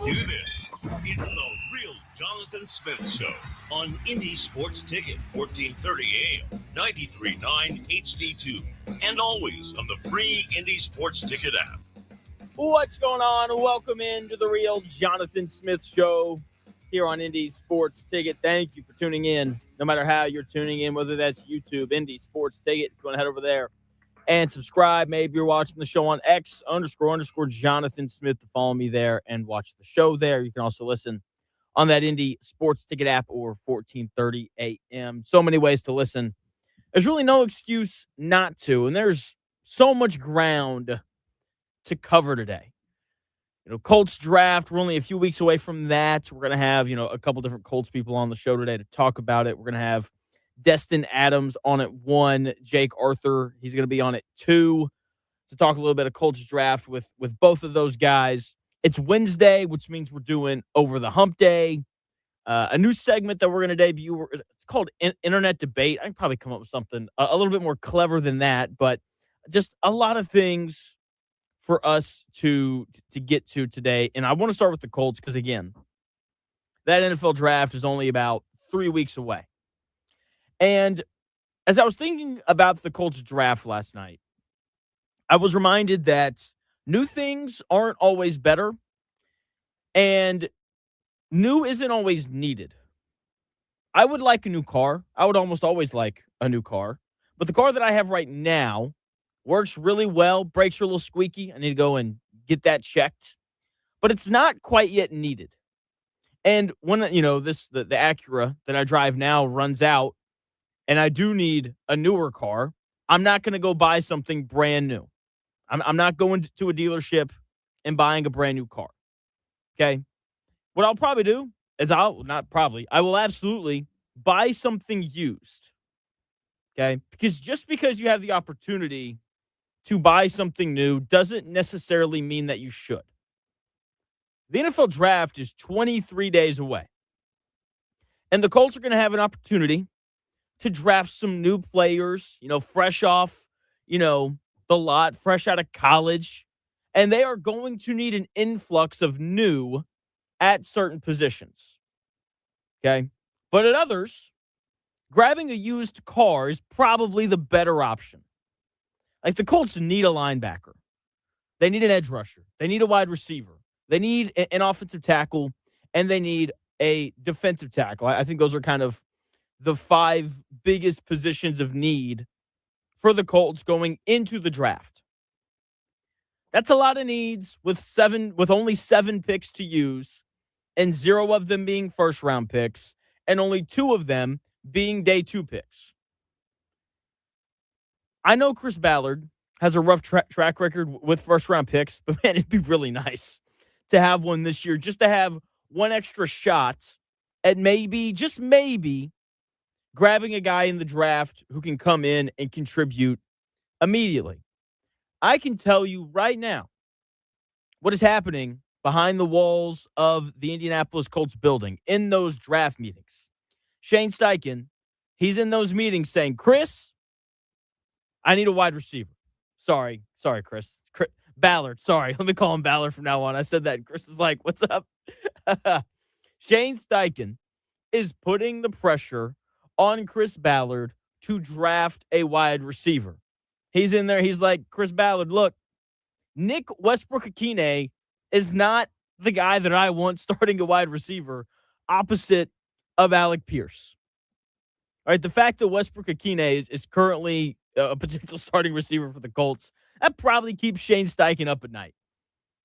do this. It's the real Jonathan Smith Show on Indy Sports Ticket, 1430 AM, 93.9 HD2, and always on the free Indy Sports Ticket app. What's going on? Welcome into the real Jonathan Smith Show here on Indy Sports Ticket. Thank you for tuning in, no matter how you're tuning in, whether that's YouTube, Indy Sports Ticket. If you want to head over there and subscribe. Maybe you're watching the show on X__Jonathan Smith to follow me there and watch the show there. You can also listen on that Indy Sports Ticket app or 1430 AM. So many ways to listen. There's really no excuse not to, and there's so much ground to cover today. Colts draft, we're only a few weeks away from that. We're going to have, a couple different Colts people on the show today to talk about it. We're going to have Destin Adams on at 1, Jake Arthur, he's going to be on at 2 to talk a little bit of Colts draft with both of those guys. It's Wednesday, which means we're doing Over the Hump Day, a new segment that we're going to debut. It's called Internet Debate. I can probably come up with something a little bit more clever than that, but just a lot of things for us to get to today. And I want to start with the Colts because, again, that NFL draft is only about 3 weeks away. And as I was thinking about the Colts draft last night, I was reminded that new things aren't always better, and new isn't always needed. I would like a new car. I would almost always like a new car. But the car that I have right now works really well. Brakes are a little squeaky. I need to go and get that checked. But it's not quite yet needed. And when, the Acura that I drive now runs out, and I do need a newer car, I'm not going to go buy something brand new. I'm not going to a dealership and buying a brand new car. Okay? What I'll probably do is I will absolutely buy something used. Okay? Because just because you have the opportunity to buy something new doesn't necessarily mean that you should. The NFL draft is 23 days away. And the Colts are going to have an opportunity to draft some new players, fresh off, the lot, fresh out of college. And they are going to need an influx of new at certain positions. Okay? But at others, grabbing a used car is probably the better option. Like, the Colts need a linebacker. They need an edge rusher. They need a wide receiver. They need an offensive tackle, and they need a defensive tackle. I think those are kind of the 5 biggest positions of need for the Colts going into the draft. That's a lot of needs with only 7 picks to use, and 0 of them being first-round picks, and only 2 of them being day 2 picks. I know Chris Ballard has a rough track record with first-round picks, but, man, it'd be really nice to have one this year, just to have one extra shot at maybe, just maybe, grabbing a guy in the draft who can come in and contribute immediately. I can tell you right now what is happening behind the walls of the Indianapolis Colts building in those draft meetings. Shane Steichen, he's in those meetings saying, Chris, I need a wide receiver. Sorry, Chris. Ballard, sorry. Let me call him Ballard from now on. I said that, and Chris is like, what's up? Shane Steichen is putting the pressure on Chris Ballard to draft a wide receiver. He's in there. He's like, Chris Ballard, look, Nick Westbrook-Akine is not the guy that I want starting a wide receiver opposite of Alec Pierce. All right, the fact that Westbrook-Akine is currently a potential starting receiver for the Colts, that probably keeps Shane Steichen up at night.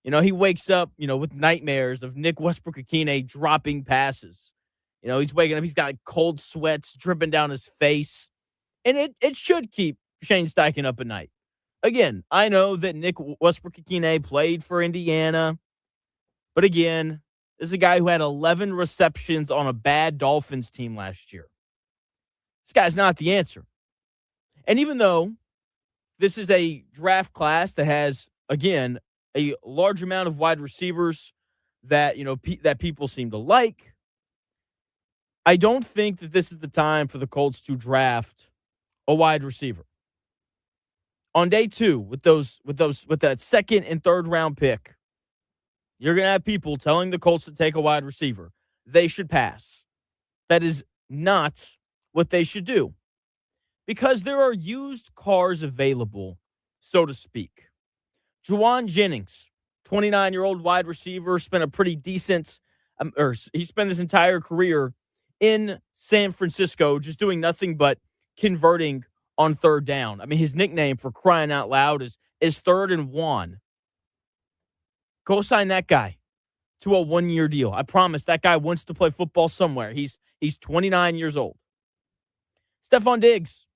He wakes up, with nightmares of Nick Westbrook-Akine dropping passes. He's waking up, he's got cold sweats dripping down his face. And it should keep Shane Steichen up at night. Again, I know that Nick Westbrook-Akine played for Indiana. But again, this is a guy who had 11 receptions on a bad Dolphins team last year. This guy's not the answer. And even though this is a draft class that has, again, a large amount of wide receivers that, that people seem to like, I don't think that this is the time for the Colts to draft a wide receiver. On day 2, with that second and third round pick, You're going to have people telling the Colts to take a wide receiver. They should pass. That is not what they should do because there are used cars available, so to speak. Juwan Jennings, 29-year-old wide receiver, spent a pretty decent, he spent his entire career in San Francisco just doing nothing but converting on third down. I mean, his nickname, for crying out loud, is Third and One. Go sign that guy to a one-year deal. I promise that guy wants to play football somewhere. He's 29 years old. Stephon Diggs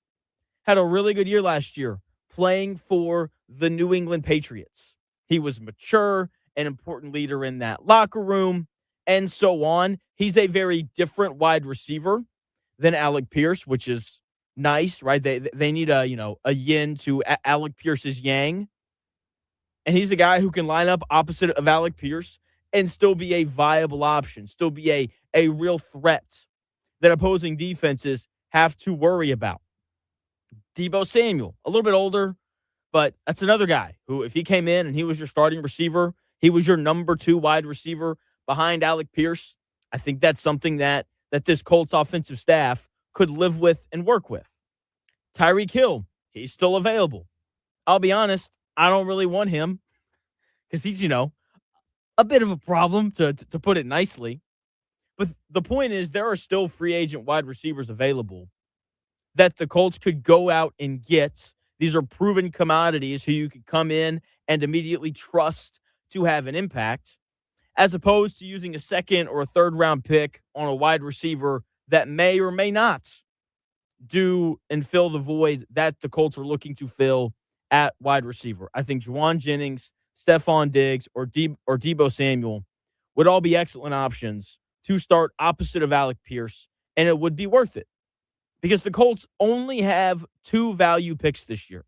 had a really good year last year playing for the New England Patriots. He was mature, an important leader in that locker room, and so on. He's a very different wide receiver than Alec Pierce, which is nice, right? They need a yin to Alec Pierce's yang. And he's a guy who can line up opposite of Alec Pierce and still be a viable option, still be a real threat that opposing defenses have to worry about. Deebo Samuel, a little bit older, but that's another guy who, if he came in and he was your starting receiver, he was your number 2 wide receiver behind Alec Pierce, I think that's something that this Colts offensive staff could live with and work with. Tyreek Hill, he's still available. I'll be honest, I don't really want him because he's, a bit of a problem, to put it nicely. But the point is, there are still free agent wide receivers available that the Colts could go out and get. These are proven commodities who you could come in and immediately trust to have an impact, as opposed to using a second or a third round pick on a wide receiver that may or may not do and fill the void that the Colts are looking to fill at wide receiver. I think Juwan Jennings, Stephon Diggs, or Deebo Samuel would all be excellent options to start opposite of Alec Pierce, and it would be worth it because the Colts only have 2 value picks this year.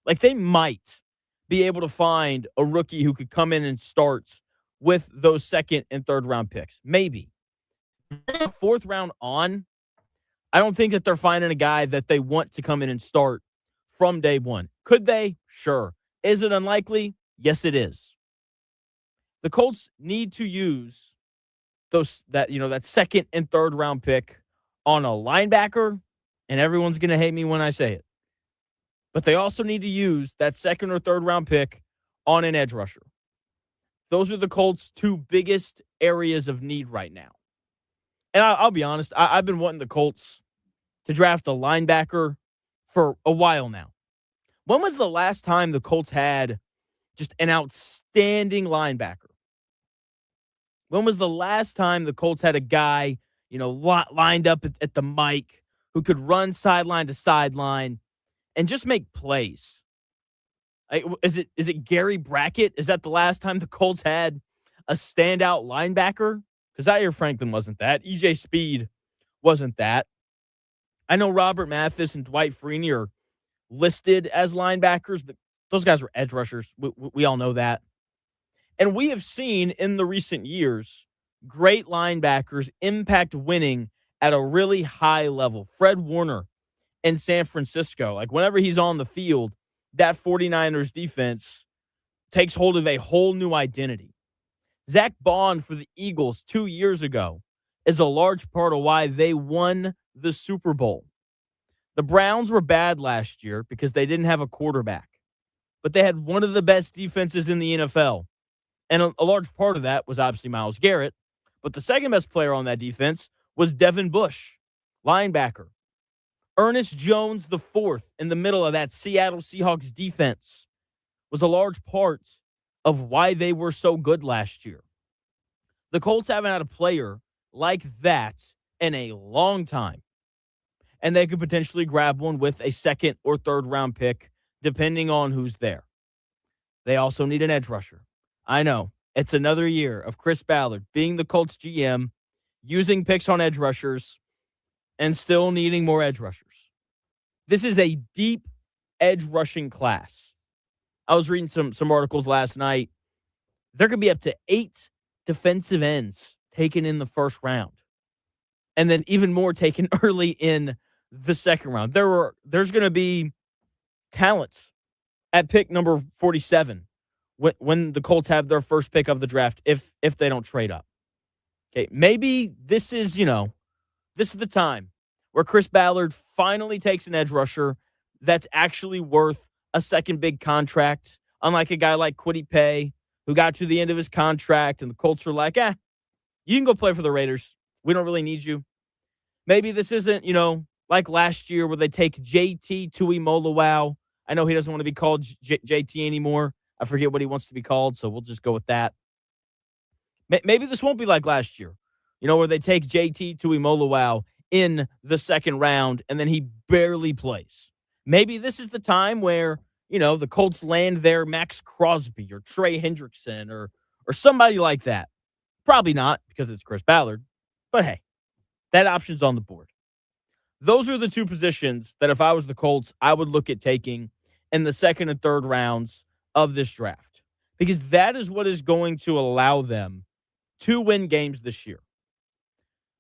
Like, they might be able to find a rookie who could come in and start with those second and third round picks. Maybe. Fourth round on, I don't think that they're finding a guy that they want to come in and start from day one. Could they? Sure. Is it unlikely? Yes, it is. The Colts need to use that second and third round pick on a linebacker, and everyone's going to hate me when I say it. But they also need to use that second or third round pick on an edge rusher. Those are the Colts' 2 biggest areas of need right now. And I'll be honest, I've been wanting the Colts to draft a linebacker for a while now. When was the last time the Colts had just an outstanding linebacker? When was the last time the Colts had a guy, lined up at the mic who could run sideline to sideline and just make plays? Is it Gary Brackett? Is that the last time the Colts had a standout linebacker? Because Zaire Franklin wasn't that. EJ Speed wasn't that. I know Robert Mathis and Dwight Freeney are listed as linebackers, but those guys were edge rushers. We all know that. And we have seen in the recent years great linebackers impact winning at a really high level. Fred Warner in San Francisco, like whenever he's on the field, that 49ers defense takes hold of a whole new identity. Zach Bond for the Eagles 2 years ago is a large part of why they won the Super Bowl. The Browns were bad last year because they didn't have a quarterback, but they had one of the best defenses in the NFL. And a large part of that was obviously Myles Garrett, but the second best player on that defense was Devin Bush, linebacker. Ernest Jones IV in the middle of that Seattle Seahawks defense was a large part of why they were so good last year. The Colts haven't had a player like that in a long time, and they could potentially grab one with a second or third round pick, depending on who's there. They also need an edge rusher. I know, it's another year of Chris Ballard being the Colts GM, using picks on edge rushers, and still needing more edge rushers. This is a deep edge rushing class. I was reading some articles last night. There could be up to 8 defensive ends taken in the first round, and then even more taken early in the second round. There's going to be talents at pick number 47 when the Colts have their first pick of the draft, if they don't trade up. Okay, maybe this is the time where Chris Ballard finally takes an edge rusher that's actually worth a second big contract, unlike a guy like Kwity Paye, who got to the end of his contract, and the Colts are like, you can go play for the Raiders. We don't really need you. Maybe this isn't, like last year where they take JT Tuimoloau. I know he doesn't want to be called JT anymore. I forget what he wants to be called, so we'll just go with that. Maybe this won't be like last year, where they take JT Tuimoloau in the second round and then he barely plays. Maybe this is the time where, the Colts land their Max Crosby or Trey Hendrickson or somebody like that. Probably not because it's Chris Ballard, but hey, that option's on the board. Those are the two positions that if I was the Colts, I would look at taking in the second and third rounds of this draft, because that is what is going to allow them to win games this year.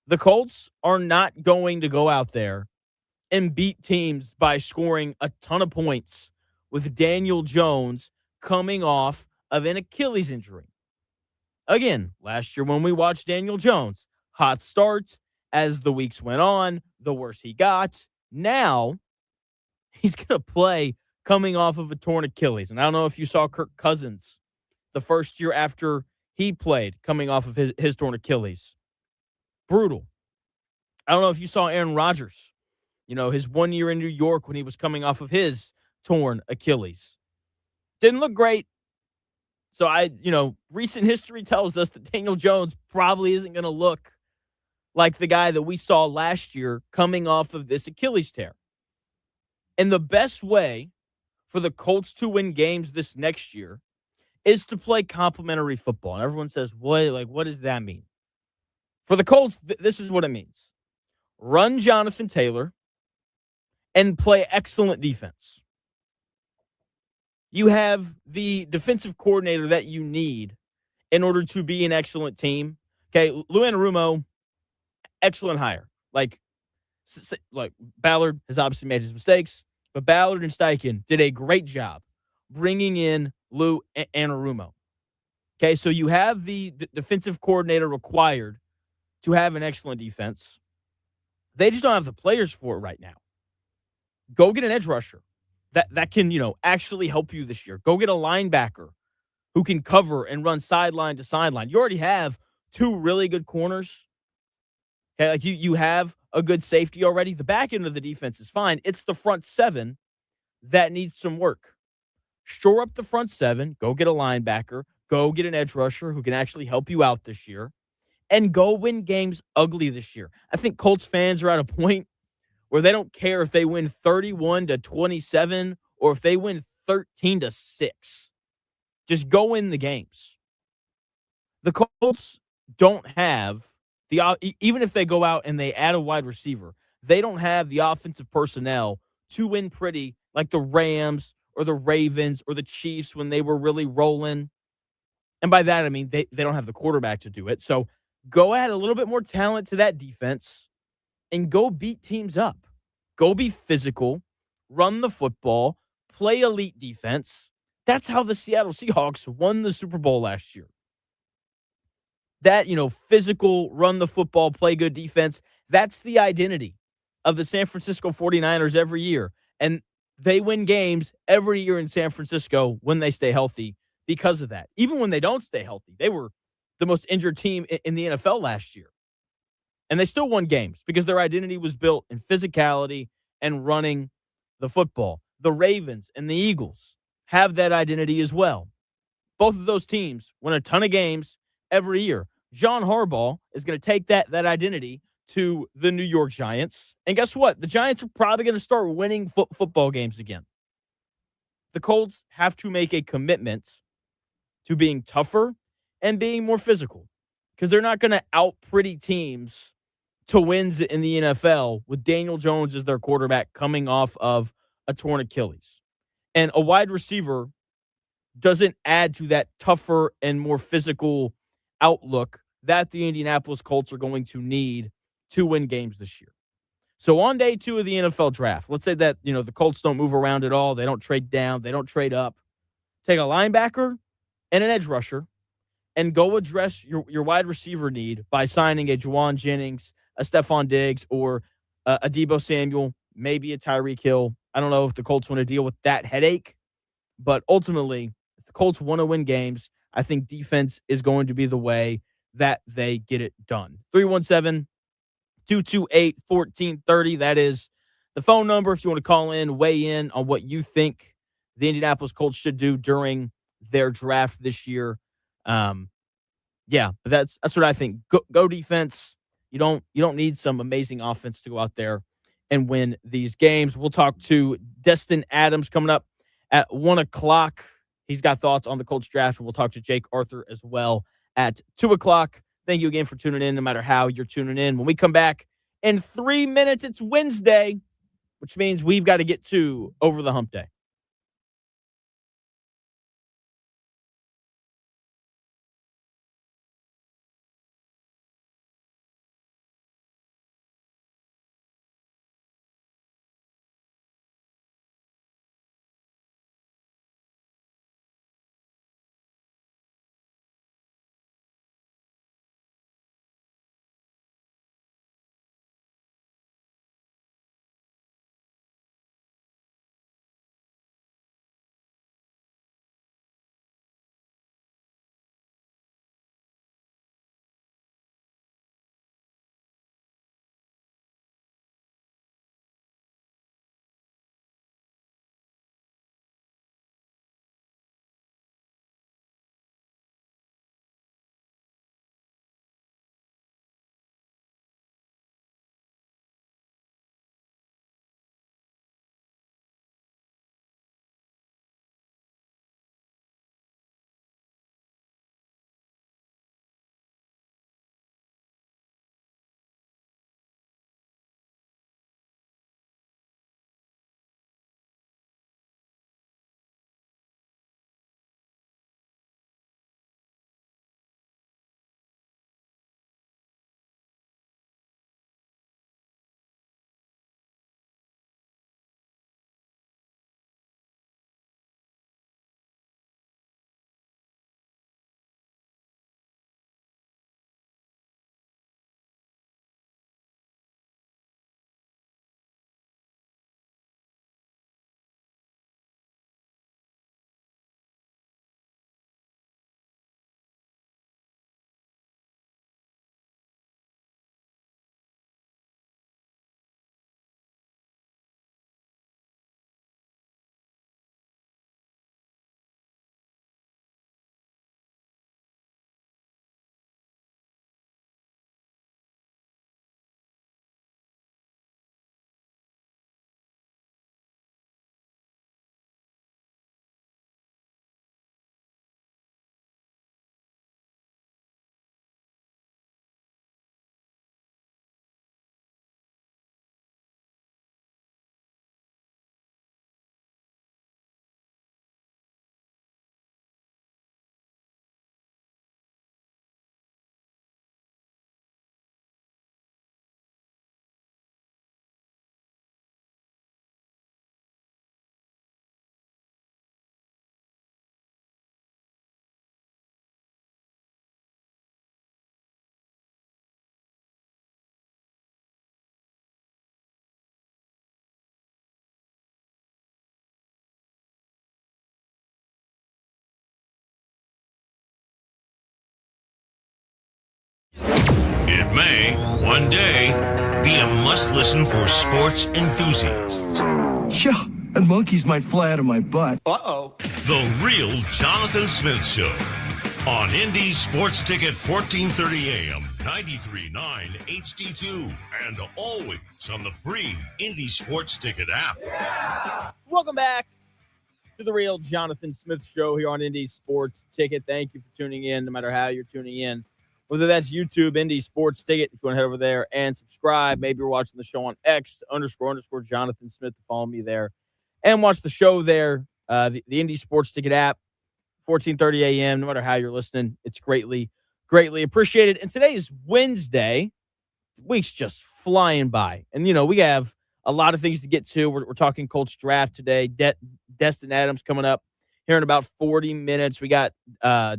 The Colts are not going to go out there and beat teams by scoring a ton of points with Daniel Jones coming off of an Achilles injury. Again, last year when we watched Daniel Jones, hot starts. As the weeks went on, the worse he got. Now, he's going to play coming off of a torn Achilles. And I don't know if you saw Kirk Cousins the first year after he played coming off of his torn Achilles. Brutal. I don't know if you saw Aaron Rodgers, his 1 year in New York when he was coming off of his torn Achilles. Didn't look great. So recent history tells us that Daniel Jones probably isn't going to look like the guy that we saw last year coming off of this Achilles tear. And the best way for the Colts to win games this next year is to play complementary football. And everyone says, what does that mean? For the Colts, this is what it means. Run Jonathan Taylor and play excellent defense. You have the defensive coordinator that you need in order to be an excellent team. Okay, Lou Anarumo, excellent hire. Like Ballard has obviously made his mistakes, but Ballard and Steichen did a great job bringing in Lou Anarumo. Okay, so you have the defensive coordinator required to have an excellent defense. They just don't have the players for it right now. Go get an edge rusher that can, actually help you this year. Go get a linebacker who can cover and run sideline to sideline. You already have two really good corners. Okay, like you have a good safety already. The back end of the defense is fine. It's the front seven that needs some work. Shore up the front seven. Go get a linebacker. Go get an edge rusher who can actually help you out this year. And go win games ugly this year. I think Colts fans are at a point where they don't care if they win 31-27 or if they win 13-6. Just go win the games. The Colts don't have even if they go out and they add a wide receiver, they don't have the offensive personnel to win pretty like the Rams or the Ravens or the Chiefs when they were really rolling. And by that, I mean they don't have the quarterback to do it. So go add a little bit more talent to that defense and go beat teams up. Go be physical, run the football, play elite defense. That's how the Seattle Seahawks won the Super Bowl last year. That, physical, run the football, play good defense, that's the identity of the San Francisco 49ers every year. And they win games every year in San Francisco when they stay healthy because of that. Even when they don't stay healthy, they were the most injured team in the NFL last year. And they still won games because their identity was built in physicality and running the football. The Ravens and the Eagles have that identity as well. Both of those teams win a ton of games every year. John Harbaugh is going to take that identity to the New York Giants. And guess what? The Giants are probably going to start winning football games again. The Colts have to make a commitment to being tougher and being more physical because they're not going to out-pretty teams to wins in the NFL with Daniel Jones as their quarterback coming off of a torn Achilles. And a wide receiver doesn't add to that tougher and more physical outlook that the Indianapolis Colts are going to need to win games this year. So on day 2 of the NFL draft, let's say that, the Colts don't move around at all. They don't trade down. They don't trade up. Take a linebacker and an edge rusher and go address your wide receiver need by signing a Juwan Jennings, a Stephon Diggs, or a Deebo Samuel, maybe a Tyreek Hill. I don't know if the Colts want to deal with that headache, but ultimately, if the Colts want to win games, I think defense is going to be the way that they get it done. 317-228-1430. That is the phone number if you want to call in, weigh in on what you think the Indianapolis Colts should do during their draft this year. Yeah, but that's what I think. Go defense. You don't need some amazing offense to go out there and win these games. We'll talk to Destin Adams coming up at 1:00. He's got thoughts on the Colts draft, and we'll talk to Jake Arthur as well at 2:00. Thank you again for tuning in, no matter how you're tuning in. When we come back in 3 minutes, it's Wednesday, which means we've got to get to Over the Hump Day. It may, one day, be a must-listen for sports enthusiasts. Yeah, and monkeys might fly out of my butt. Uh-oh. The Real Jonathan Smith Show on Indy Sports Ticket 1430 AM, 93.9 HD2, and always on the free Indy Sports Ticket app. Welcome back to the Real Jonathan Smith Show here on Indy Sports Ticket. Thank you for tuning in, no matter how you're tuning in. Whether that's YouTube, Indy Sports Ticket, if you want to head over there and subscribe. Maybe you're watching the show on X, _ Jonathan Smith, to follow me there. And watch the show there, the Indy Sports Ticket app, 1430 a.m., no matter how you're listening. It's greatly appreciated. And today is Wednesday. The week's just flying by. And, we have a lot of things to get to. We're talking Colts draft today. Destin Adams coming up. here in about 40 minutes. We got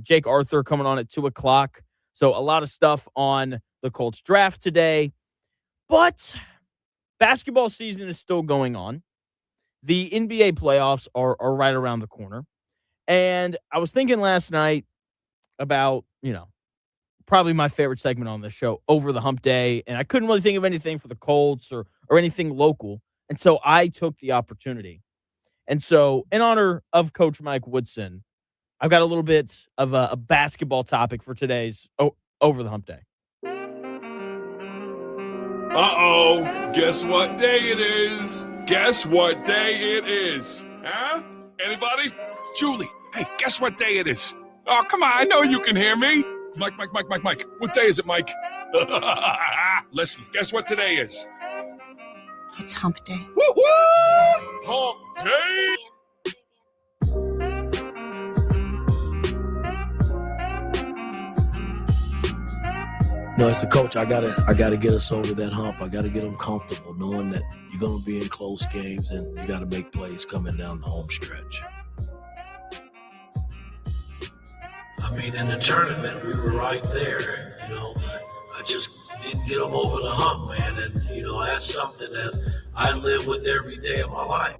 Jake Arthur coming on at 2 o'clock. So a lot of stuff on the Colts draft today. But basketball season is still going on. The NBA playoffs are right around the corner. And I was thinking last night about, probably my favorite segment on this show, Over the Hump Day. And I couldn't really think of anything for the Colts or anything local. And so I took the opportunity. And so in honor of Coach Mike Woodson, I've got a little bit of a basketball topic for today's Over the Hump Day. Uh-oh, guess what day it is? Guess what day it is? Huh? Anybody? Julie, hey, guess what day it is? Oh, come on, I know you can hear me. Mike. What day is it, Mike? Leslie, guess what today is? It's hump day. Woo-woo! Hump day! No, as a coach, I gotta get us over that hump. I gotta get them comfortable, knowing that you're gonna be in close games and you gotta make plays coming down the home stretch. I mean, in the tournament, we were right there. I just didn't get them over the hump, man. And that's something that I live with every day of my life.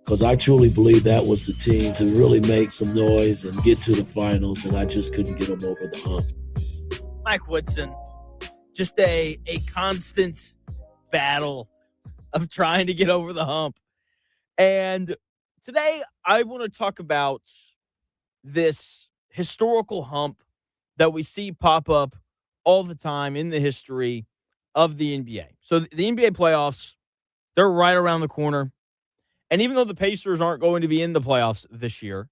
Because I truly believe that was the team to really make some noise and get to the finals, and I just couldn't get them over the hump. Mike Woodson, just a constant battle of trying to get over the hump. And today I want to talk about this historical hump that we see pop up all the time in the history of the NBA. So the NBA playoffs, they're right around the corner. And even though the Pacers aren't going to be in the playoffs this year,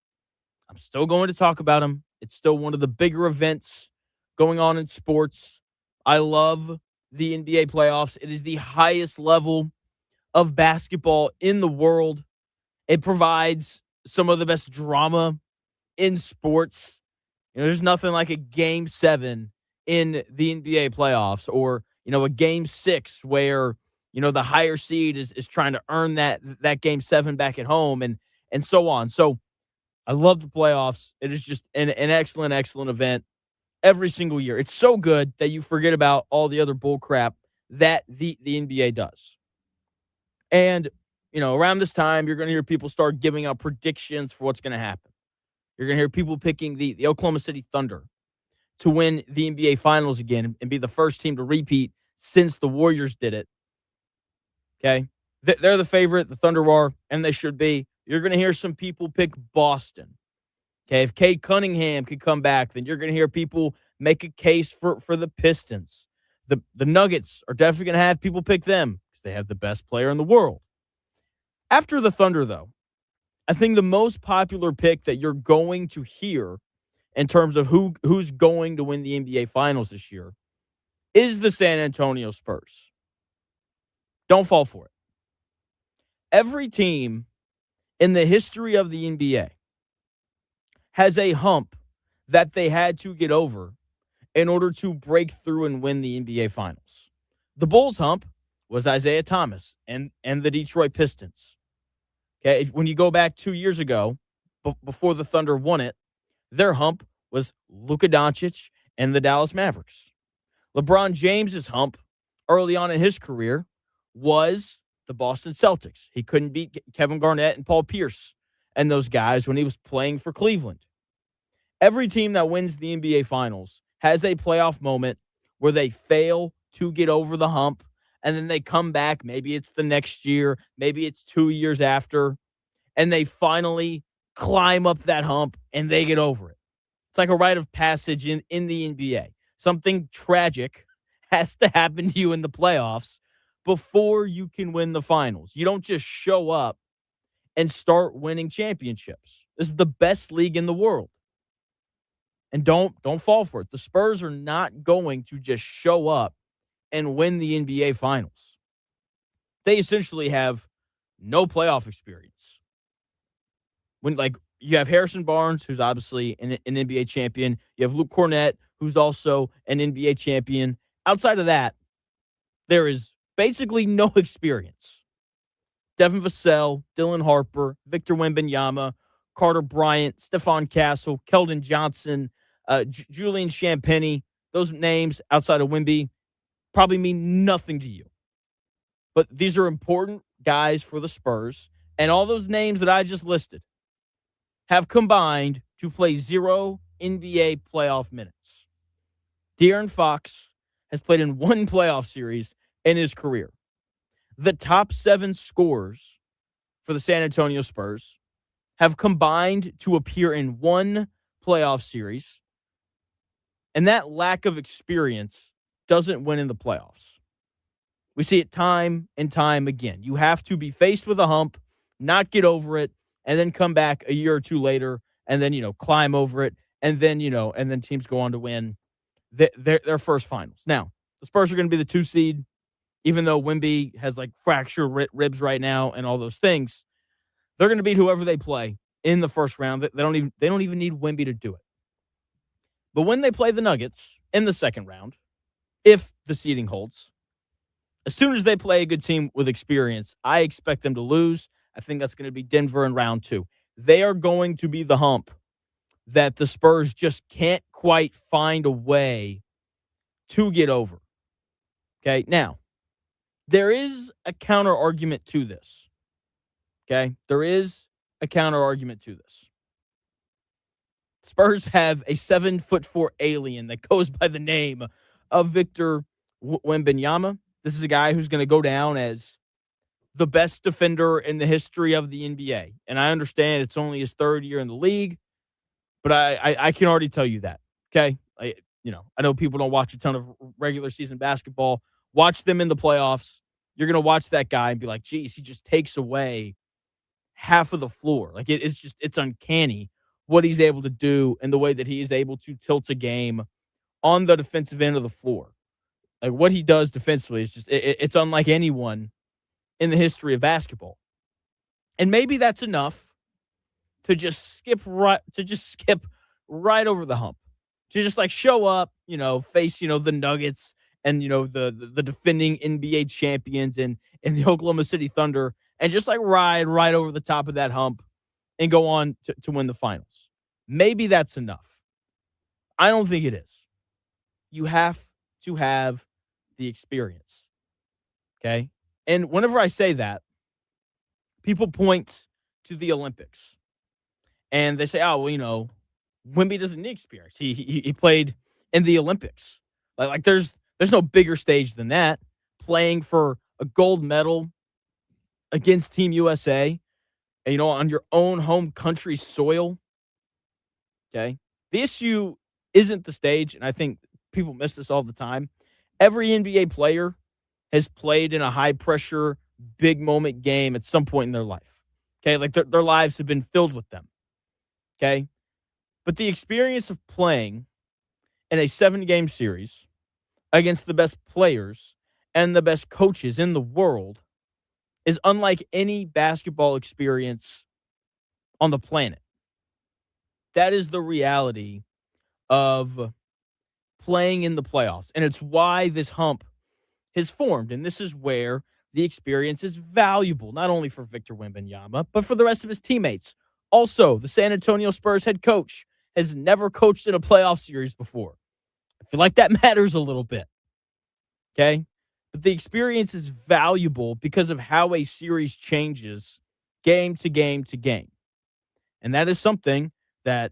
I'm still going to talk about them. It's still one of the bigger events going on in sports. I love the NBA playoffs. It is the highest level of basketball in the world. It provides some of the best drama in sports. There's nothing like a Game 7 in the NBA playoffs, or, a Game 6 where the higher seed is trying to earn that Game 7 back at home and so on. So I love the playoffs. It is just an excellent, excellent event every single year. It's so good that you forget about all the other bull crap that the NBA does. And, around this time, you're going to hear people start giving out predictions for what's going to happen. You're going to hear people picking the Oklahoma City Thunder to win the NBA Finals again and be the first team to repeat since the Warriors did it. Okay, they're the favorite, the Thunder are, and they should be. You're going to hear some people pick Boston. Okay, if Cade Cunningham could come back, then you're going to hear people make a case for the Pistons. The Nuggets are definitely going to have people pick them because they have the best player in the world. After the Thunder, though, I think the most popular pick that you're going to hear in terms of who's going to win the NBA Finals this year is the San Antonio Spurs. Don't fall for it. Every team in the history of the NBA has a hump that they had to get over in order to break through and win the NBA Finals. The Bulls' hump was Isaiah Thomas and the Detroit Pistons. Okay, when you go back 2 years ago, before the Thunder won it, their hump was Luka Doncic and the Dallas Mavericks. LeBron James's hump early on in his career was the Boston Celtics. He couldn't beat Kevin Garnett and Paul Pierce and those guys when he was playing for Cleveland. Every team that wins the NBA Finals has a playoff moment where they fail to get over the hump, and then they come back. Maybe it's the next year, maybe it's 2 years after, and they finally climb up that hump and they get over it. It's like a rite of passage in the NBA. Something tragic has to happen to you in the playoffs before you can win the finals. You don't just show up and start winning championships. This is the best league in the world. And don't fall for it. The Spurs are not going to just show up and win the NBA Finals. They essentially have no playoff experience. When you have Harrison Barnes, who's obviously an NBA champion. You have Luke Cornett, who's also an NBA champion. Outside of that, there is basically no experience. Devin Vassell, Dylan Harper, Victor Wembanyama, Carter Bryant, Stephon Castle, Keldon Johnson, Julian Champagnie. Those names outside of Wemby probably mean nothing to you. But these are important guys for the Spurs. And all those names that I just listed have combined to play 0 NBA playoff minutes. De'Aaron Fox has played in 1 playoff series in his career. The top 7 scorers for the San Antonio Spurs have combined to appear in 1 playoff series. And that lack of experience doesn't win in the playoffs. We see it time and time again. You have to be faced with a hump, not get over it, and then come back a year or two later and then, climb over it. And then, and then teams go on to win their first finals. Now, the Spurs are going to be the 2 seed, even though Wemby has fractured ribs right now and all those things. They're going to beat whoever they play in the first round. They don't even need Wemby to do it. But when they play the Nuggets in the second round, if the seeding holds, as soon as they play a good team with experience, I expect them to lose. I think that's going to be Denver in round 2. They are going to be the hump that the Spurs just can't quite find a way to get over. Okay, now, there is a counter argument to this. Okay, there is a counter argument to this. Spurs have a 7'4" alien that goes by the name of Victor Wembanyama. This is a guy who's going to go down as the best defender in the history of the NBA. And I understand it's only his 3rd year in the league, but I can already tell you that. Okay, I know people don't watch a ton of regular season basketball. Watch them in the playoffs. You're going to watch that guy and be like, geez, he just takes away half of the floor. It's uncanny what he's able to do and the way that he is able to tilt a game on the defensive end of the floor. What he does defensively is just, it's unlike anyone in the history of basketball. And maybe that's enough to just skip right over the hump. To just show up, face, the Nuggets and, the defending NBA champions and the Oklahoma City Thunder and just ride right over the top of that hump and go on to win the finals. Maybe that's enough. I don't think it is. You have to have the experience. Okay? And whenever I say that, people point to the Olympics. And they say, oh, well, Wemby doesn't need experience. He played in the Olympics. There's no bigger stage than that. Playing for a gold medal against Team USA, and, on your own home country's soil. Okay? The issue isn't the stage, and I think people miss this all the time. Every NBA player has played in a high-pressure, big-moment game at some point in their life. Okay? Their lives have been filled with them. Okay? But the experience of playing in a 7-game series against the best players and the best coaches in the world is unlike any basketball experience on the planet. That is the reality of playing in the playoffs. And it's why this hump has formed. And this is where the experience is valuable, not only for Victor Wembanyama, but for the rest of his teammates. Also, the San Antonio Spurs head coach has never coached in a playoff series before. I feel like that matters a little bit. Okay? But the experience is valuable because of how a series changes game to game to game. And that is something that,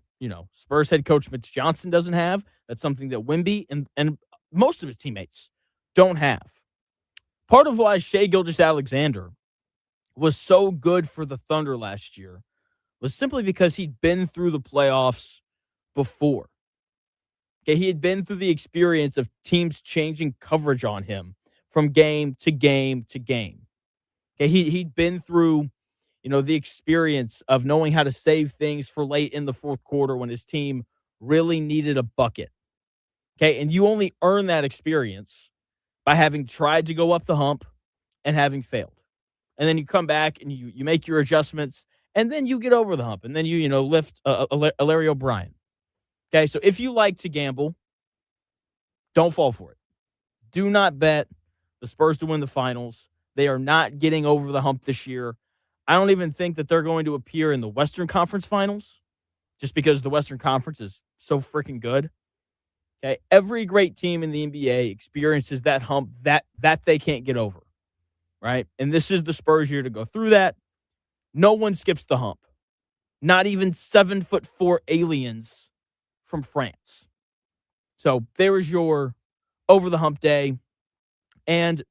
Spurs head coach Mitch Johnson doesn't have. That's something that Wemby and most of his teammates don't have. Part of why Shai Gilgeous-Alexander was so good for the Thunder last year was simply because he'd been through the playoffs before. Okay, he had been through the experience of teams changing coverage on him from game to game to game. Okay, he'd been through, the experience of knowing how to save things for late in the fourth quarter when his team really needed a bucket. Okay, and you only earn that experience by having tried to go up the hump and having failed. And then you come back and you make your adjustments, and then you get over the hump, and then you lift Larry O'Brien. Okay, so if you like to gamble, don't fall for it. Do not bet the Spurs to win the finals. They are not getting over the hump this year. I don't even think that they're going to appear in the Western Conference Finals just because the Western Conference is so freaking good. Okay, every great team in the NBA experiences that hump that they can't get over, right? And this is the Spurs year to go through that. No one skips the hump. Not even 7'4" aliens from France. So there is your over the hump day. And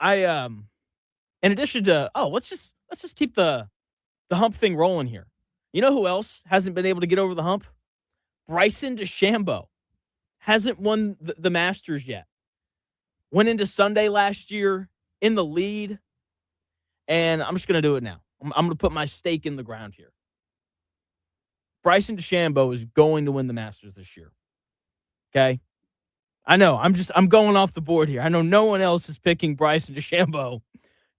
I in addition to let's just keep the hump thing rolling here. You know who else hasn't been able to get over the hump? Bryson DeChambeau hasn't won the Masters yet. Went into Sunday last year in the lead, and I'm just going to do it now. I'm going to put my stake in the ground here. Bryson DeChambeau is going to win the Masters this year. Okay? I know. I'm going off the board here. I know no one else is picking Bryson DeChambeau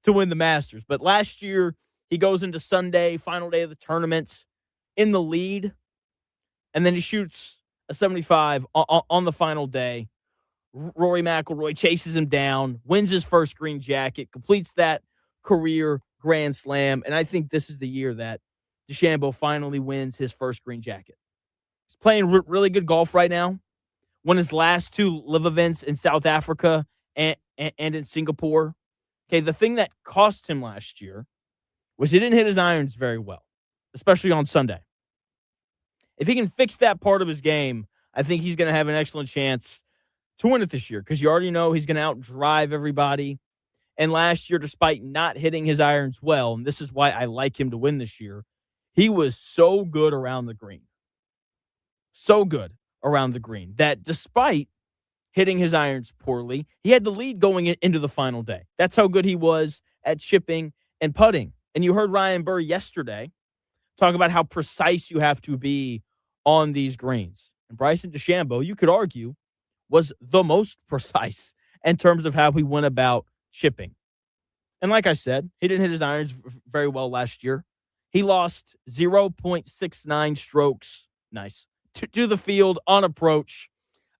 to win the Masters, but last year he goes into Sunday, final day of the tournament, in the lead, and then he shoots a 75 on the final day. Rory McIlroy chases him down, wins his first green jacket, completes that career Grand Slam, and I think this is the year that DeChambeau finally wins his first green jacket. He's playing really good golf right now. Won his last 2 live events in South Africa and in Singapore. Okay, the thing that cost him last year was he didn't hit his irons very well, especially on Sunday. If he can fix that part of his game, I think he's going to have an excellent chance to win it this year because you already know he's going to outdrive everybody. And last year, despite not hitting his irons well, and this is why I like him to win this year, he was so good around the green. So good around the green that despite hitting his irons poorly, he had the lead going into the final day. That's how good he was at chipping and putting. And you heard Ryan Burr yesterday talk about how precise you have to be on these greens. And Bryson DeChambeau, you could argue, was the most precise in terms of how he went about chipping. And like I said, he didn't hit his irons very well last year. He lost 0.69 strokes, nice, to the field on approach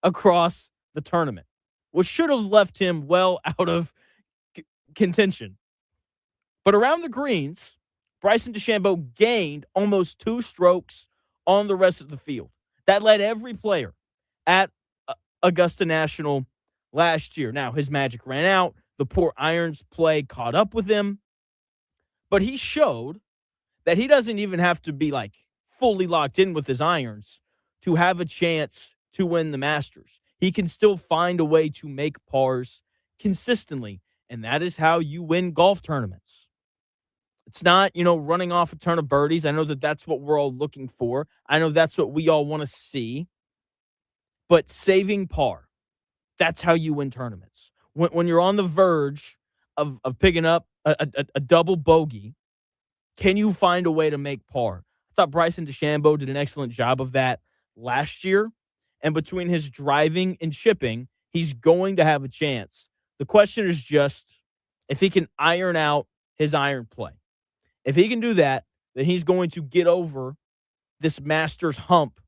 across the tournament, which should have left him well out of contention. But around the greens, Bryson DeChambeau gained almost 2 strokes on the rest of the field. That led every player at Augusta National last year. Now, his magic ran out. The poor irons play caught up with him. But he showed that he doesn't even have to be fully locked in with his irons to have a chance to win the Masters. He can still find a way to make pars consistently, and that is how you win golf tournaments. It's not, running off a ton of birdies. I know that that's what we're all looking for. I know that's what we all want to see. But saving par, that's how you win tournaments. When you're on the verge of picking up a double bogey, can you find a way to make par? I thought Bryson DeChambeau did an excellent job of that last year. And between his driving and chipping, he's going to have a chance. The question is just if he can iron out his iron play. If he can do that, then he's going to get over this Masters hump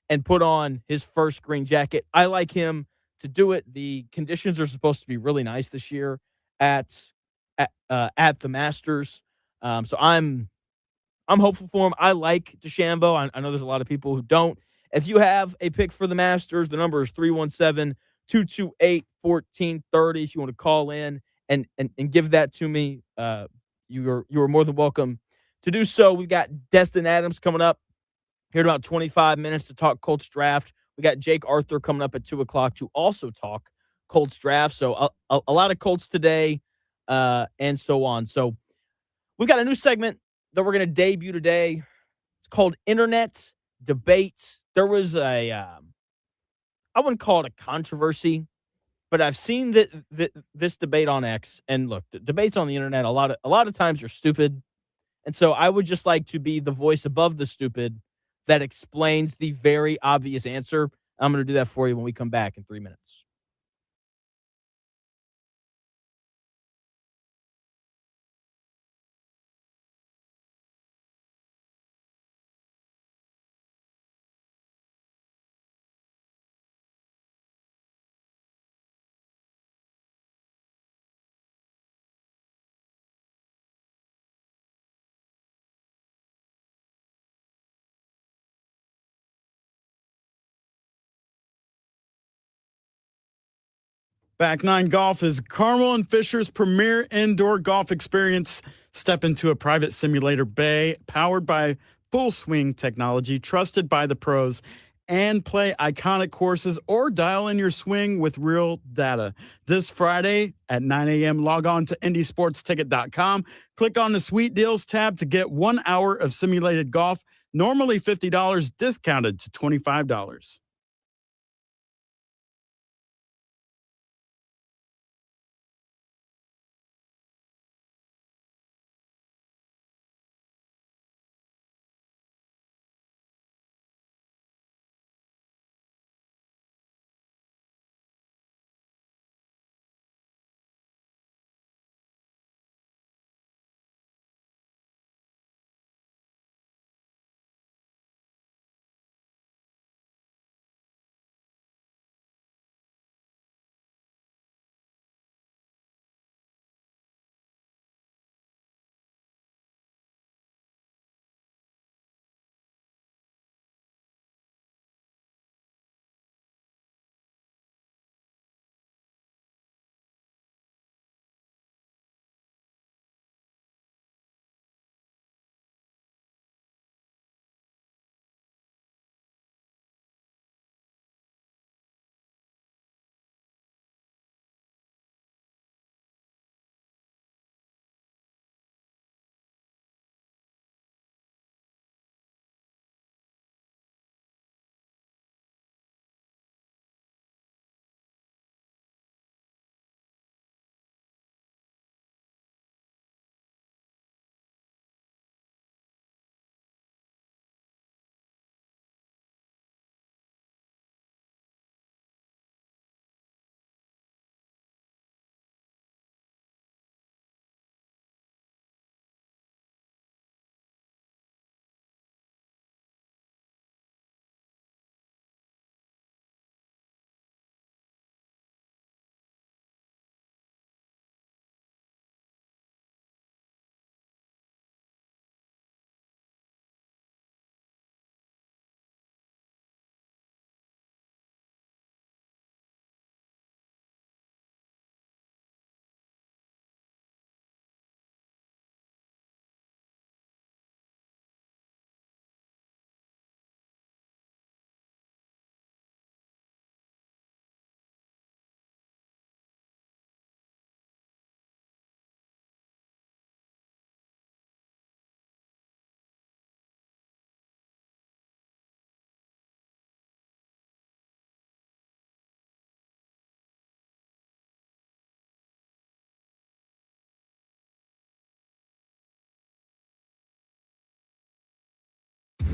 and put on his first green jacket. I like him to do it. The conditions are supposed to be really nice this year at the Masters. So I'm hopeful for him. I like DeChambeau. I know there's a lot of people who don't. If you have a pick for the Masters, the number is 317-228-1430. If you want to call in and give that to me, you are more than welcome to do so. We've got Destin Adams coming up here in about 25 minutes to talk Colts draft. We got Jake Arthur coming up at 2 o'clock to also talk Colts draft. So a lot of Colts today and so on. So we've got a new segment that we're going to debut today. It's called Internet Debates. There was I wouldn't call it a controversy, but I've seen this debate on X. And look, the debates on the internet, a lot of times are stupid. And so I would just like to be the voice above the stupid that explains the very obvious answer. I'm going to do that for you when we come back in 3 minutes. Back Nine Golf is Carmel and Fisher's premier indoor golf experience. Step into a private simulator bay powered by Full Swing technology, trusted by the pros, and play iconic courses or dial in your swing with real data. This Friday at 9 a.m., log on to indiesportsticket.com. Click on the Sweet Deals tab to get 1 hour of simulated golf, normally $50, discounted to $25.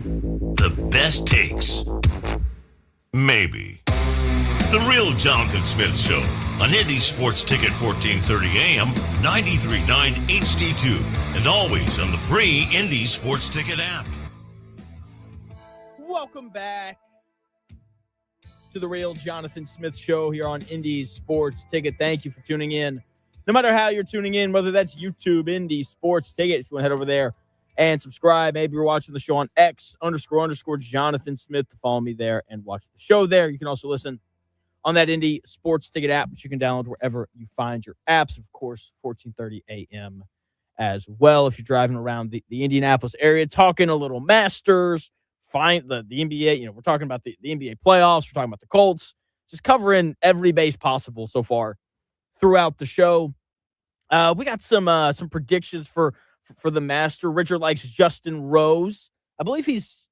The best takes. Maybe. The Real Jonathan Smith Show on Indy Sports Ticket 1430 AM, 93.9 HD2, and always on the free Indy Sports Ticket app. Welcome back to the Real Jonathan Smith Show here on Indy Sports Ticket. Thank you for tuning in. No matter how you're tuning in, whether that's YouTube, Indy Sports Ticket, if you want to head over there and subscribe. Maybe you're watching the show on X__Jonathan Smith to follow me there and watch the show there. You can also listen on that Indy Sports Ticket app, which you can download wherever you find your apps. Of course, 1430 a.m. as well. If you're driving around the Indianapolis area, talking a little Masters, find the NBA. We're talking about the NBA playoffs. We're talking about the Colts. Just covering every base possible so far throughout the show. We got some predictions for the Master. Richard likes Justin Rose. I believe he's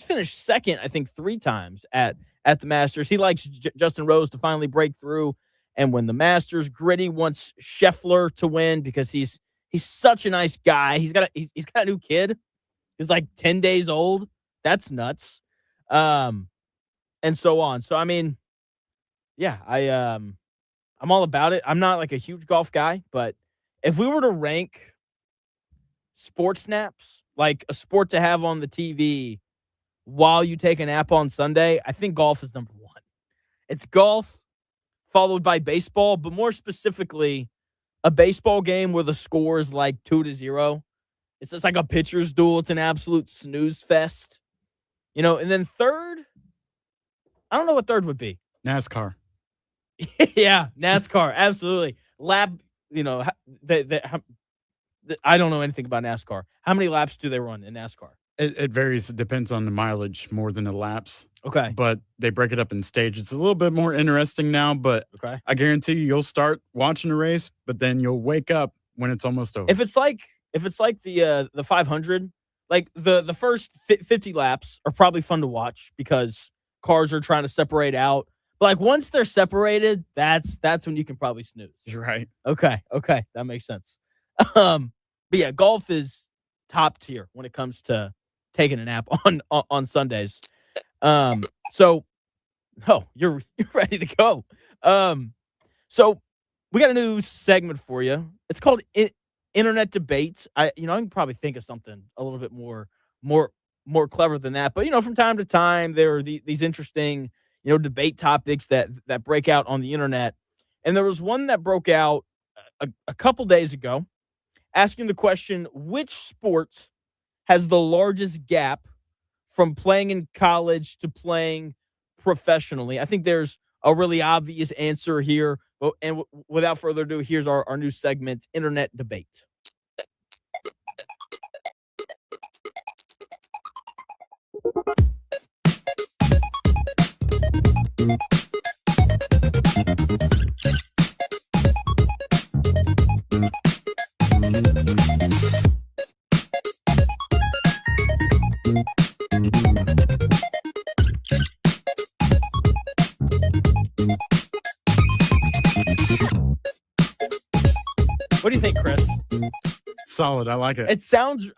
finished second, I think, 3 times at the Masters. He likes Justin Rose to finally break through and win the Masters. Gritty wants Scheffler to win because he's such a nice guy. He's got a new kid. He's like 10 days old. That's nuts. And so on. So I mean, yeah, I'm all about it. I'm not like a huge golf guy, but if we were to rank sports snaps, like a sport to have on the TV while you take a nap on Sunday, I think golf is number 1. It's golf followed by baseball, but more specifically, a baseball game where the score is like 2-0. It's just like a pitcher's duel. It's an absolute snooze fest. And then third, I don't know what third would be. NASCAR. Yeah, NASCAR, absolutely. Lap, I don't know anything about NASCAR. How many laps do they run in NASCAR? It varies. It depends on the mileage more than the laps. Okay. But they break it up in stages. It's a little bit more interesting now, but Okay. I guarantee you'll start watching a race, but then you'll wake up when it's almost over. If it's like the 500, like the first 50 laps are probably fun to watch because cars are trying to separate out. But like once they're separated, that's when you can probably snooze. You're right. Okay, that makes sense. But yeah, golf is top tier when it comes to taking a nap on Sundays. So you're ready to go. So we got a new segment for you. It's called Internet Debates. I can probably think of something a little bit more clever than that. But from time to time there are these interesting debate topics that break out on the internet. And there was one that broke out a couple days ago, asking the question, which sport has the largest gap from playing in college to playing professionally? I think there's a really obvious answer here. And without further ado, here's our new segment, Internet Debate. What do you think, Chris? Solid. I like it.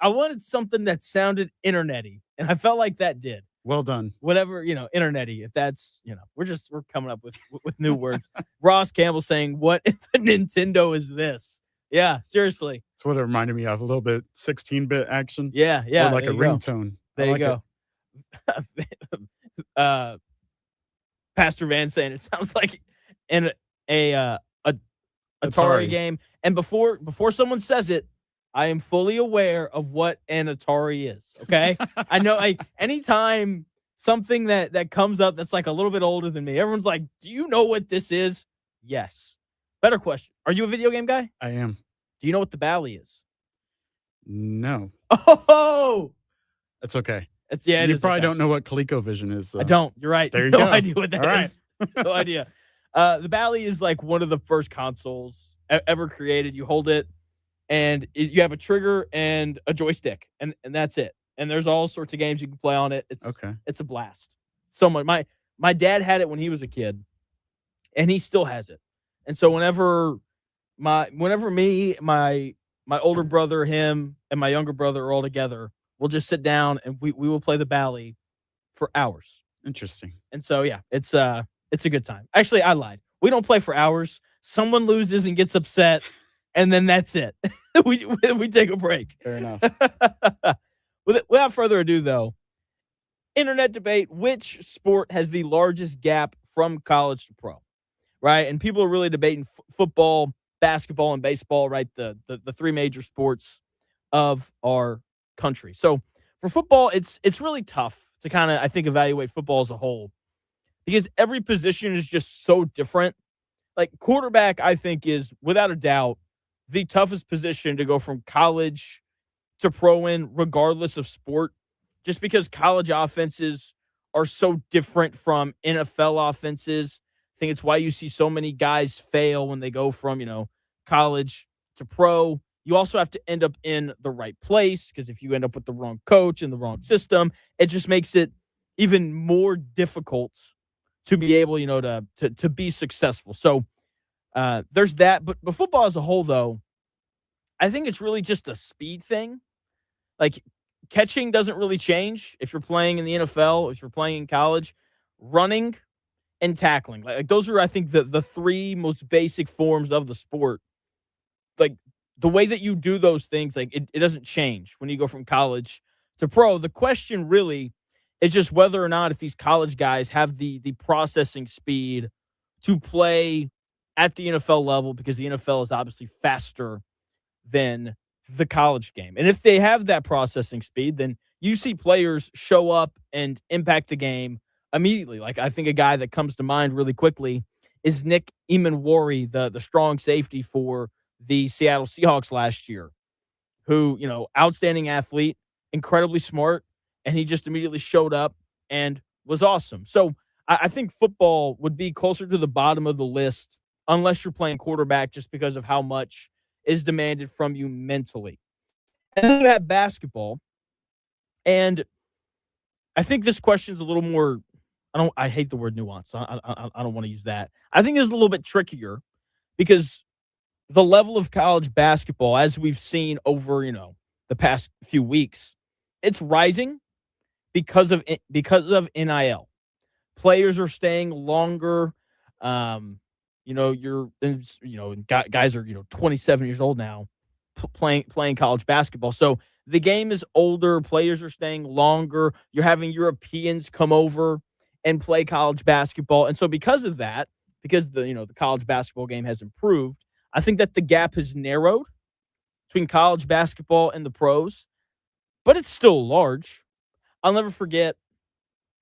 I wanted something that sounded internet-y, and I felt like that did. Well done. Whatever, internet-y, if that's, we're coming up with new words. Ross Campbell saying, what if the Nintendo is this? Yeah, seriously. That's what it reminded me of. A little bit 16-bit action. Yeah. Or like a ringtone. There you go. Pastor Van saying it sounds like an Atari game. And before someone says it, I am fully aware of what an Atari is. Okay. I know anytime something that comes up that's like a little bit older than me, everyone's like, do you know what this is? Yes. Better question. Are you a video game guy? I am. Do you know what the Bally is? No. Oh, that's okay. You probably don't know what ColecoVision is. I don't. You're right. There you no go. idea what that All is. No idea. The Bally is like one of the first consoles ever created. You hold it, and you have a trigger and a joystick, and that's it. And there's all sorts of games you can play on it. It's a blast. So much. My dad had it when he was a kid, and he still has it. And so whenever me, my older brother, him, and my younger brother are all together, we'll just sit down and we will play the Bally for hours. Interesting. And so yeah, it's a good time. Actually, I lied. We don't play for hours. Someone loses and gets upset, and then that's it. we take a break. Fair enough. Without further ado, though, internet debate: which sport has the largest gap from college to pro? Right, and people are really debating football, basketball, and baseball. Right, the three major sports of our country. So for football, it's really tough to kind of, I think, evaluate football as a whole because every position is just so different. Like quarterback, I think, is without a doubt the toughest position to go from college to pro in, regardless of sport, just because college offenses are so different from NFL offenses. I think it's why you see so many guys fail when they go from, college to pro. You also have to end up in the right place because if you end up with the wrong coach and the wrong system, it just makes it even more difficult to be able, to be successful. So there's that. But football as a whole, though, I think it's really just a speed thing. Like catching doesn't really change if you're playing in the NFL, if you're playing in college. Running and tackling, like those are, I think, the three most basic forms of the sport. Like the way that you do those things, like it doesn't change when you go from college to pro. The question really is just whether or not if these college guys have the processing speed to play at the NFL level, because the NFL is obviously faster than the college game. And if they have that processing speed, then you see players show up and impact the game immediately. Like I think a guy that comes to mind really quickly is Nick Emanwari, the strong safety for the Seattle Seahawks last year, who, outstanding athlete, incredibly smart, and he just immediately showed up and was awesome. So I think football would be closer to the bottom of the list unless you're playing quarterback just because of how much is demanded from you mentally. And then you have basketball, and I think this question's a little more. I hate the word nuance. So I don't want to use that. I think it's a little bit trickier because the level of college basketball, as we've seen over the past few weeks, it's rising because of NIL. Players are staying longer. Guys are 27 years old now, playing college basketball. So the game is older. Players are staying longer. You're having Europeans come over and play college basketball, and so because of that, because the college basketball game has improved, I think that the gap has narrowed between college basketball and the pros, but it's still large. I'll never forget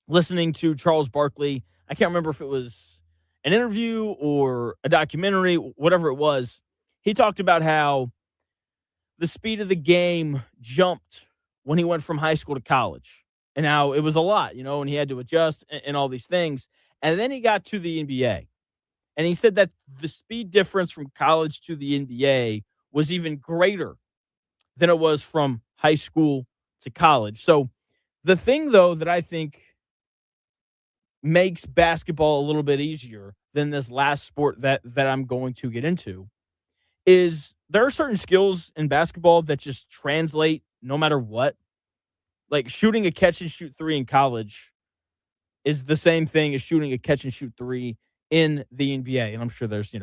listening to Charles Barkley. I can't remember if it was an interview or a documentary, whatever it was. He talked about how the speed of the game jumped when he went from high school to college, and how it was a lot, and he had to adjust and all these things. And then he got to the NBA, and he said that the speed difference from college to the NBA was even greater than it was from high school to college. So the thing, though, that I think makes basketball a little bit easier than this last sport that I'm going to get into is there are certain skills in basketball that just translate no matter what. Like shooting a catch and shoot three in college is the same thing as shooting a catch and shoot three in the NBA. And I'm sure there's,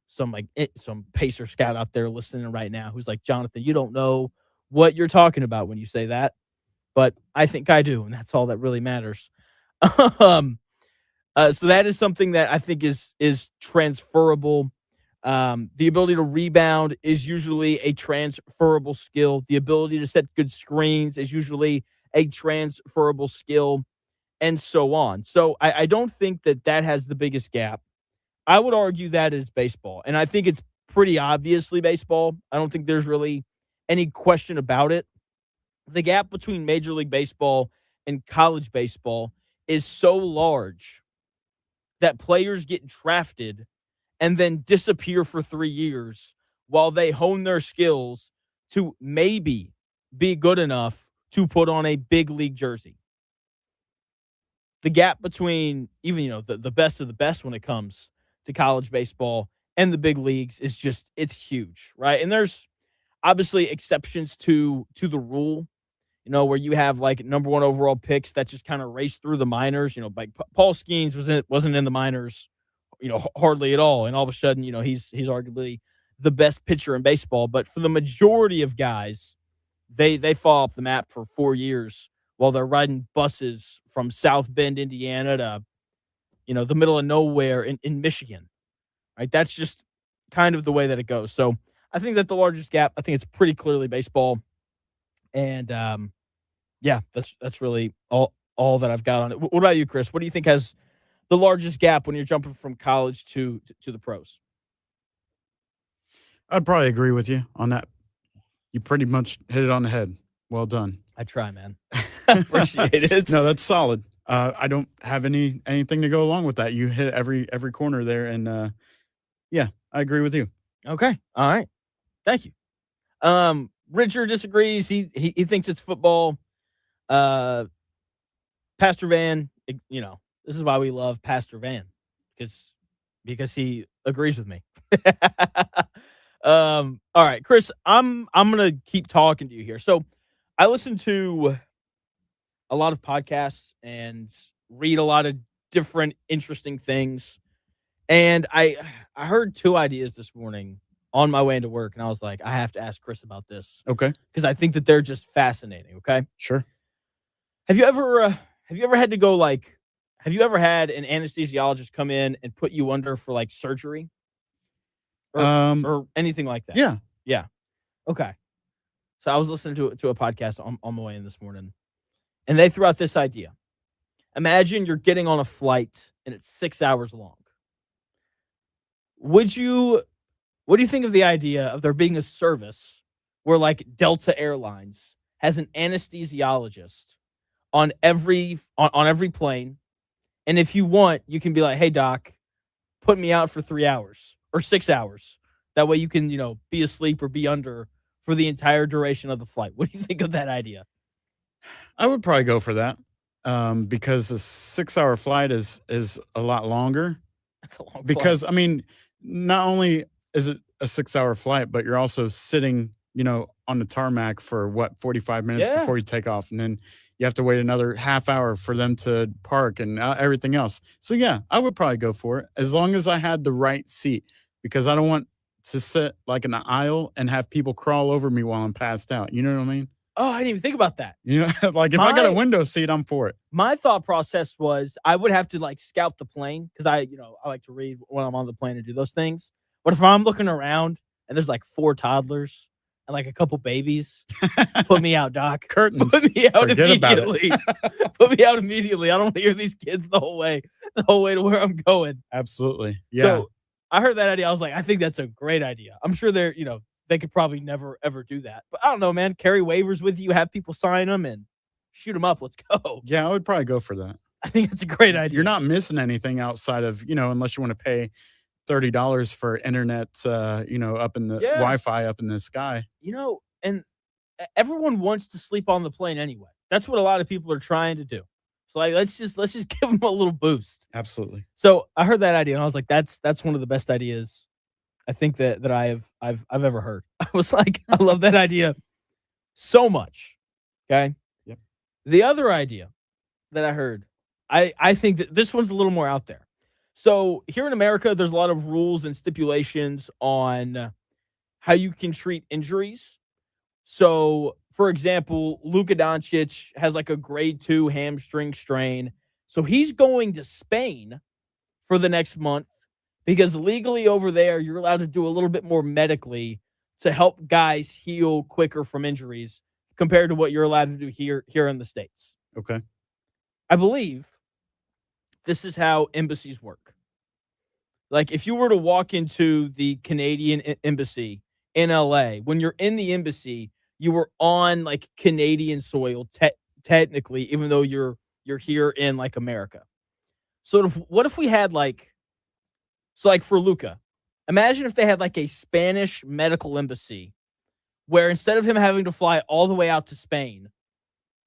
some Pacer scout out there listening right now who's like, Jonathan, you don't know what you're talking about when you say that. But I think I do, and that's all that really matters. So that is something that I think is transferable. The ability to rebound is usually a transferable skill. The ability to set good screens is usually a transferable skill, and so on. So I don't think that has the biggest gap. I would argue that is baseball, and I think it's pretty obviously baseball. I don't think there's really any question about it. The gap between Major League Baseball and college baseball is so large that players get drafted and then disappear for 3 years while they hone their skills to maybe be good enough to put on a big league jersey. The gap between even, the best of the best when it comes to college baseball and the big leagues is just, it's huge, right? And there's obviously exceptions to the rule, where you have like number one overall picks that just kind of race through the minors. Like Paul Skeens wasn't in the minors, hardly at all. And all of a sudden, he's arguably the best pitcher in baseball. But for the majority of guys, they fall off the map for 4 years while they're riding buses from South Bend, Indiana to, the middle of nowhere in Michigan, right? That's just kind of the way that it goes. So I think that the largest gap, I think it's pretty clearly baseball. And, that's really all that I've got on it. What about you, Chris? What do you think has the largest gap when you're jumping from college to the pros? I'd probably agree with you on that. You pretty much hit it on the head. Well done. I try, man. Appreciate it. No, that's solid. I don't have anything to go along with that. You hit every corner there, and I agree with you. Okay. All right. Thank you. Richard disagrees. He thinks it's football. Pastor Van, this is why we love Pastor Van, because he agrees with me. All right, Chris, I'm gonna keep talking to you here. So I listen to a lot of podcasts and read a lot of different interesting things. And I heard two ideas this morning on my way into work, and I was like, I have to ask Chris about this. Okay. Because I think that they're just fascinating, okay? Sure. Have you ever had to go have you ever had an anesthesiologist come in and put you under for like surgery? Or anything like that? Yeah. Yeah. Okay. So I was listening to a podcast on my way in this morning, and they threw out this idea. Imagine you're getting on a flight and it's 6 hours long. Would you what do you think of the idea of there being a service where like Delta Airlines has an anesthesiologist on every plane, and if you want, you can be like, "Hey doc, put me out for 3 hours or 6 hours." That way you can, be asleep or be under for the entire duration of the flight. What do you think of that idea? I would probably go for that, because the 6-hour flight is a lot longer. That's a long flight. Because, I mean, not only is it a 6-hour flight, but you're also sitting, on the tarmac for what, 45 minutes Yeah. before you take off, and then you have to wait another half hour for them to park and, everything else. So, yeah, I would probably go for it as long as I had the right seat, because I don't want to sit, like, in the aisle and have people crawl over me while I'm passed out, you know what I mean? Oh, I didn't even think about that. Like, if I got a My window seat, I'm for it. my thought process was I would have to, like, scout the plane because I like to read when I'm on the plane and do those things. But if I'm looking around and there's, like, 4 toddlers and, like, a couple babies, put me out, doc. Curtains. Put me out Forget about it. immediately. Put me out immediately. I don't wanna hear these kids the whole way to where I'm going. Absolutely. Yeah. So, I heard that idea. I was like, I think that's a great idea. I'm sure they could probably never ever do that. But I don't know, man. Carry waivers with you, have people sign them, and shoot them up. Let's go. Yeah, I would probably go for that. I think that's a great idea. You're not missing anything outside of, unless you want to pay $30 for internet, up in the Yeah. Wi-Fi up in the sky. And everyone wants to sleep on the plane anyway. That's what a lot of people are trying to do. So like, let's just give them a little boost. Absolutely. So I heard that idea and I was like, that's one of the best ideas I think that I've ever heard. I was like, I love that idea so much. Okay. Yep. The other idea that I heard, I think that this one's a little more out there. So here in America, there's a lot of rules and stipulations on how you can treat injuries. So, for example, Luka Doncic has like a grade 2 hamstring strain. So he's going to Spain for the next month because legally over there, you're allowed to do a little bit more medically to help guys heal quicker from injuries compared to what you're allowed to do here in the States. Okay. I believe this is how embassies work. Like if you were to walk into the Canadian embassy in LA, when you're in the embassy, you were on like Canadian soil technically, even though you're here in like America. So what if we had like for Luca, imagine if they had like a Spanish medical embassy where instead of him having to fly all the way out to Spain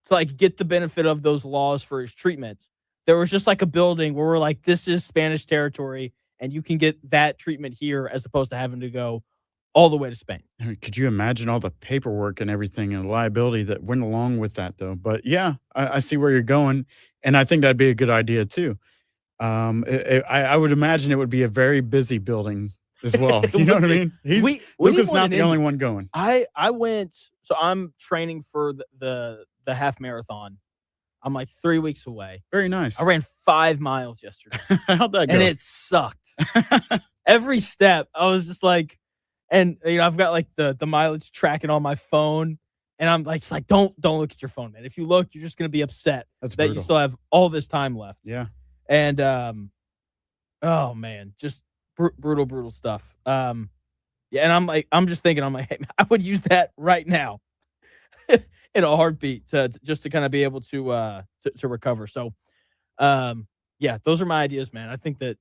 to like get the benefit of those laws for his treatment, there was just like a building where we're like, this is Spanish territory and you can get that treatment here as opposed to having to go all the way to Spain. I mean, could you imagine all the paperwork and everything and liability that went along with that, though? But yeah, I see where you're going, and I think that'd be a good idea too. I would imagine it would be a very busy building as well. You know what I mean? Luka's not the only one going. I went, so I'm training for the half marathon. I'm like 3 weeks away. Very nice. I ran 5 miles yesterday. How'd that go? And it sucked. Every step, I was just like, and I've got like the mileage tracking on my phone, and I'm like, it's like, don't look at your phone, man. If you look, you're just gonna be upset that you still have all this time left. Yeah. And oh man, just brutal stuff. Yeah, and I'm just thinking, I'm like, hey, I would use that right now in a heartbeat to just to kind of be able to recover. So, yeah, those are my ideas, man. I think that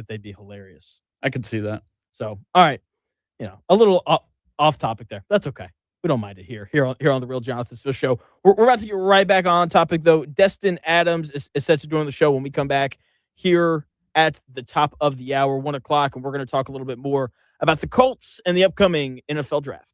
they'd be hilarious. I could see that. So, all right, a little off topic there. That's okay. We don't mind it here on the Real Jonathan Smith Show. We're about to get right back on topic, though. Destin Adams is set to join the show when we come back here at the top of the hour, 1 o'clock, and we're going to talk a little bit more about the Colts and the upcoming NFL draft.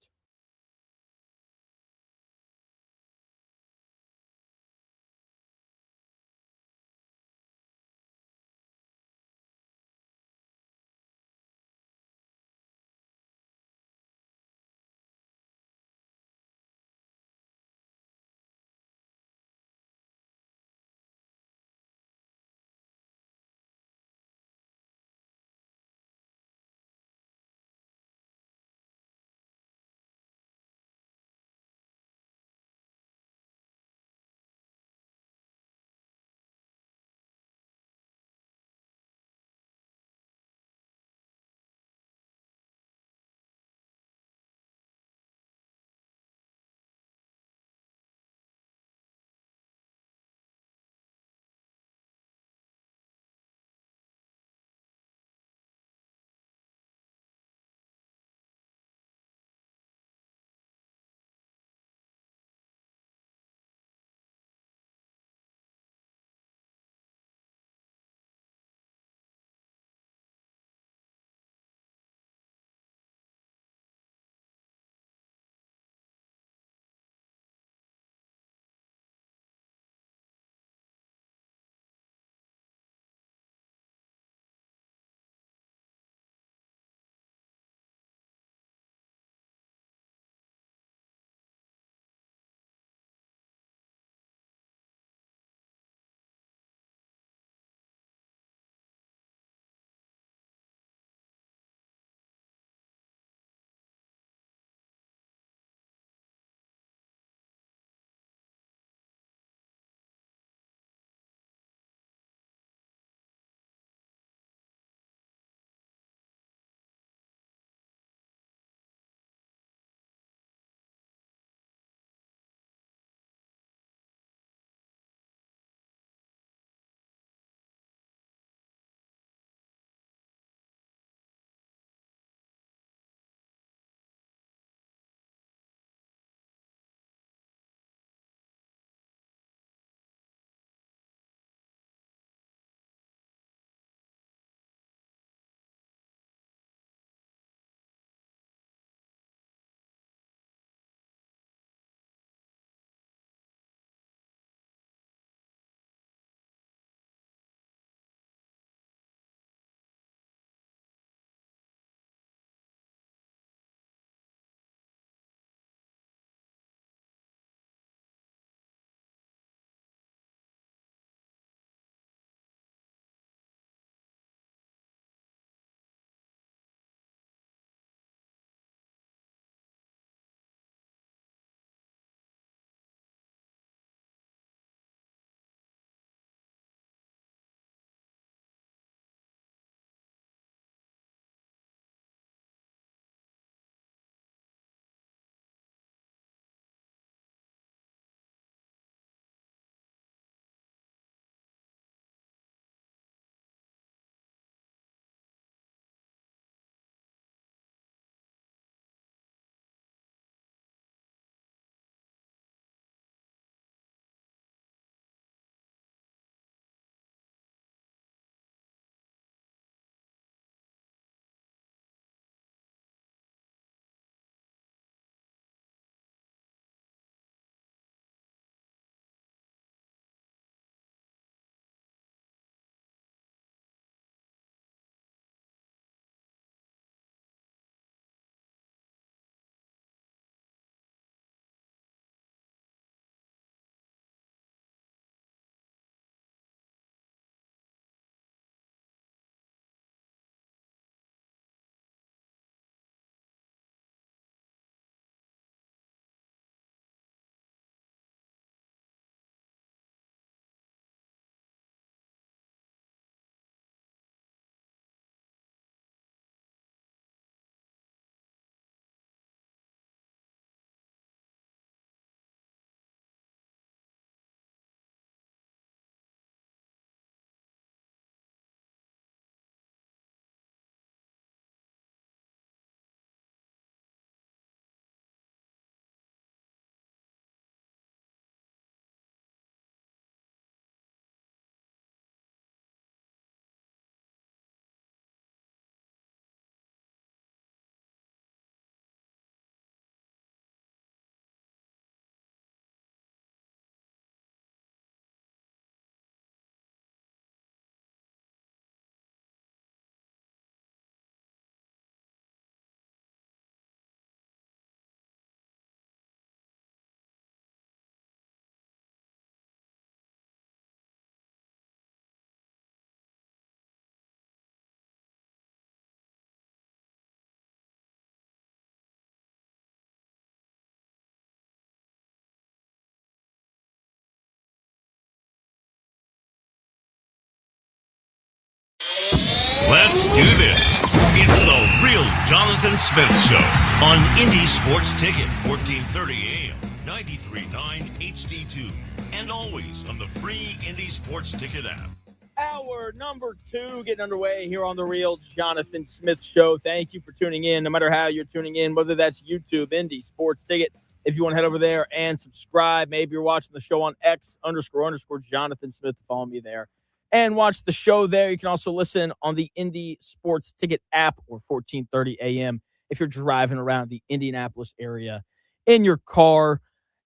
Jonathan Smith Show on Indy Sports Ticket, 1430 AM, 93.9 HD2, and always on the free Indy Sports Ticket app. Hour number 2 getting underway here on the Real Jonathan Smith Show. Thank you for tuning in, no matter how you're tuning in, whether that's YouTube, Indy Sports Ticket. If you want to head over there and subscribe, maybe you're watching the show on X__Jonathan Smith to follow me there and watch the show there. You can also listen on the Indy Sports Ticket app or 1430 AM if you're driving around the Indianapolis area in your car.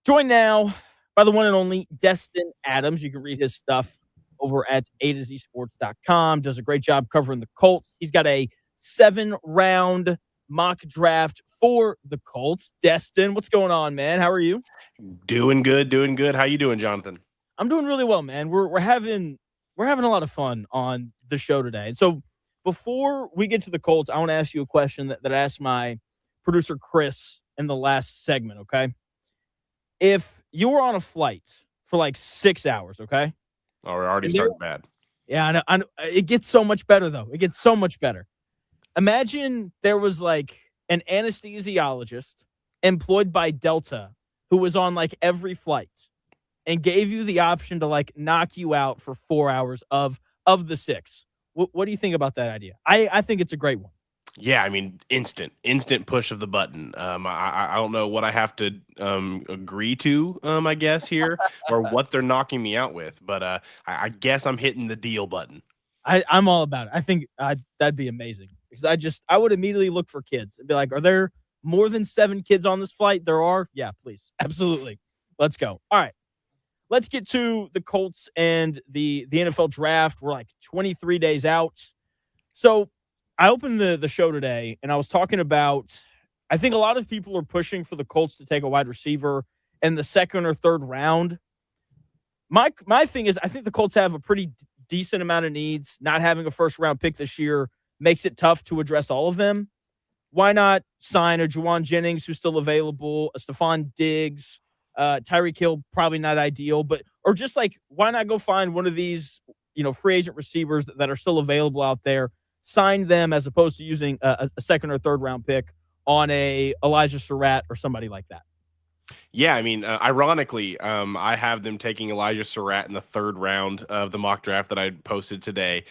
Joined now by the one and only Destin Adams. You can read his stuff over at A2ZSports.com. Does a great job covering the Colts. He's got a 7-round mock draft for the Colts. Destin, what's going on, man? How are you? Doing good. How you doing, Jonathan? I'm doing really well, man. We're having a lot of fun on the show today. And so before we get to the Colts, I want to ask you a question that I asked my producer Chris in the last segment, okay? If you were on a flight for like 6 hours, okay? Oh, we're already starting bad. Yeah, I know. It gets so much better, though. It gets so much better. Imagine there was like an anesthesiologist employed by Delta who was on like every flight and gave you the option to like knock you out for 4 hours of the 6. What do you think about that idea? I think it's a great one. Yeah, I mean, instant push of the button. I don't know what I have to agree to, I guess, here, or what they're knocking me out with, but I guess I'm hitting the deal button. I'm all about it. I think that'd be amazing because I would immediately look for kids and be like, are there more than 7 kids on this flight? There are? Yeah, please. Absolutely. Let's go. All right. Let's get to the Colts and the NFL draft. We're like 23 days out. So I opened the show today, and I was talking about I think a lot of people are pushing for the Colts to take a wide receiver in the 2nd or 3rd round. My thing is I think the Colts have a pretty decent amount of needs. Not having a first-round pick this year makes it tough to address all of them. Why not sign a Juwan Jennings who's still available, a Stephon Diggs, Tyreek Hill, probably not ideal, or just like, why not go find one of these, free agent receivers that are still available out there, sign them as opposed to using a 2nd or 3rd round pick on a Elijah Surratt or somebody like that. Yeah, I mean, ironically, I have them taking Elijah Surratt in the 3rd round of the mock draft that I posted today.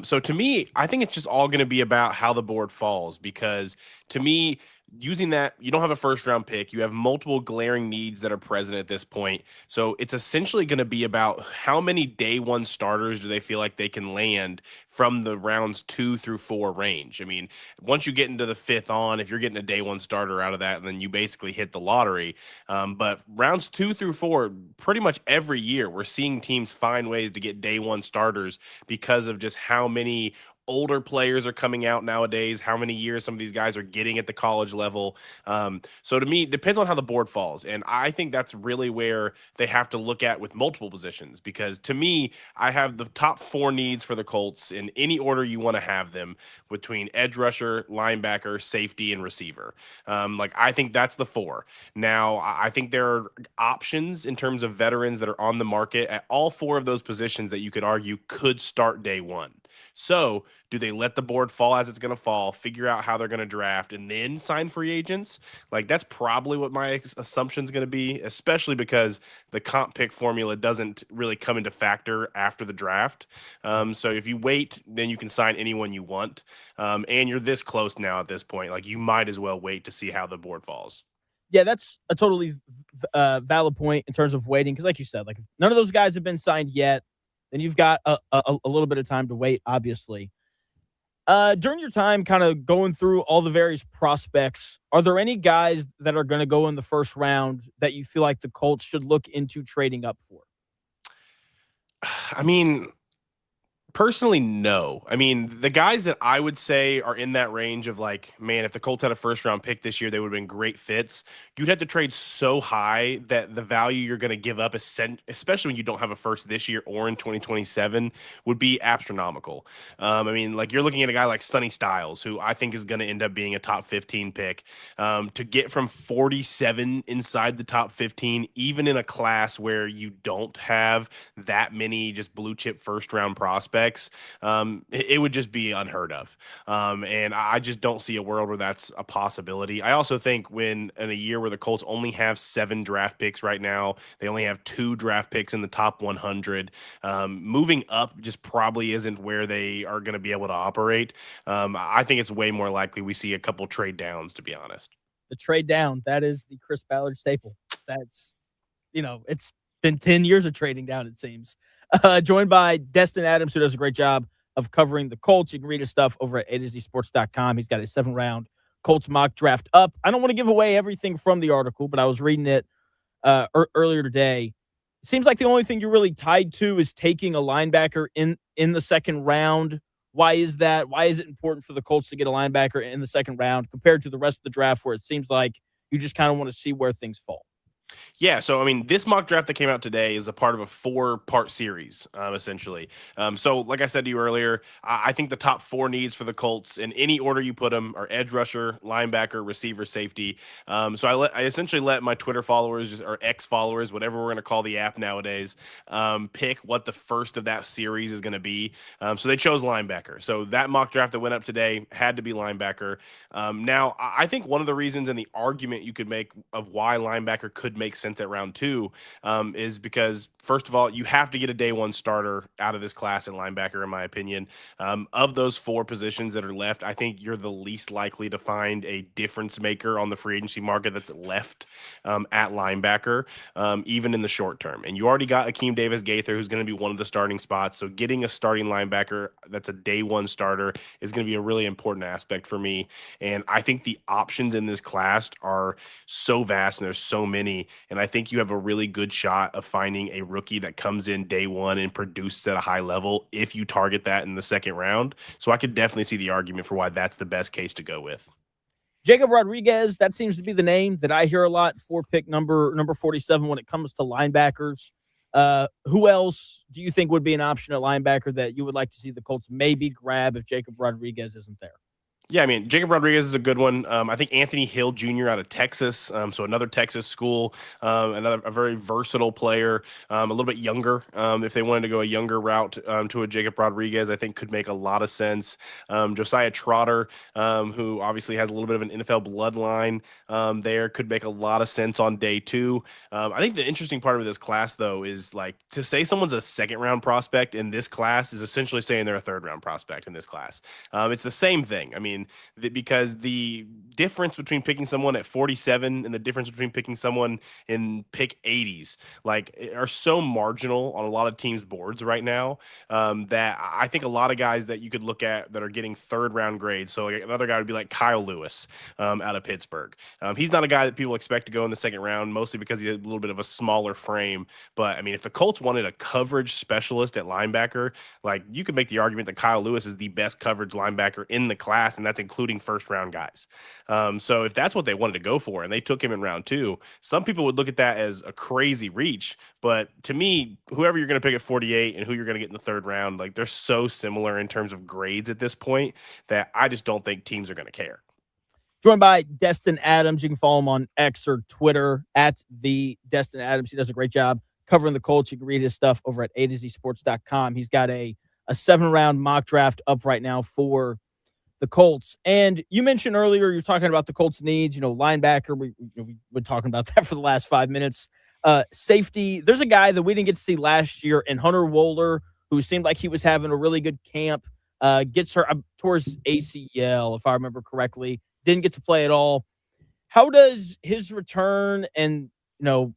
So to me, I think it's just all going to be about how the board falls, because to me, using that, you don't have a first-round pick. You have multiple glaring needs that are present at this point. So it's essentially going to be about how many day one starters do they feel like they can land from the rounds 2 through 4 range. I mean, once you get into the 5th on, if you're getting a day one starter out of that, then you basically hit the lottery. But rounds 2 through 4, pretty much every year, we're seeing teams find ways to get day one starters because of just how many older players are coming out nowadays, how many years some of these guys are getting at the college level. So to me, it depends on how the board falls. And I think that's really where they have to look at with multiple positions, because to me, I have the top 4 needs for the Colts in any order you want to have them, between edge rusher, linebacker, safety, and receiver. I think that's the 4. Now, I think there are options in terms of veterans that are on the market at all 4 of those positions that you could argue could start day one. So do they let the board fall as it's going to fall, figure out how they're going to draft, and then sign free agents? Like, that's probably what my assumption is going to be, especially because the comp pick formula doesn't really come into factor after the draft. So if you wait, then you can sign anyone you want. And you're this close now at this point. Like, you might as well wait to see how the board falls. Yeah, that's a totally valid point in terms of waiting. Because like you said, like, if none of those guys have been signed yet, then you've got a little bit of time to wait, obviously. During your time kind of going through all the various prospects, are there any guys that are going to go in the 1st round that you feel like the Colts should look into trading up for? I mean, personally, no. I mean, the guys that I would say are in that range of like, man, if the Colts had a 1st round pick this year, they would have been great fits. You'd have to trade so high that the value you're going to give up, especially when you don't have a 1st this year or in 2027, would be astronomical. I mean, like, you're looking at a guy like Sonny Styles, who I think is going to end up being a top 15 pick. To get from 47 inside the top 15, even in a class where you don't have that many just blue chip 1st round prospects, aspects, it would just be unheard of. And I just don't see a world where that's a possibility. I also think when in a year where the Colts only have 7 draft picks right now, they only have 2 draft picks in the top 100. Moving up just probably isn't where they are going to be able to operate. I think it's way more likely we see a couple trade downs, to be honest. The trade down, that is the Chris Ballard staple. That's, it's been 10 years of trading down, it seems. Joined by Destin Adams, who does a great job of covering the Colts. You can read his stuff over at A2ZSports.com. He's got a 7-round Colts mock draft up. I don't want to give away everything from the article, but I was reading it earlier today. It seems like the only thing you're really tied to is taking a linebacker in the second round. Why is that? Why is it important for the Colts to get a linebacker in the second round compared to the rest of the draft where it seems like you just kind of want to see where things fall? Yeah, so I mean, this mock draft that came out today is a part of a 4-part series, essentially. So, like I said to you earlier, I think the top 4 needs for the Colts, in any order you put them, are edge rusher, linebacker, receiver, safety. So I essentially let my Twitter followers or X followers, whatever we're going to call the app nowadays, pick what the first of that series is going to be. So they chose linebacker. So that mock draft that went up today had to be linebacker. Now, I think one of the reasons and the argument you could make of why linebacker could make sense at round 2 is because, first of all, you have to get a day 1 starter out of this class at linebacker, in my opinion. Of those 4 positions that are left, I think you're the least likely to find a difference maker on the free agency market that's left at linebacker, even in the short term. And you already got Akeem Davis-Gaither, who's going to be one of the starting spots. So getting a starting linebacker that's a day 1 starter is going to be a really important aspect for me. And I think the options in this class are so vast and there's so many. And I think you have a really good shot of finding a rookie that comes in day 1 and produces at a high level if you target that in the second round. So I could definitely see the argument for why that's the best case to go with. Jacob Rodriguez, that seems to be the name that I hear a lot for pick number 47 when it comes to linebackers. Who else do you think would be an option at linebacker that you would like to see the Colts maybe grab if Jacob Rodriguez isn't there? Yeah, I mean, Jacob Rodriguez is a good one. I think Anthony Hill Jr. out of Texas, so another Texas school, a very versatile player, a little bit younger. If they wanted to go a younger route to a Jacob Rodriguez, I think could make a lot of sense. Josiah Trotter, who obviously has a little bit of an NFL bloodline there, could make a lot of sense on day 2. I think the interesting part of this class, though, is like to say someone's a second-round prospect in this class is essentially saying they're a third-round prospect in this class. It's the same thing. I mean, because the difference between picking someone at 47 and the difference between picking someone in pick 80s are so marginal on a lot of teams' boards right now that I think a lot of guys that you could look at that are getting 3rd-round grades. So another guy would be like Kyle Lewis out of Pittsburgh. He's not a guy that people expect to go in the second round, mostly because he has a little bit of a smaller frame. But I mean, if the Colts wanted a coverage specialist at linebacker, like you could make the argument that Kyle Lewis is the best coverage linebacker in the class, and that's including 1st-round guys. So if that's what they wanted to go for and they took him in round 2, some people would look at that as a crazy reach. But to me, whoever you're going to pick at 48 and who you're going to get in the 3rd round, like they're so similar in terms of grades at this point that I just don't think teams are going to care. Joined by Destin Adams. You can follow him on X or Twitter at the Destin Adams. He does a great job covering the Colts. You can read his stuff over at A2ZSports.com. He's got a 7-round mock draft up right now for the Colts. And you mentioned earlier, you're talking about the Colts needs, linebacker. We've been talking about that for the last 5 minutes. Safety, there's a guy that we didn't get to see last year in Hunter Wohler, who seemed like he was having a really good camp, gets hurt towards ACL, if I remember correctly, didn't get to play at all. How does his return and,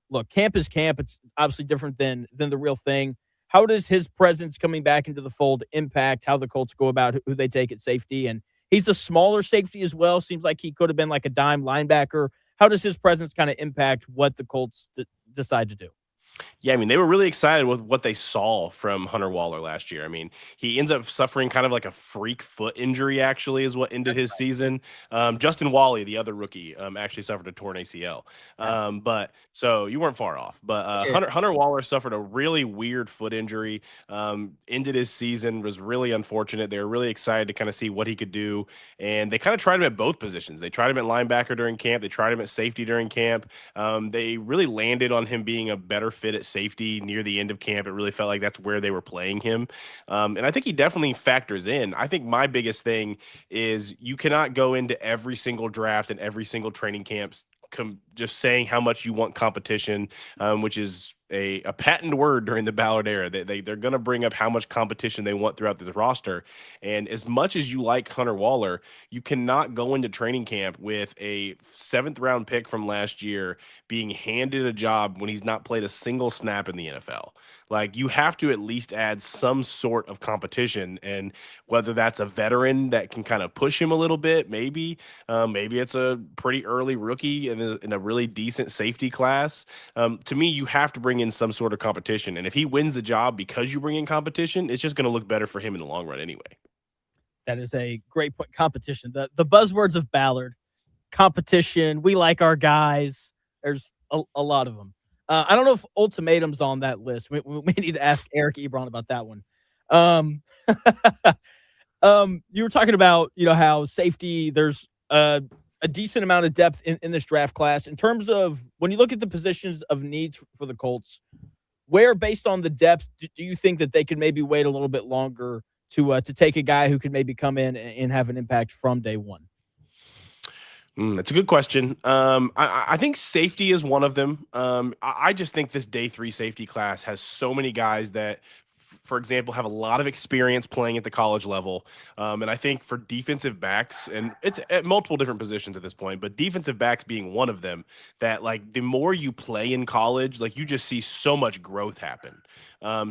look, camp is camp. It's obviously different than the real thing. How does his presence coming back into the fold impact how the Colts go about who they take at safety? And he's a smaller safety as well. Seems like he could have been like a dime linebacker. How does his presence kind of impact what the Colts decide to do? Yeah, I mean, they were really excited with what they saw from Hunter Wohler last year. I mean, he ends up suffering kind of like a freak foot injury, actually, is what ended his season. Justin Wally, the other rookie, actually suffered a torn ACL. But so you weren't far off. But Hunter Wohler suffered a really weird foot injury, ended his season, was really unfortunate. They were really excited to kind of see what he could do. And they kind of tried him at both positions. They tried him at linebacker during camp. They tried him at safety during camp. They really landed on him being a better fit fit at safety near the end of camp. It really felt like that's where they were playing him. And I think he definitely factors in. I think my biggest thing is you cannot go into every single draft and every single training camps just saying how much you want competition, which is a patent word during the Ballard era. They're going to bring up how much competition they want throughout this roster. And as much as you like Hunter Waller, you cannot go into training camp with a 7th round pick from last year being handed a job when he's not played a single snap in the NFL. Like, you have to at least add some sort of competition, and whether that's a veteran that can kind of push him a little bit, maybe it's a pretty early rookie in a really decent safety class. To me, you have to bring in some sort of competition, and if he wins the job because you bring in competition, it's just going to look better for him in the long run anyway. That is a great point. Competition. The buzzwords of Ballard: competition. We like our guys. There's a lot of them. I don't know if ultimatum's on that list. We need to ask Eric Ebron about that one. You were talking about, how safety, there's a decent amount of depth in this draft class. In terms of when you look at the positions of needs for the Colts, where, based on the depth, do you think that they could maybe wait a little bit longer to take a guy who could maybe come in and have an impact from day one? That's a good question. I think safety is one of them. I just think this day 3 safety class has so many guys that, for example, have a lot of experience playing at the college level. And I think for defensive backs, and it's at multiple different positions at this point, but defensive backs being one of them, that like the more you play in college, like you just see so much growth happen.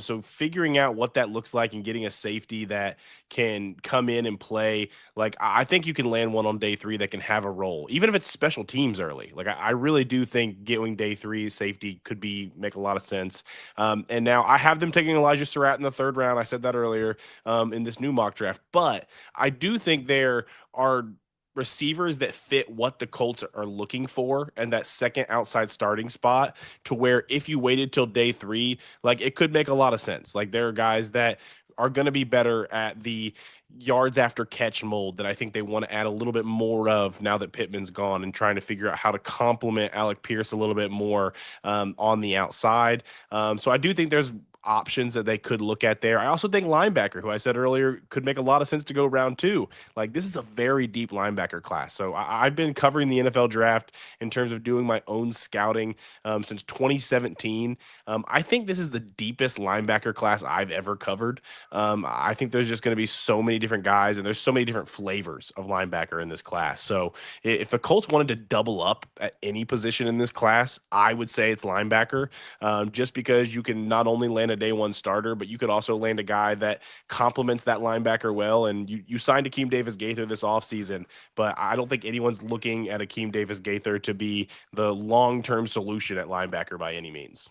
So figuring out what that looks like and getting a safety that can come in and play, like I think you can land one on day 3 that can have a role, even if it's special teams early. Like I really do think getting day 3 safety could make a lot of sense. And now I have them taking Elijah Surratt in the 3rd round. I said that earlier in this new mock draft, but I do think there are receivers that fit what the Colts are looking for and that second outside starting spot, to where if you waited till day 3, like it could make a lot of sense. Like there are guys that are going to be better at the yards after catch mold that I think they want to add a little bit more of now that Pittman's gone, and trying to figure out how to complement Alec Pierce a little bit more on the outside. So I do think there's options that they could look at there. I also think linebacker, who I said earlier could make a lot of sense to go round 2. Like this is a very deep linebacker class. So I've been covering the NFL draft in terms of doing my own scouting since 2017. I think this is the deepest linebacker class I've ever covered. I think there's just going to be so many different guys, and there's so many different flavors of linebacker in this class. So if the Colts wanted to double up at any position in this class, I would say it's linebacker, just because you can not only land a day 1 starter, but you could also land a guy that complements that linebacker well. And you signed Akeem Davis-Gaither this offseason, but I don't think anyone's looking at Akeem Davis-Gaither to be the long-term solution at linebacker by any means.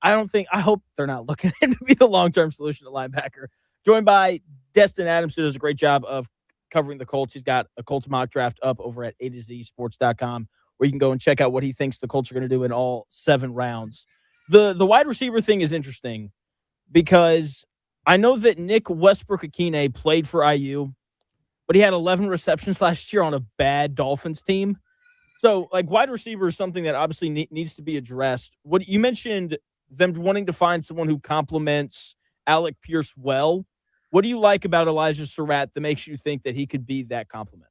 I hope they're not looking at him to be the long-term solution at linebacker. Joined by Destin Adams, who does a great job of covering the Colts. He's got a Colts mock draft up over at A2ZSports.com, where you can go and check out what he thinks the Colts are going to do in all 7 rounds. The wide receiver thing is interesting because I know that Nick Westbrook-Akine played for IU, but he had 11 receptions last year on a bad Dolphins team. So, like, wide receiver is something that obviously needs to be addressed. What you mentioned, them wanting to find someone who complements Alec Pierce well. What do you like about Elijah Surratt that makes you think that he could be that complement?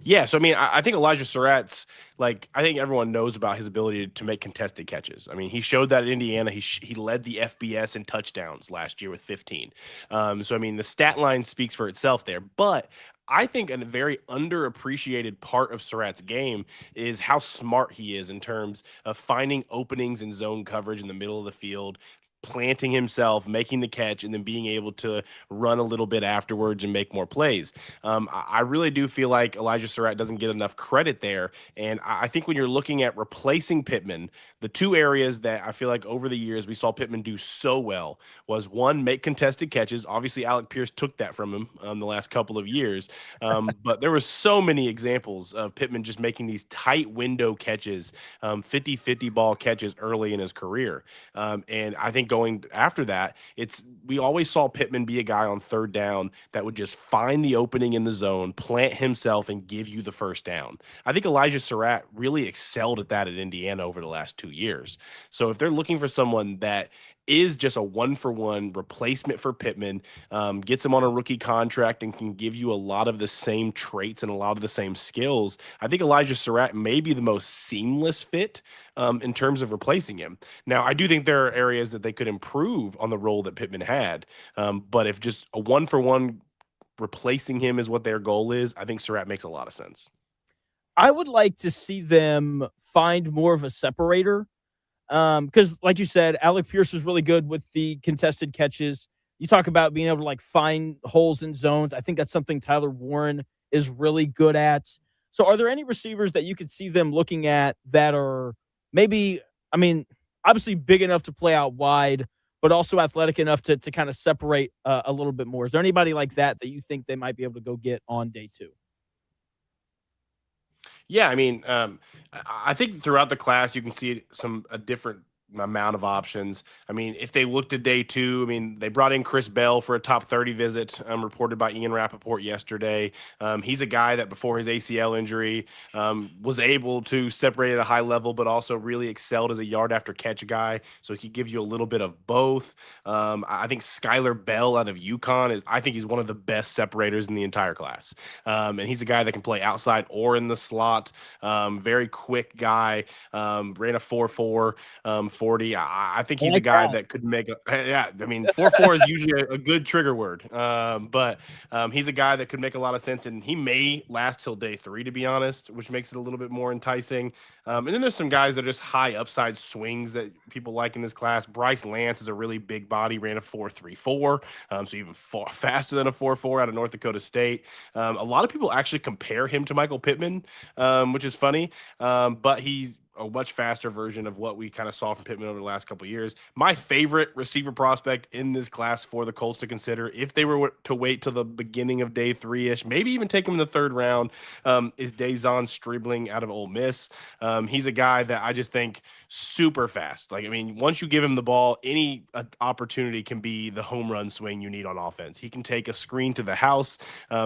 Yeah, so I mean, I think Elijah Surratt's, like, I think everyone knows about his ability to make contested catches. I mean, he showed that at Indiana. He led the FBS in touchdowns last year with 15. So I mean, the stat line speaks for itself there. But I think a very underappreciated part of Surratt's game is how smart he is in terms of finding openings in zone coverage in the middle of the field, planting himself, making the catch, and then being able to run a little bit afterwards and make more plays. I really do feel like Elijah Surratt doesn't get enough credit there. And I think when you're looking at replacing Pittman, the 2 areas that I feel like over the years we saw Pittman do so well was, 1, make contested catches. Obviously, Alec Pierce took that from him the last couple of years. But there were so many examples of Pittman just making these tight window catches, 50-50 ball catches early in his career. And I think going after that, we always saw Pittman be a guy on third down that would just find the opening in the zone, plant himself, and give you the first down. I think Elijah Surratt really excelled at that at Indiana over the last 2 years. So if they're looking for someone that is just a one-for-one replacement for Pittman, gets him on a rookie contract and can give you a lot of the same traits and a lot of the same skills, I think Elijah Surratt may be the most seamless fit in terms of replacing him. Now, I do think there are areas that they could improve on the role that Pittman had, but if just a one-for-one replacing him is what their goal is, I think Surratt makes a lot of sense. I would like to see them find more of a separator. Because like you said, Alec Pierce is really good with the contested catches. You talk about being able to like find holes in zones. I think that's something Tyler Warren is really good at. So are there any receivers that you could see them looking at that are maybe, I mean, obviously big enough to play out wide, but also athletic enough to kind of separate a little bit more? Is there anybody like that you think they might be able to go get on day 2? Yeah, I mean, I think throughout the class you can see a different amount of options. I mean, if they looked at day 2, I mean, they brought in Chris Bell for a top 30 visit, reported by Ian Rappaport yesterday. He's a guy that before his ACL injury was able to separate at a high level, but also really excelled as a yard after catch guy. So he could give you a little bit of both. I think Skylar Bell out of UConn I think he's one of the best separators in the entire class. And he's a guy that can play outside or in the slot. Very quick guy, ran a 4.4, 40. I think he's a guy that could make I mean, 4.4 is usually a good trigger word. But he's a guy that could make a lot of sense, and he may last till day 3, to be honest, which makes it a little bit more enticing. And then there's some guys that are just high upside swings that people like in this class. Bryce Lance is a really big body, ran a 4.34, so even faster than a 4.4 out of North Dakota State. A lot of people actually compare him to Michael Pittman, which is funny, but he's a much faster version of what we kind of saw from Pittman over the last couple of years. My favorite receiver prospect in this class for the Colts to consider, if they were to wait till the beginning of day 3-ish, maybe even take him in the 3rd round, is Dazon Stribling out of Ole Miss. He's a guy that I just think super fast. Like, I mean, once you give him the ball, any opportunity can be the home run swing you need on offense. He can take a screen to the house.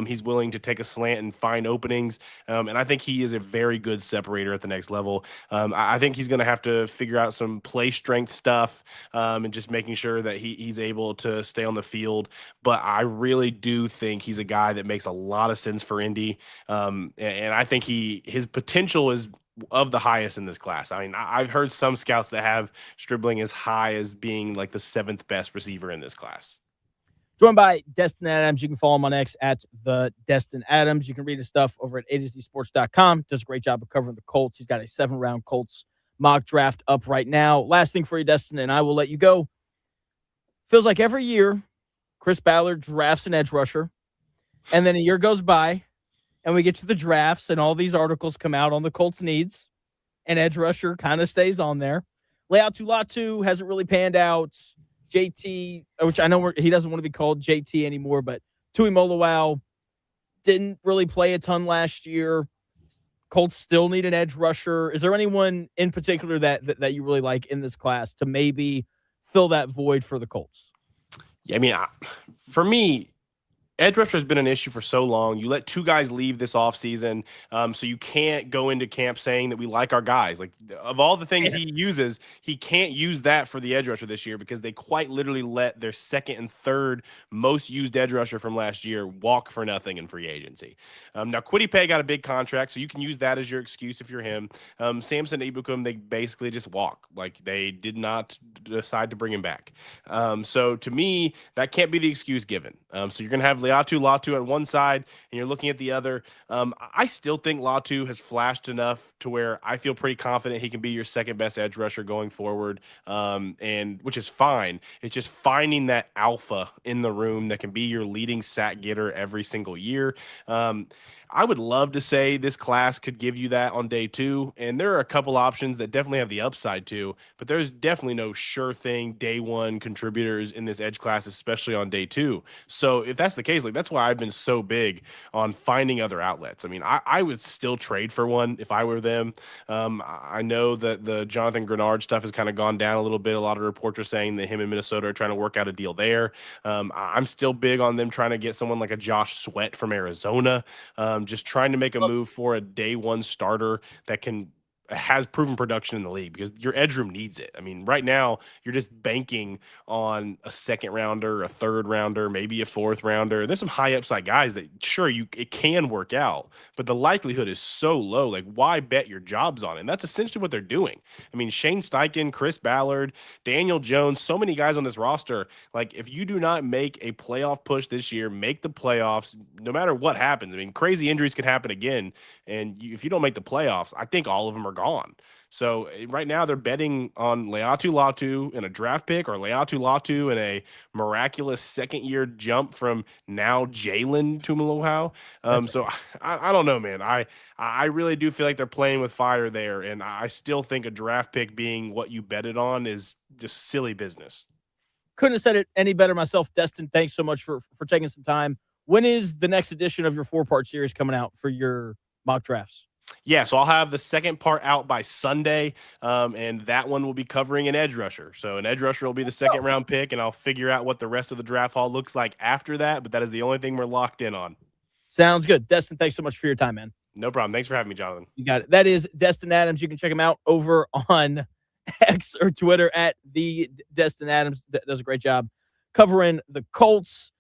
He's willing to take a slant and find openings. And I think he is a very good separator at the next level. I think he's going to have to figure out some play strength stuff and just making sure that he's able to stay on the field. But I really do think he's a guy that makes a lot of sense for Indy. And I think his potential is of the highest in this class. I mean, I've heard some scouts that have Stribling as high as being like the 7th best receiver in this class. Joined by Destin Adams. You can follow him on X at the Destin Adams. You can read his stuff over at AtoZSports.com. Does a great job of covering the Colts. He's got a 7-round Colts mock draft up right now. Last thing for you, Destin, and I will let you go. Feels like every year Chris Ballard drafts an edge rusher, and then a year goes by, and we get to the drafts, and all these articles come out on the Colts' needs, and edge rusher kind of stays on there. Leatu Latu hasn't really panned out. JT, which I know he doesn't want to be called JT anymore, but Tui Molowau didn't really play a ton last year. Colts still need an edge rusher. Is there anyone in particular that you really like in this class to maybe fill that void for the Colts? Yeah, I mean, for me, edge rusher has been an issue for so long. You let 2 guys leave this offseason, so you can't go into camp saying that we like our guys. Like, of all the things he uses, he can't use that for the edge rusher this year because they quite literally let their 2nd and 3rd most used edge rusher from last year walk for nothing in free agency. Now, Kwity Paye got a big contract, so you can use that as your excuse if you're him. Samson Ibukum, they basically just walk. Like, they did not decide to bring him back. So to me, that can't be the excuse given. So you're going to have Leatu Latu at one side, and you're looking at the other. I still think Latu has flashed enough to where I feel pretty confident he can be your 2nd best edge rusher going forward, and which is fine. It's just finding that alpha in the room that can be your leading sack getter every single year. I would love to say this class could give you that on day 2, and there are a couple options that definitely have the upside too, but there's definitely no sure thing day 1 contributors in this edge class, especially on day 2. So if that's the case, days. Like, that's why I've been so big on finding other outlets. I mean, I would still trade for one if I were them. I know that the Jonathan Grenard stuff has kind of gone down a little bit. A lot of reports are saying that him and Minnesota are trying to work out a deal there. I'm still big on them trying to get someone like a Josh Sweat from Arizona, just trying to make a move for a day one starter that has proven production in the league, because your edge room needs it. I mean, right now you're just banking on a second rounder, a third rounder, maybe a fourth rounder. There's some high upside guys that sure it can work out, but the likelihood is so low. Like, why bet your jobs on it? And that's essentially what they're doing. I mean, Shane Steichen, Chris Ballard, Daniel Jones, so many guys on this roster. Like, if you do not make a playoff push this year, make the playoffs, no matter what happens. I mean, crazy injuries can happen again. And if you don't make the playoffs, I think all of them are gone. So right now they're betting on Leatu Latu in a draft pick, or Leatu Latu in a miraculous second-year jump from now Jalen Tuimoloau. So I don't know, man. I really do feel like they're playing with fire there, and I still think a draft pick being what you betted on is just silly business. Couldn't have said it any better myself. Destin, thanks so much for taking some time. When is the next edition of your 4-part series coming out for your mock drafts? Yeah, so I'll have the second part out by Sunday, and that one will be covering an edge rusher. So an edge rusher will be the second round pick, and I'll figure out what the rest of the draft haul looks like after that, but that is the only thing we're locked in on. Sounds good. Destin, thanks so much for your time, man. No problem. Thanks for having me, Jonathan. You got it. That is Destin Adams. You can check him out over on X or Twitter at the Destin Adams. Does a great job covering the Colts.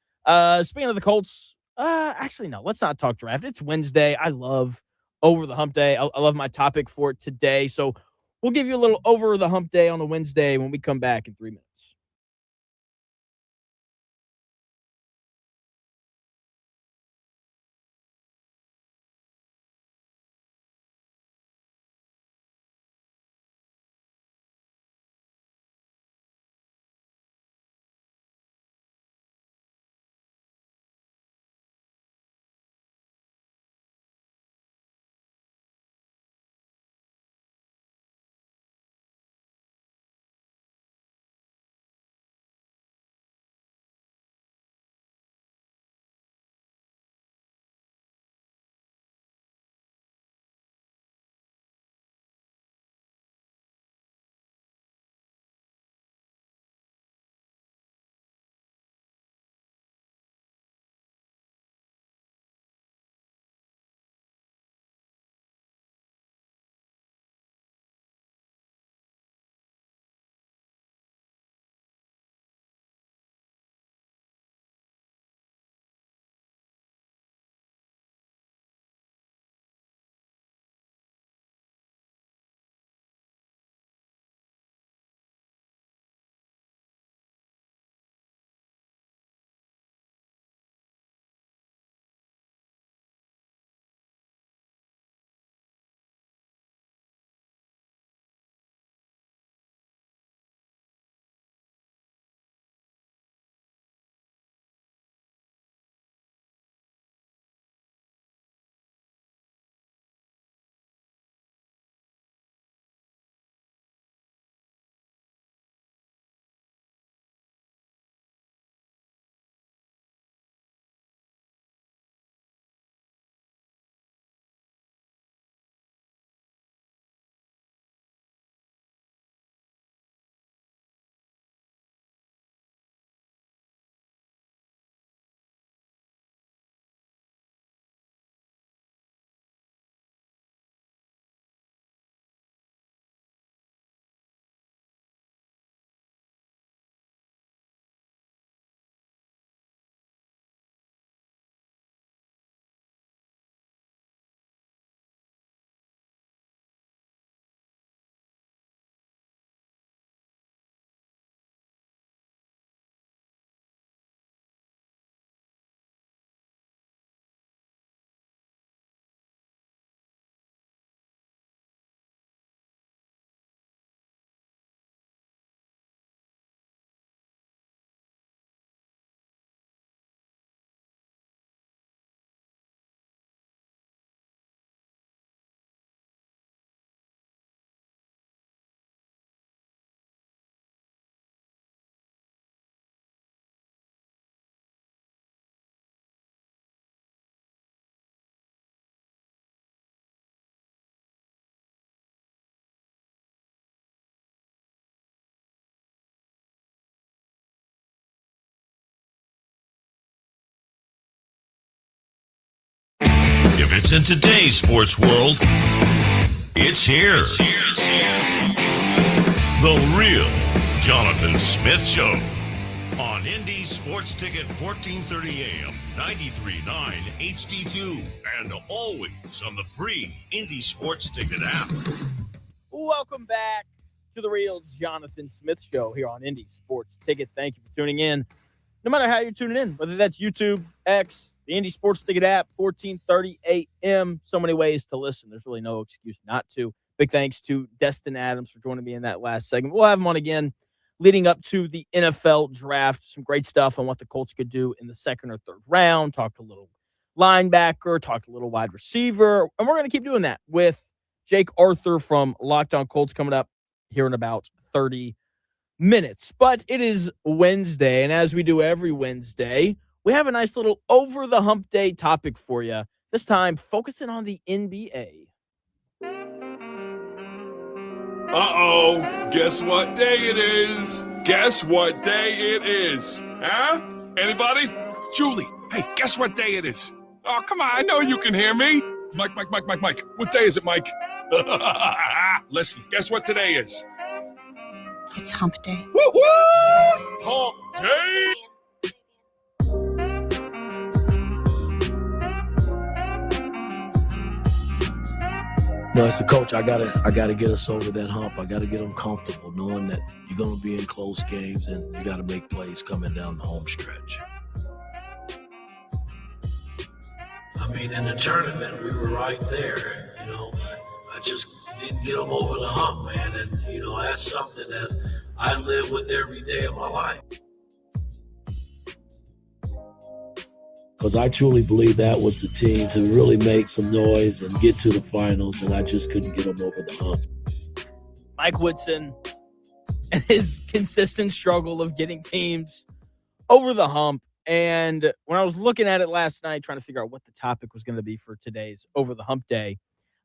Speaking of the Colts, actually, no, let's not talk draft. It's Wednesday. I love Over the Hump Day. I love my topic for today. So we'll give you a little Over the Hump Day on a Wednesday when we come back in 3 minutes. If it's in today's sports world, it's here. The Real Jonathan Smith Show on Indy Sports Ticket 1430 AM, 93.9 HD2, and always on the free Indy Sports Ticket app. Welcome back to the Real Jonathan Smith Show here on Indy Sports Ticket. Thank you for tuning in. No matter how you're tuning in, whether that's YouTube, X, the Indy Sports Ticket app, 1430 AM. So many ways to listen. There's really no excuse not to. Big thanks to Destin Adams for joining me in that last segment. We'll have him on again leading up to the NFL draft. Some great stuff on what the Colts could do in the second or third round. Talked a little linebacker, talked a little wide receiver. And we're going to keep doing that with Jake Arthur from Locked On Colts coming up here in about 30 minutes. But it is Wednesday, and as we do every Wednesday, we have a nice little over the hump day topic for you. This time focusing on the NBA. Uh-oh, guess what day it is? Guess what day it is? Huh? Anybody? Julie, hey, guess what day it is? Oh, come on, I know you can hear me. Mike. What day is it, Mike? Listen, guess what today is? It's hump day. Woo-woo! Hump day! No, as a coach, I gotta get us over that hump. I gotta get them comfortable, knowing that you're gonna be in close games and you gotta make plays coming down the home stretch. I mean, in the tournament, we were right there. I just didn't get them over the hump, man. And that's something that I live with every day of my life. Because I truly believe that was the team to really make some noise and get to the finals, and I just couldn't get them over the hump. Mike Woodson and his consistent struggle of getting teams over the hump. And when I was looking at it last night, trying to figure out what the topic was going to be for today's Over the Hump Day,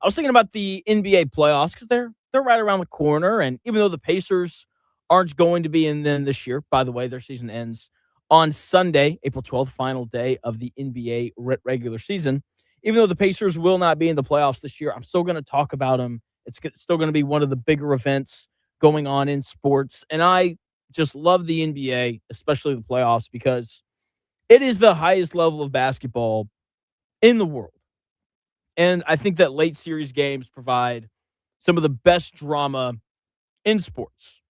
I was thinking about the NBA playoffs because they're right around the corner. And even though the Pacers aren't going to be in them this year, by the way, their season ends on Sunday, April 12th, final day of the NBA regular season. Even though the Pacers will not be in the playoffs this year, I'm still going to talk about them. It's still going to be one of the bigger events going on in sports. And I just love the NBA, especially the playoffs, because it is the highest level of basketball in the world. And I think that late series games provide some of the best drama in sports.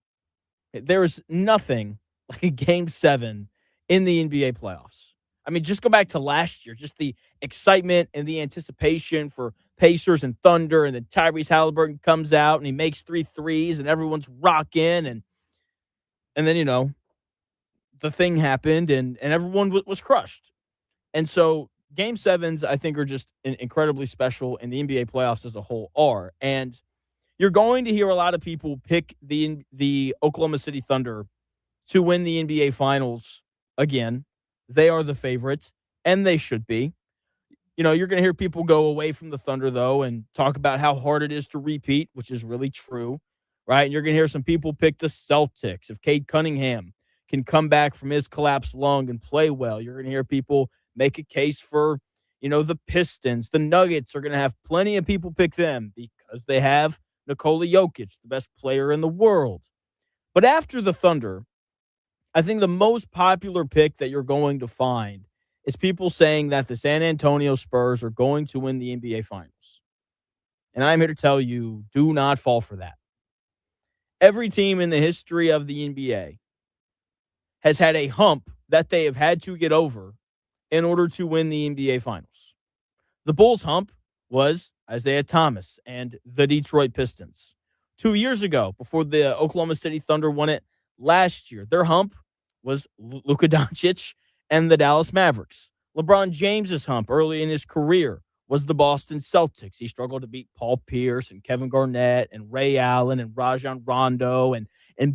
There is nothing like a Game 7 in the NBA playoffs. I mean, just go back to last year, just the excitement and the anticipation for Pacers and Thunder, and then Tyrese Halliburton comes out and he makes 3 threes and everyone's rocking. And then, the thing happened and everyone was crushed. And so Game 7s, I think, are just incredibly special, and the NBA playoffs as a whole are. And you're going to hear a lot of people pick the Oklahoma City Thunder to win the NBA Finals again. They are the favorites, and they should be. You're going to hear people go away from the Thunder, though, and talk about how hard it is to repeat, which is really true, right? And you're going to hear some people pick the Celtics. If Cade Cunningham can come back from his collapsed lung and play well, you're going to hear people make a case for, the Pistons. The Nuggets are going to have plenty of people pick them because they have Nikola Jokic, the best player in the world. But after the Thunder, I think the most popular pick that you're going to find is people saying that the San Antonio Spurs are going to win the NBA Finals. And I'm here to tell you, do not fall for that. Every team in the history of the NBA has had a hump that they have had to get over in order to win the NBA Finals. The Bulls' hump was Isaiah Thomas and the Detroit Pistons. 2 years ago, before the Oklahoma City Thunder won it last year, their hump was Luka Doncic and the Dallas Mavericks. LeBron James's hump early in his career was the Boston Celtics. He struggled to beat Paul Pierce and Kevin Garnett and Ray Allen and Rajon Rondo and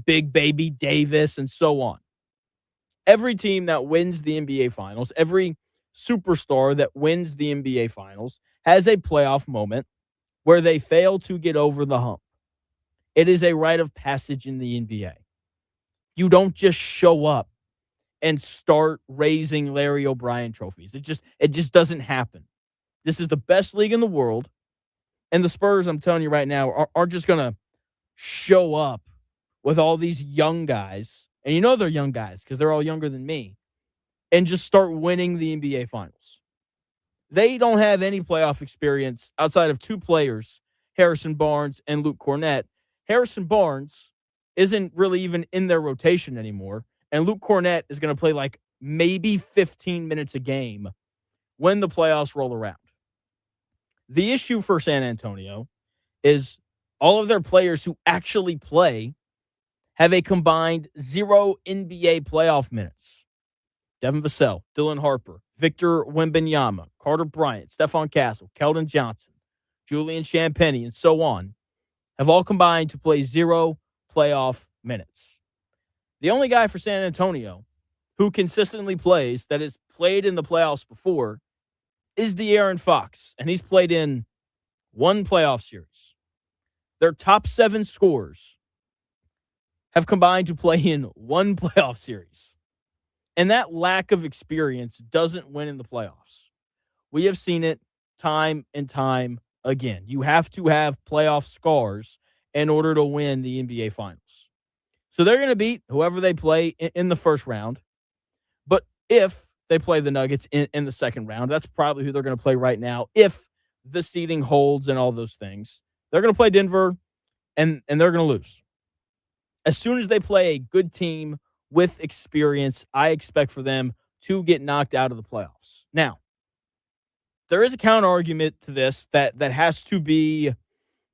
Big Baby Davis and so on. Every team that wins the NBA Finals, every superstar that wins the NBA Finals has a playoff moment where they fail to get over the hump. It is a rite of passage in the NBA. You don't just show up and start raising Larry O'Brien trophies. It just doesn't happen. This is the best league in the world. And the Spurs, I'm telling you right now, are just going to show up with all these young guys. And you know they're young guys because they're all younger than me. And just start winning the NBA Finals. They don't have any playoff experience outside of two players, Harrison Barnes and Luke Cornett. Harrison Barnes isn't really even in their rotation anymore. And Luke Cornett is going to play like maybe 15 minutes a game when the playoffs roll around. The issue for San Antonio is all of their players who actually play have a combined 0 NBA playoff minutes. Devin Vassell, Dylan Harper, Victor Wembanyama, Carter Bryant, Stephon Castle, Keldon Johnson, Julian Champagnie, and so on, have all combined to play 0 playoff minutes. The only guy for San Antonio who consistently plays, that has played in the playoffs before, is De'Aaron Fox, and he's played in 1 playoff series. Their top 7 scorers have combined to play in 1 playoff series. And that lack of experience doesn't win in the playoffs. We have seen it time and time again. You have to have playoff scars in order to win the NBA Finals. So they're going to beat whoever they play in the first round. But if they play the Nuggets in the second round, that's probably who they're going to play right now. If the seeding holds and all those things, they're going to play Denver and they're going to lose. As soon as they play a good team with experience, I expect for them to get knocked out of the playoffs. Now, there is a counter argument to this that has to be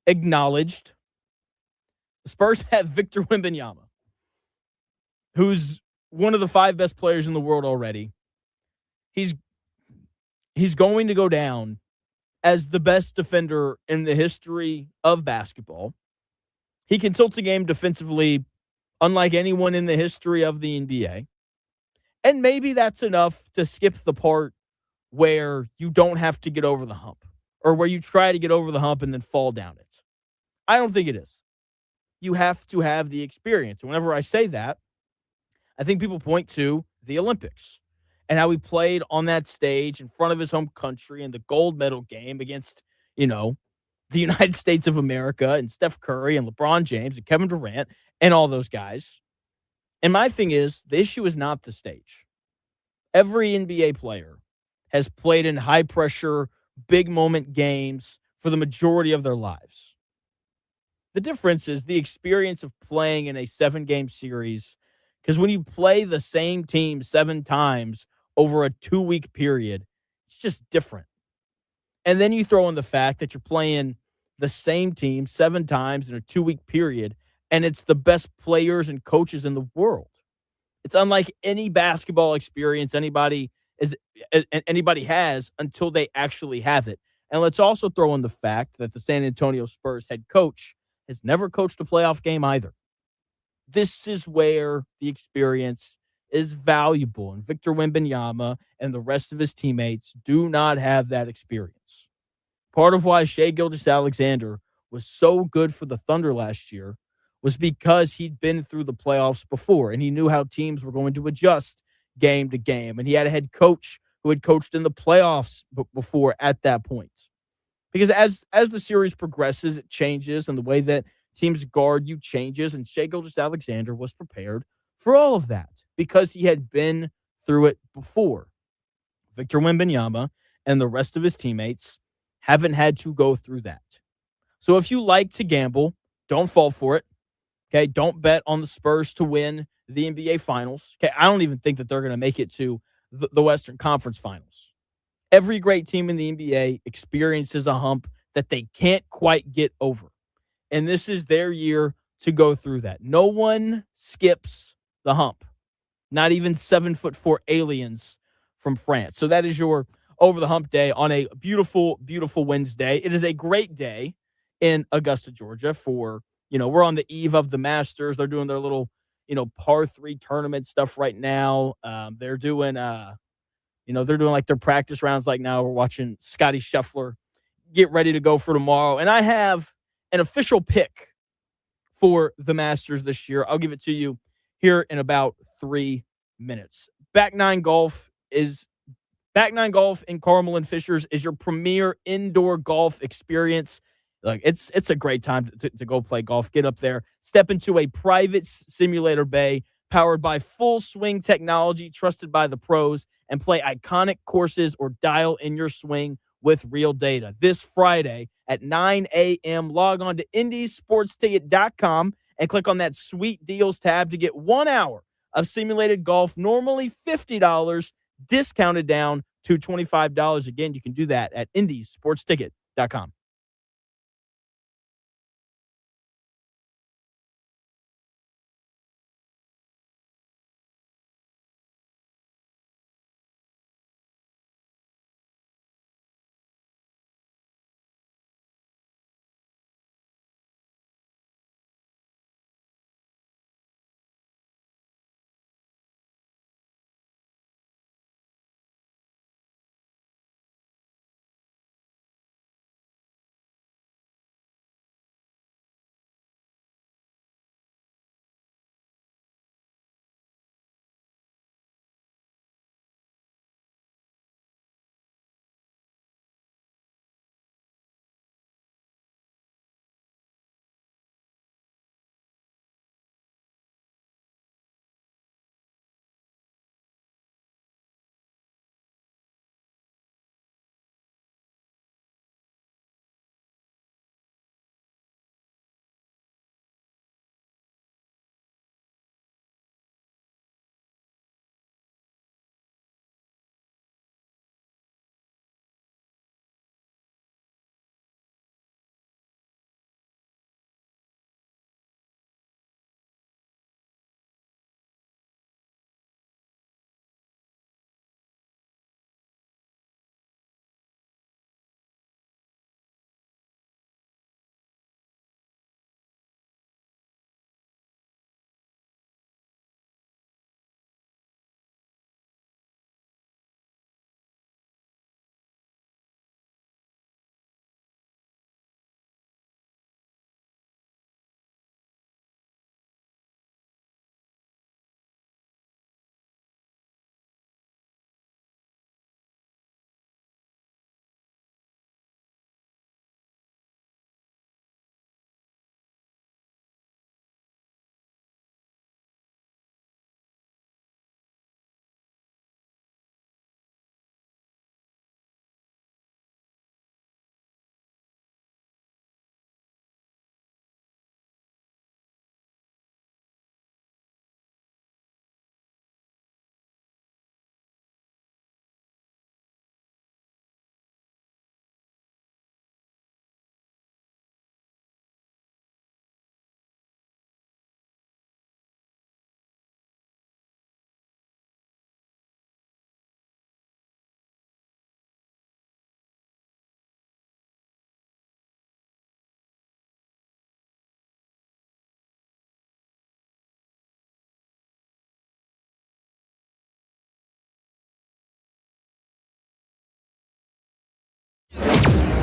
acknowledged. The Spurs have Victor Wembanyama, who's one of the 5 best players in the world already. He's going to go down as the best defender in the history of basketball. He can tilt a game defensively unlike anyone in the history of the NBA. And maybe that's enough to skip the part where you don't have to get over the hump or where you try to get over the hump and then fall down it. I don't think it is. You have to have the experience. And whenever I say that, I think people point to the Olympics and how he played on that stage in front of his home country in the gold medal game against, the United States of America and Steph Curry and LeBron James and Kevin Durant and all those guys. And my thing is, the issue is not the stage. Every NBA player has played in high-pressure, big-moment games for the majority of their lives. The difference is the experience of playing in a 7-game series, because when you play the same team 7 times over a 2-week period, it's just different. And then you throw in the fact that you're playing the same team 7 times in a 2-week period, and it's the best players and coaches in the world. It's unlike any basketball experience anybody has until they actually have it. And let's also throw in the fact that the San Antonio Spurs head coach has never coached a playoff game either. This is where the experience is valuable, and Victor Wembanyama and the rest of his teammates do not have that experience. Part of why Shai Gilgeous-Alexander was so good for the Thunder last year was because he'd been through the playoffs before, and he knew how teams were going to adjust game to game, and he had a head coach who had coached in the playoffs before at that point. Because as the series progresses, it changes, and the way that teams guard you changes, and Shai Gilgeous-Alexander was prepared for all of that because he had been through it before. Victor Wembanyama and the rest of his teammates haven't had to go through that. So if you like to gamble, don't fall for it. Okay, don't bet on the Spurs to win the NBA Finals. Okay, I don't even think that they're going to make it to the Western Conference Finals. Every great team in the NBA experiences a hump that they can't quite get over. And this is their year to go through that. No one skips the hump. Not even 7'4" aliens from France. So that is your Over the Hump Day on a beautiful, beautiful Wednesday. It is a great day in Augusta, Georgia for, we're on the eve of the Masters. They're doing their little, par 3 tournament stuff right now. They're doing, they're doing like their practice rounds like now. We're watching Scotty Scheffler get ready to go for tomorrow. And I have an official pick for the Masters this year. I'll give it to you here in about 3 minutes. Back 9 Golf is Back Nine Golf in Carmel and Fishers is your premier indoor golf experience. Like it's a great time to go play golf. Get up there, step into a private simulator bay powered by full swing technology, trusted by the pros, and play iconic courses or dial in your swing with real data. This Friday at 9 a.m., log on to indiesportsticket.com and click on that sweet deals tab to get 1 hour of simulated golf, normally $50, discounted down to $25. Again, you can do that at indiesportsticket.com.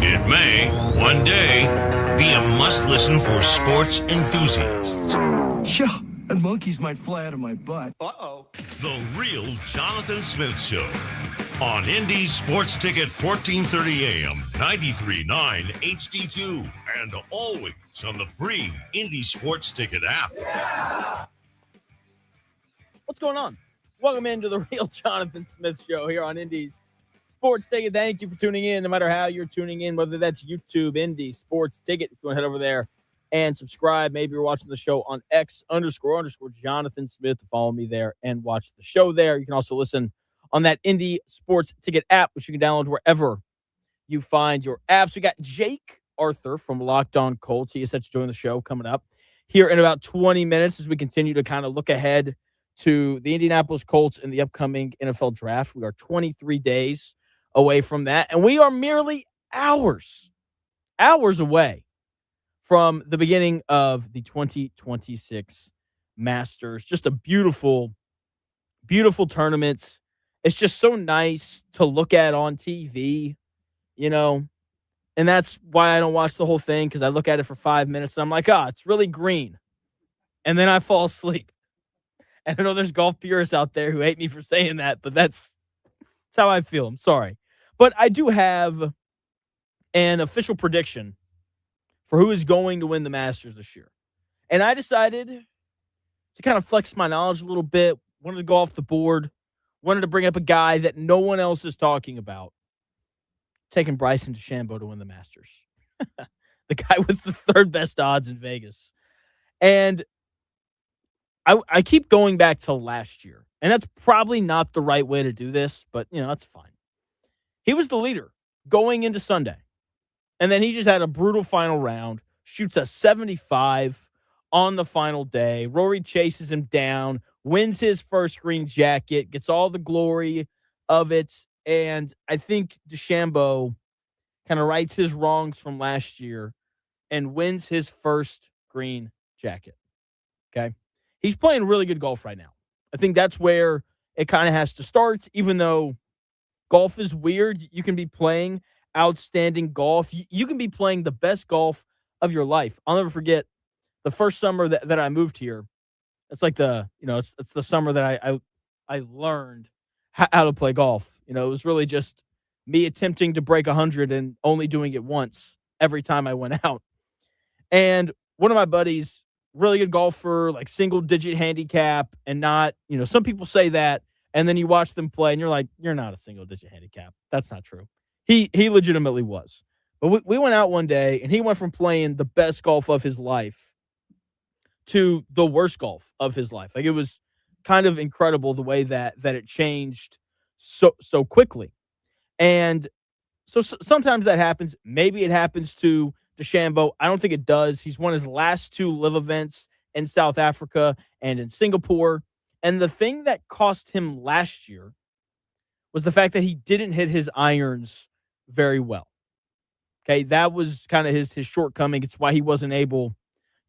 It may, one day, be a must-listen for sports enthusiasts. Yeah, and monkeys might fly out of my butt. The Real Jonathan Smith Show on Indy Sports Ticket 1430 AM, 93.9 HD2, and always on the free Indy Sports Ticket app. What's going on? Welcome into the Real Jonathan Smith Show here on Indy's Sports Ticket. Thank you for tuning in, no matter how you're tuning in, whether that's YouTube, Indy Sports Ticket. If you want to head over there and subscribe, maybe you're watching the show on X__Jonathan Smith. Follow me there and watch the show there. You can also listen on that Indy Sports Ticket app, which you can download wherever you find your apps. We got Jake Arthur from Locked On Colts. He is set to join the show coming up here in about 20 minutes as we continue to kind of look ahead to the Indianapolis Colts in the upcoming NFL draft. We are 23 days away from that, and we are merely hours away from the beginning of the 2026 Masters. Just a beautiful tournament. It's just so nice to look at on TV, and that's why I don't watch the whole thing, because I look at it for 5 minutes and I'm like, it's really green, and then I fall asleep. And I know there's golf purists out there who hate me for saying that, but that's That's how I feel. I'm sorry. But I do have an official prediction for who is going to win the Masters this year. And I decided to kind of flex my knowledge a little bit, wanted to go off the board, wanted to bring up a guy that no one else is talking about, taking Bryson DeChambeau to win the Masters. The guy with the third best odds in Vegas. And I keep going back to last year, and that's probably not the right way to do this, but, that's fine. He was the leader going into Sunday, and then he just had a brutal final round, shoots a 75 on the final day. Rory chases him down, wins his first green jacket, gets all the glory of it, and I think DeChambeau kind of rights his wrongs from last year and wins his first green jacket. Okay? He's playing really good golf right now. I think that's where it kind of has to start, even though golf is weird. You can be playing outstanding golf. You can be playing the best golf of your life. I'll never forget the first summer that I moved here. It's like it's the summer that I learned how to play golf. It was really just me attempting to break 100 and only doing it once every time I went out. And one of my buddies, really good golfer, like single digit handicap, and not, some people say that, and then you watch them play and you're like, you're not a single digit handicap. That's not true. He legitimately was. But we went out one day and he went from playing the best golf of his life to the worst golf of his life. Like, it was kind of incredible the way that it changed so quickly. And so sometimes that happens. Maybe it happens to DeChambeau. I don't think it does. He's won his last two live events in South Africa and in Singapore. And the thing that cost him last year was the fact that he didn't hit his irons very well. Okay, that was kind of his shortcoming. It's why he wasn't able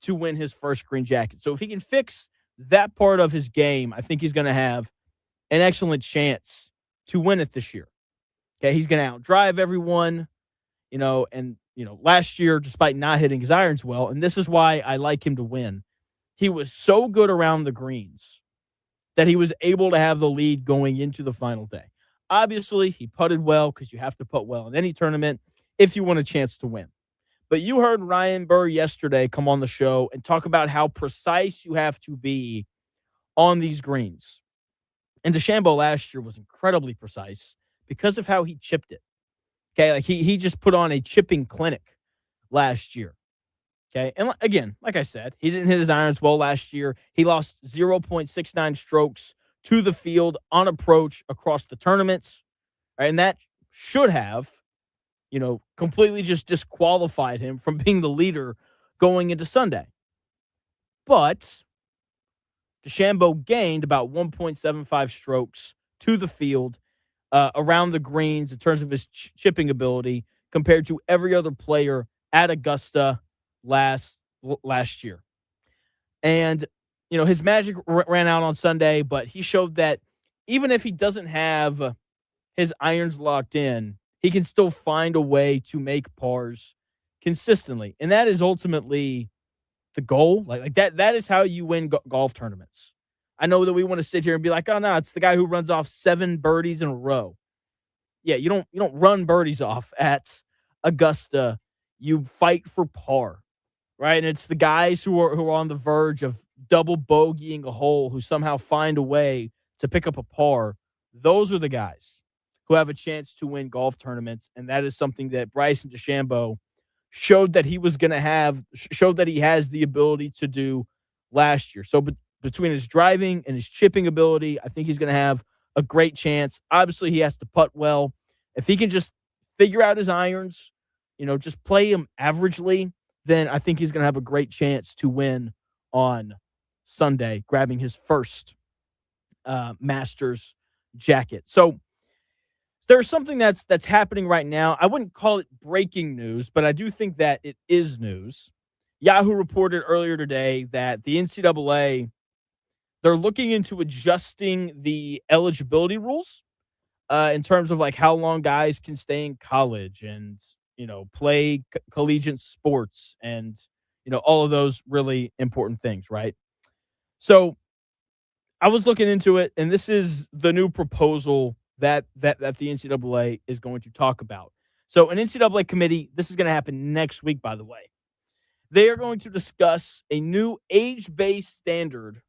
to win his first green jacket. So if he can fix that part of his game, I think he's going to have an excellent chance to win it this year. Okay, he's going to outdrive everyone, and last year, despite not hitting his irons well, and this is why I like him to win, he was so good around the greens that he was able to have the lead going into the final day. Obviously, he putted well because you have to putt well in any tournament if you want a chance to win. But you heard Ryan Burr yesterday come on the show and talk about how precise you have to be on these greens. And DeChambeau last year was incredibly precise because of how he chipped it. Okay, like he just put on a chipping clinic last year. Okay, and again, like I said, he didn't hit his irons well last year. He lost 0.69 strokes to the field on approach across the tournaments. Right, and that should have, completely just disqualified him from being the leader going into Sunday. But DeChambeau gained about 1.75 strokes to the field around the greens in terms of his chipping ability compared to every other player at Augusta last year. And, his magic ran out on Sunday, but he showed that even if he doesn't have his irons locked in, he can still find a way to make pars consistently. And that is ultimately the goal. Like that is how you win golf tournaments. I know that we want to sit here and be like, oh no, it's the guy who runs off 7 birdies in a row. Yeah, you don't run birdies off at Augusta. You fight for par, right? And it's the guys who are on the verge of double bogeying a hole who somehow find a way to pick up a par. Those are the guys who have a chance to win golf tournaments, and that is something that Bryson DeChambeau showed that he was going to have, showed that he has the ability to do last year. So between his driving and his chipping ability, I think he's going to have a great chance. Obviously, he has to putt well. If he can just figure out his irons, just play him averagely, then I think he's going to have a great chance to win on Sunday, grabbing his first Masters jacket. So there's something that's happening right now. I wouldn't call it breaking news, but I do think that it is news. Yahoo reported earlier today that the NCAA, they're looking into adjusting the eligibility rules in terms of like how long guys can stay in college and, play collegiate sports and, all of those really important things, right? So I was looking into it, and this is the new proposal that the NCAA is going to talk about. So an NCAA committee, this is going to happen next week, by the way. They are going to discuss a new age-based standard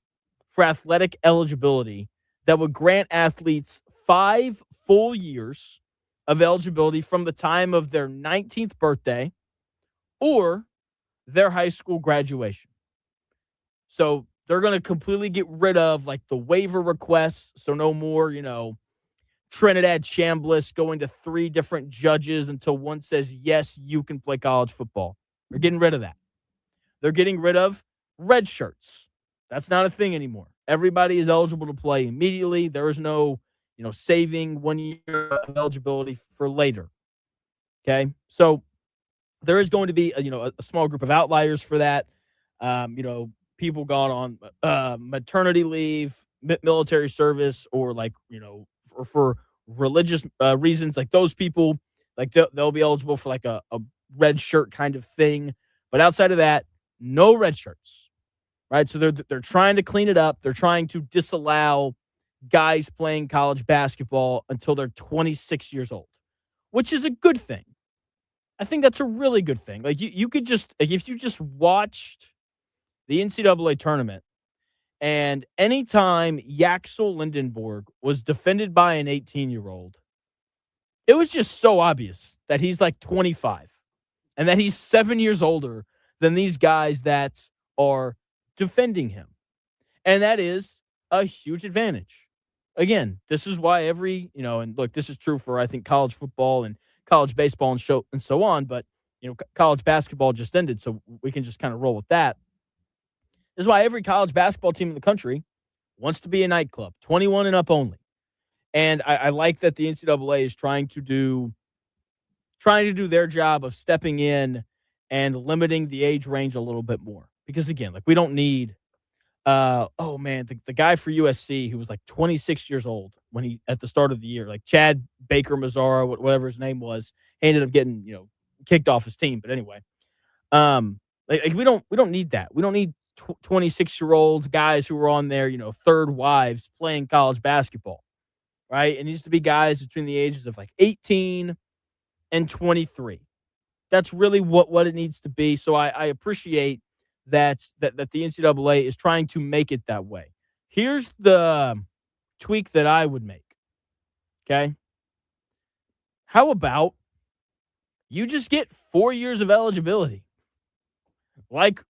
for athletic eligibility that would grant athletes 5 full years of eligibility from the time of their 19th birthday or their high school graduation. So they're going to completely get rid of like the waiver requests. So no more, Trinidad Chambliss going to 3 different judges until one says, yes, you can play college football. They're getting rid of that. They're getting rid of red shirts. That's not a thing anymore. Everybody is eligible to play immediately. There is no, saving 1 year of eligibility for later. Okay. So there is going to be, a small group of outliers for that. People gone on maternity leave, military service, or for religious reasons. Like those people, like they'll be eligible for like a red shirt kind of thing. But outside of that, no red shirts, right? So they're trying to clean it up. They're trying to disallow guys playing college basketball until they're 26 years old, which is a good thing. I think that's a really good thing. Like you could just, like if you just watched the NCAA tournament and anytime Yaxel Lindenborg was defended by an 18-year-old, it was just so obvious that he's like 25 and that he's 7 years older than these guys that are defending him. And that is a huge advantage. Again, this is why and look, this is true for, I think, college football and college baseball and so on, but, college basketball just ended, so we can just kind of roll with that. This is why every college basketball team in the country wants to be a nightclub, 21 and up only. And I like that the NCAA is trying to do their job of stepping in and limiting the age range a little bit more. Because again, like we don't need the guy for USC who was like 26 years old when he at the start of the year, like Chad Baker Mazzara, whatever his name was, he ended up getting, kicked off his team. But anyway, we don't need that. We don't need 26-year-olds, guys who are on their, third wives playing college basketball, right? It needs to be guys between the ages of like 18 and 23. That's really what it needs to be. So I appreciate that the NCAA is trying to make it that way. Here's the tweak that I would make. Okay. How about you just get 4 years of eligibility? Like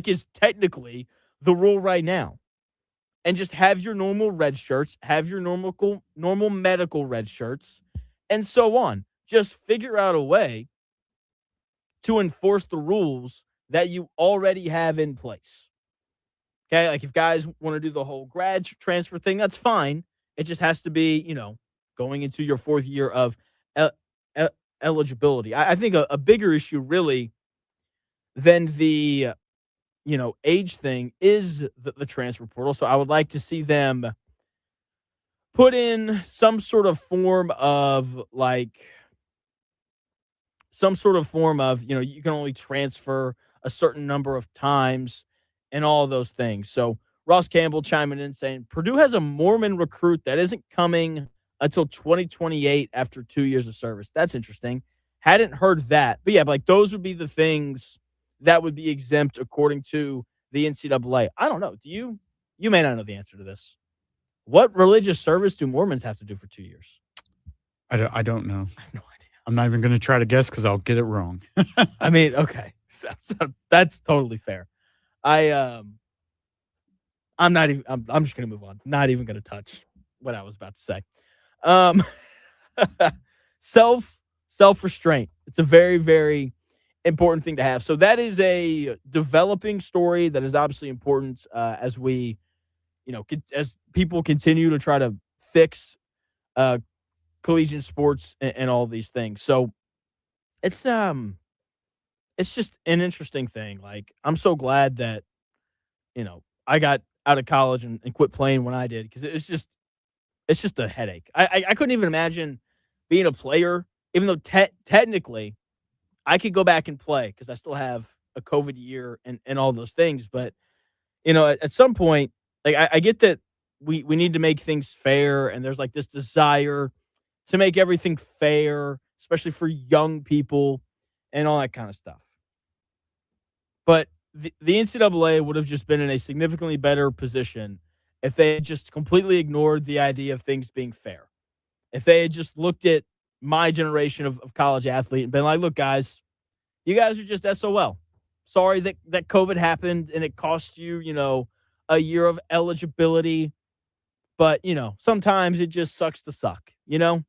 is technically the rule right now. And just have your normal red shirts, have your normal medical red shirts, and so on. Just figure out a way to enforce the rules that you already have in place. Okay, like if guys want to do the whole grad transfer thing, that's fine. It just has to be, going into your 4th year of eligibility. I think a bigger issue really than the, age thing is the transfer portal. So I would like to see them put in some sort of form of you can only transfer a certain number of times and all of those things. So Ross Campbell chiming in saying Purdue has a Mormon recruit that isn't coming until 2028 after 2 years of service. That's interesting. Hadn't heard that. But yeah, those would be the things that would be exempt according to the NCAA. I don't know. Do you? You may not know the answer to this. What religious service do Mormons have to do for 2 years? I don't know. I have no idea. I'm not even going to try to guess because I'll get it wrong. I mean, okay. So that's totally fair. I'm just going to move on. Not even going to touch what I was about to say. Self-restraint. It's a very, very important thing to have. So that is a developing story that is obviously important as we, as people continue to try to fix collegiate sports and all these things. So it's just an interesting thing. Like, I'm so glad that, I got out of college and quit playing when I did, because it's just a headache. I couldn't even imagine being a player, even though technically I could go back and play because I still have a COVID year and all those things. But, at some point, like I get that we need to make things fair, and there's like this desire to make everything fair, especially for young people and all that kind of stuff. But the NCAA would have just been in a significantly better position if they had just completely ignored the idea of things being fair. If they had just looked at my generation of college athlete and been like, look, guys, you guys are just SOL. Sorry that COVID happened and it cost you, a year of eligibility. But, sometimes it just sucks to suck, and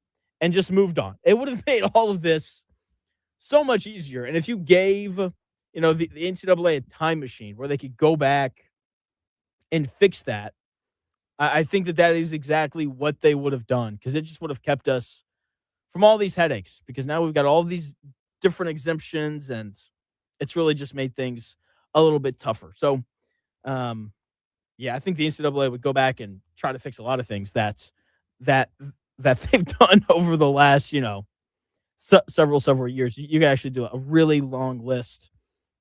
just moved on. It would have made all of this so much easier. And if you gave, the NCAA a time machine where they could go back and fix that, I think that is exactly what they would have done, because it just would have kept us from all these headaches, because now we've got all these different exemptions, and it's really just made things a little bit tougher. So, yeah, I think the NCAA would go back and try to fix a lot of things that they've done over the last, several years. You can actually do a really long list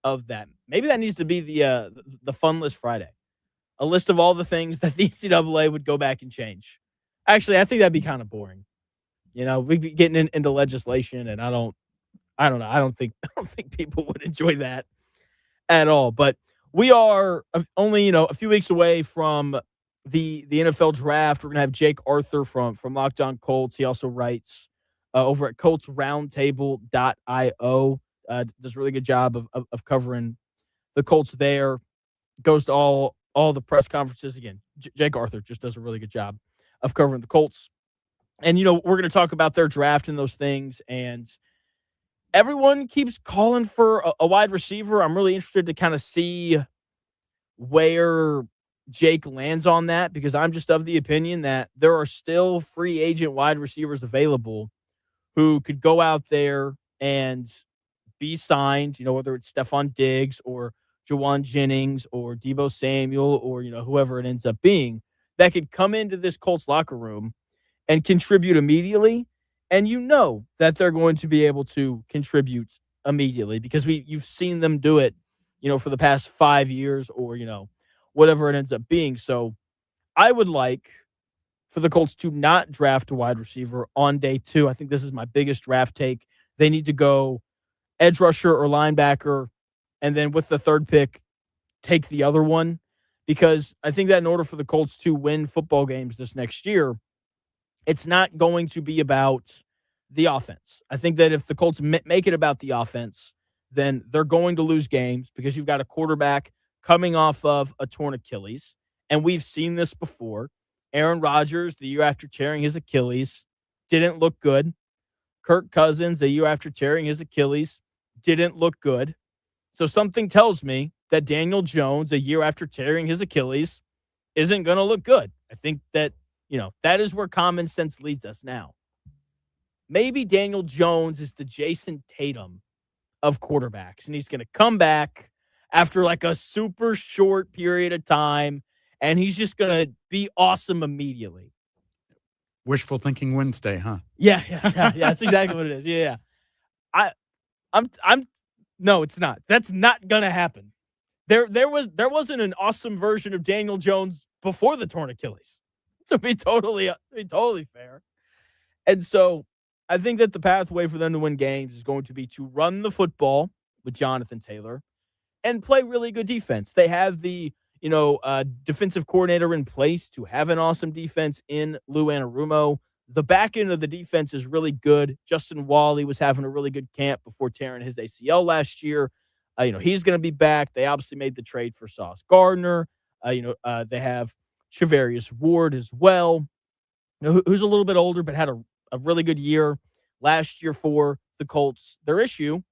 of that. Maybe that needs to be the fun list Friday, a list of all the things that the NCAA would go back and change. Actually, I think that'd be kind of boring. We'd be getting into legislation, and I don't know. I don't think people would enjoy that at all. But we are only, a few weeks away from the NFL draft. We're going to have Jake Arthur from Locked On Colts. He also writes over at coltsroundtable.io. Does a really good job of covering the Colts there. Goes to all the press conferences. Again, Jake Arthur just does a really good job of covering the Colts. And, we're going to talk about their draft and those things. And everyone keeps calling for a wide receiver. I'm really interested to kind of see where Jake lands on that, because I'm just of the opinion that there are still free agent wide receivers available who could go out there and be signed, whether it's Stephon Diggs or Jawan Jennings or Deebo Samuel or, whoever it ends up being, that could come into this Colts locker room and contribute immediately. And that they're going to be able to contribute immediately, because you've seen them do it, for the past 5 years or, whatever it ends up being. So I would like for the Colts to not draft a wide receiver on day 2. I think this is my biggest draft take. They need to go edge rusher or linebacker, and then with the third pick, take the other one, because I think that in order for the Colts to win football games this next year, it's not going to be about the offense. I think that if the Colts make it about the offense, then they're going to lose games, because you've got a quarterback coming off of a torn Achilles. And we've seen this before. Aaron Rodgers, the year after tearing his Achilles, didn't look good. Kirk Cousins, the year after tearing his Achilles, didn't look good. So something tells me that Daniel Jones, a year after tearing his Achilles, isn't going to look good. I think that, that is where common sense leads us now. Maybe Daniel Jones is the Jason Tatum of quarterbacks, and he's going to come back after like a super short period of time, and he's just going to be awesome immediately. Wishful thinking Wednesday, huh? Yeah. That's exactly what it is. Yeah. No, it's not. That's not going to happen. There wasn't an awesome version of Daniel Jones before the torn Achilles, to be totally fair. And so I think that the pathway for them to win games is going to be to run the football with Jonathan Taylor and play really good defense. They have the, defensive coordinator in place to have an awesome defense in Lou Anarumo. The back end of the defense is really good. Justin Wally was having a really good camp before tearing his ACL last year. He's going to be back. They obviously made the trade for Sauce Gardner. They have Charvarius Ward as well, who's a little bit older but had a really good year last year for the Colts. Their issue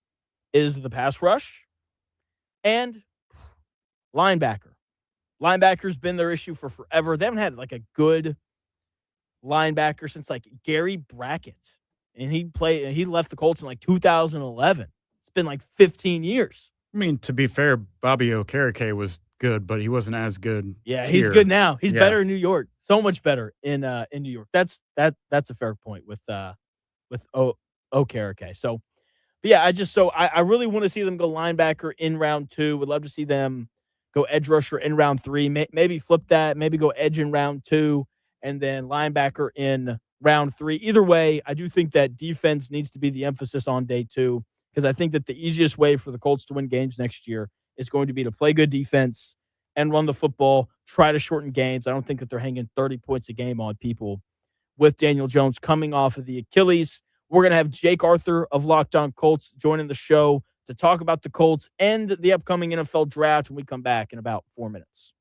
is the pass rush and linebacker. Linebacker's been their issue for forever. They haven't had like a good linebacker since like Gary Brackett, and he left the Colts in like 2011. It's been like 15 years. I mean, to be fair, Bobby Okereke was good, but he wasn't as good. Yeah, here. He's good now. He's better in New York. So much better in New York. That's a fair point with Okereke. So, but yeah, I really want to see them go linebacker in round 2. Would love to see them go edge rusher in round 3, maybe flip that, maybe go edge in round 2, and then linebacker in round 3. Either way, I do think that defense needs to be the emphasis on day 2 because I think that the easiest way for the Colts to win games next year is going to be to play good defense and run the football, try to shorten games. I don't think that they're hanging 30 points a game on people with Daniel Jones coming off of the Achilles. We're going to have Jake Arthur of Locked On Colts joining the show to talk about the Colts and the upcoming NFL draft when we come back in about 4 minutes.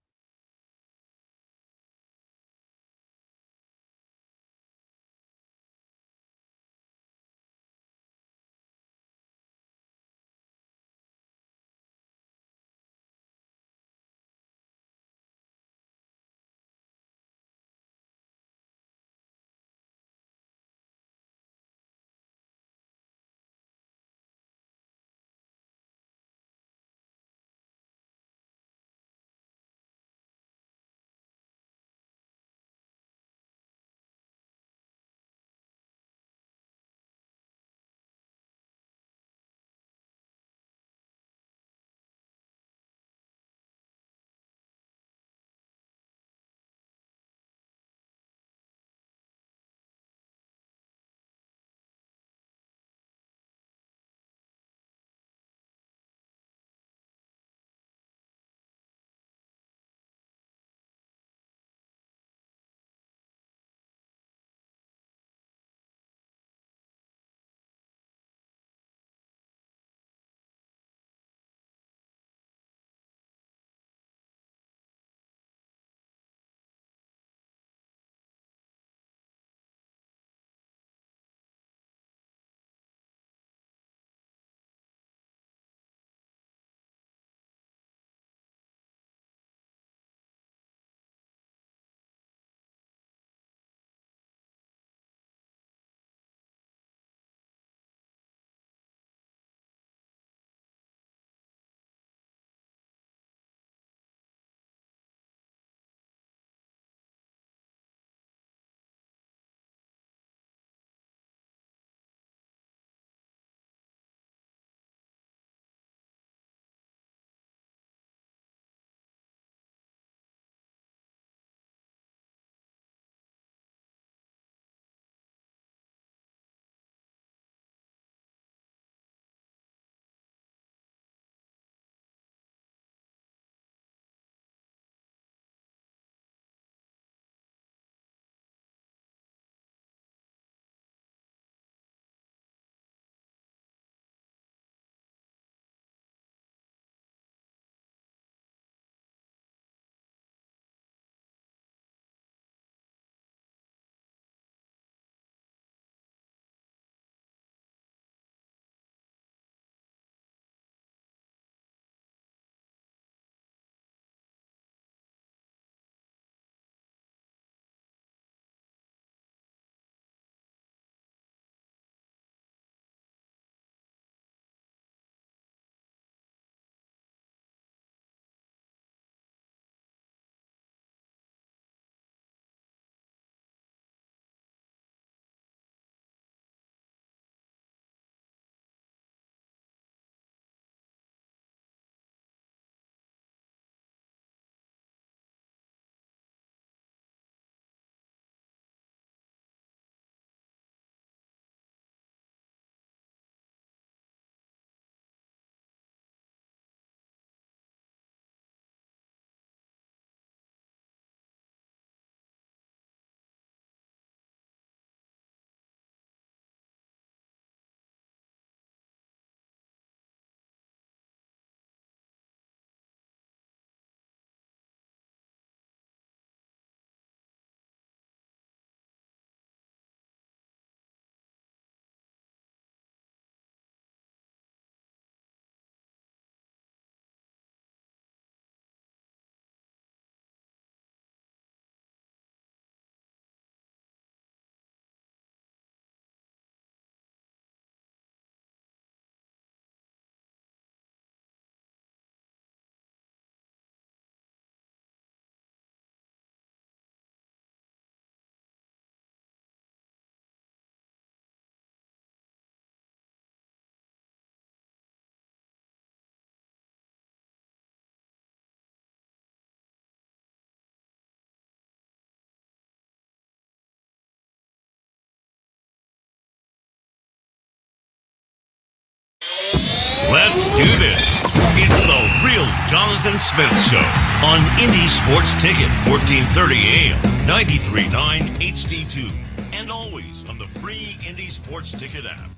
Jonathan Smith Show on Indy Sports Ticket, 1430 AM, 93.9 HD2, and always on the free Indy Sports Ticket app.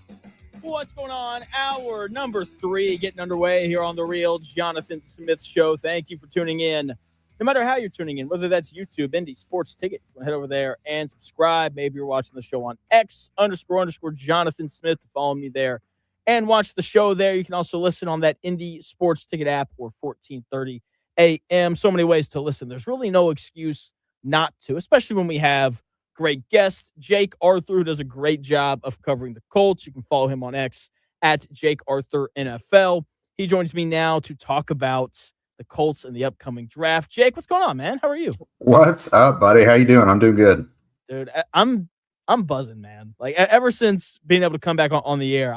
What's going on? Hour number 3 getting underway here on the Real Jonathan Smith Show. Thank you for tuning in. No matter how you're tuning in, whether that's YouTube, Indy Sports Ticket, head over there and subscribe. Maybe you're watching the show on X__Jonathan Smith to follow me there and watch the show there. You can also listen on that Indy Sports Ticket app or 1430 AM. So many ways to listen. There's really no excuse not to, especially when we have great guest, Jake Arthur, who does a great job of covering the Colts. You can follow him on X at Jake Arthur NFL. He joins me now to talk about the Colts and the upcoming draft. Jake, what's going on, man? How are you? What's up, buddy? How you doing? I'm doing good. Dude, I'm buzzing, man. Like ever since being able to come back on the air,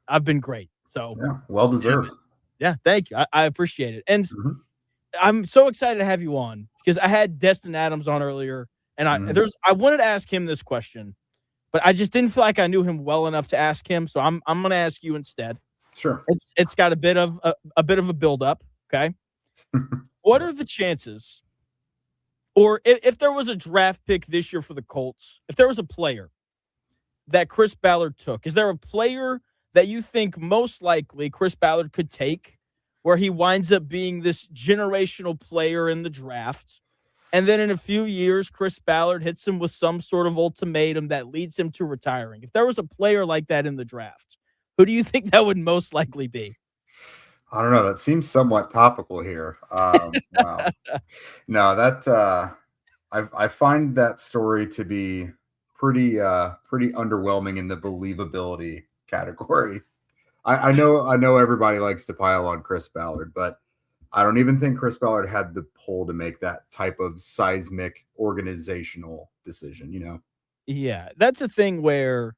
I've been great. So yeah, well deserved. Yeah, thank you. I appreciate it. And I'm so excited to have you on because I had Destin Adams on earlier. And I wanted to ask him this question, but I just didn't feel like I knew him well enough to ask him. So I'm going to ask you instead. Sure. It's got a bit of a build up. Okay. What are the chances, or if there was a draft pick this year for the Colts, if there was a player that Chris Ballard took, is there a player that you think most likely Chris Ballard could take where he winds up being this generational player in the draft? And then in a few years, Chris Ballard hits him with some sort of ultimatum that leads him to retiring. If there was a player like that in the draft, who do you think that would most likely be? I don't know. That seems somewhat topical here. Wow. No, that I find that story to be pretty underwhelming in the believability category. I know everybody likes to pile on Chris Ballard, but I don't even think Chris Ballard had the pull to make that type of seismic organizational decision, Yeah, that's a thing where,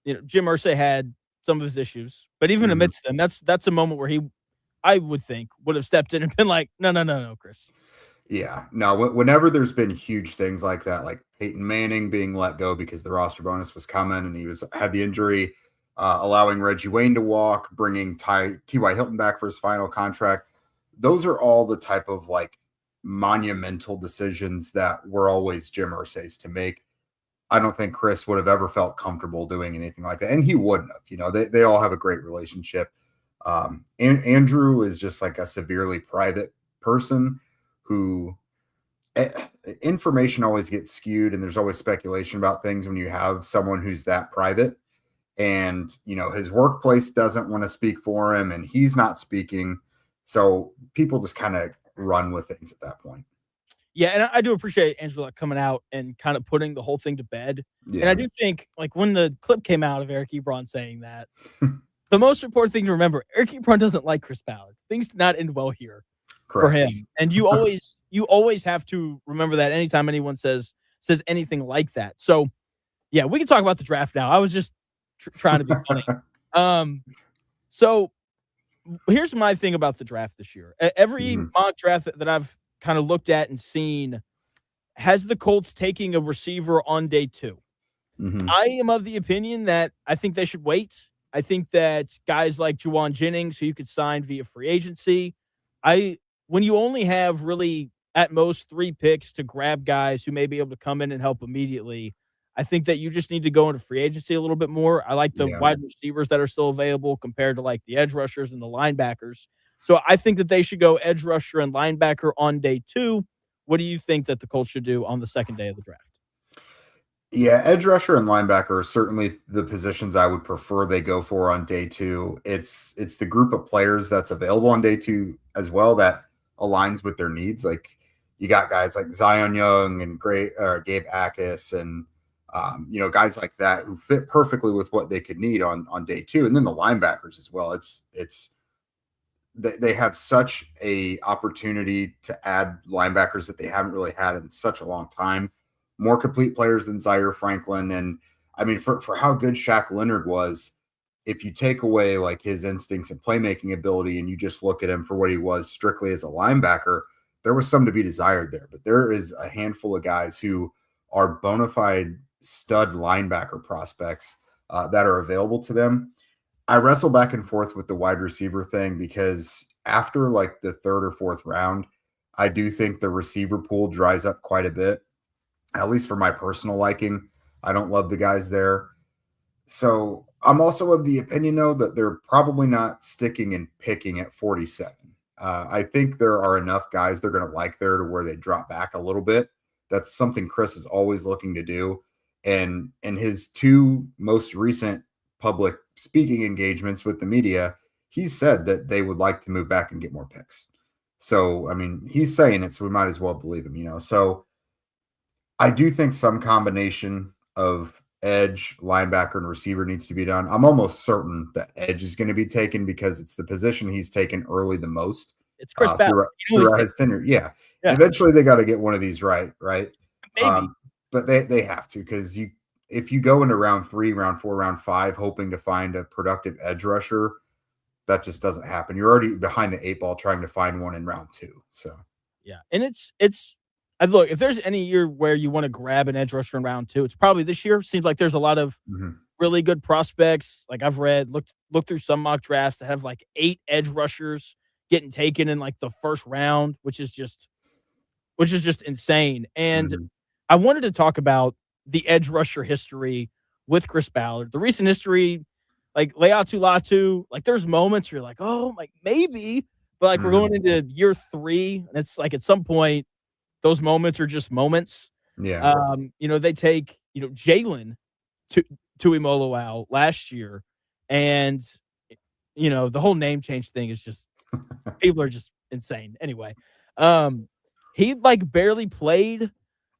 Jim Irsay had some of his issues, but even amidst them, that's a moment where I would think, would have stepped in and been like, no, Chris. Yeah, no, whenever there's been huge things like that, like Peyton Manning being let go because the roster bonus was coming and he had the injury, allowing Reggie Wayne to walk, bringing T.Y. Hilton back for his final contract. Those are all the type of like monumental decisions that were always Jim Irsay's to make. I don't think Chris would have ever felt comfortable doing anything like that. And he wouldn't have, they all have a great relationship. Andrew is just like a severely private person who information always gets skewed and there's always speculation about things when you have someone who's that private. And, his workplace doesn't want to speak for him and he's not speaking. So people just kind of run with things at that point. Yeah, and I do appreciate Angela coming out and kind of putting the whole thing to bed. Yeah. And I do think, like, when the clip came out of Eric Ebron saying that, the most important thing to remember, Eric Ebron doesn't like Chris Ballard. Things did not end well here for him. And you always have to remember that anytime anyone says anything like that. So, yeah, we can talk about the draft now. I was just trying to be funny. So here's my thing about the draft this year. Every mock draft that I've kind of looked at and seen has the Colts taking a receiver on day 2. I am of the opinion that I think they should wait. I think that guys like Juwan Jennings, who you could sign via free agency, when you only have really at most 3 picks to grab guys who may be able to come in and help immediately, I think that you just need to go into free agency a little bit more. I like the wide receivers that are still available compared to like the edge rushers and the linebackers. So I think that they should go edge rusher and linebacker on day 2. What do you think that the Colts should do on the second day of the draft? Yeah, edge rusher and linebacker are certainly the positions I would prefer they go for on day 2. It's the group of players that's available on day 2 as well that aligns with their needs. Like you got guys like Zion Young and Gabe Akis and guys like that who fit perfectly with what they could need on day 2. And then the linebackers as well. They have such a opportunity to add linebackers that they haven't really had in such a long time. More complete players than Zaire Franklin. And I mean, for how good Shaq Leonard was, if you take away like his instincts and playmaking ability and you just look at him for what he was strictly as a linebacker, there was some to be desired there. But there is a handful of guys who are bona fide stud linebacker prospects that are available to them. I wrestle back and forth with the wide receiver thing because after like the third or fourth round, I do think the receiver pool dries up quite a bit, at least for my personal liking. I don't love the guys there. So I'm also of the opinion, though, that they're probably not sticking and picking at 47. I think there are enough guys they're going to like there to where they drop back a little bit. That's something Chris is always looking to do. And in his two most recent public speaking engagements with the media, he said that they would like to move back and get more picks. So, I mean, he's saying it, so we might as well believe him, you know. So I do think some combination of edge, linebacker, and receiver needs to be done. I'm almost certain that edge is going to be taken because it's the position he's taken early the most. It's Chris Ballard. Throughout his tenure. Yeah. Eventually they got to get one of these right? Maybe. But they have to, because if you go into round 3, round 4, round 5 hoping to find a productive edge rusher, that just doesn't happen. You're already behind the 8 ball trying to find one in round 2. So yeah, and it's look, if there's any year where you want to grab an edge rusher in round 2, it's probably this year. Seems like there's a lot of really good prospects. Like I've looked through some mock drafts that have like 8 edge rushers getting taken in like the first round, which is just insane. And I wanted to talk about the edge rusher history with Chris Ballard. The recent history, like Leatu Latu, like there's moments where you're like, oh, like maybe, but like we're going into year 3, and it's like at some point those moments are just moments. Yeah. You know, they take, you know, Jalen Tuimoloau last year, and you know, the whole name change thing is just people are just insane. Anyway, he like barely played.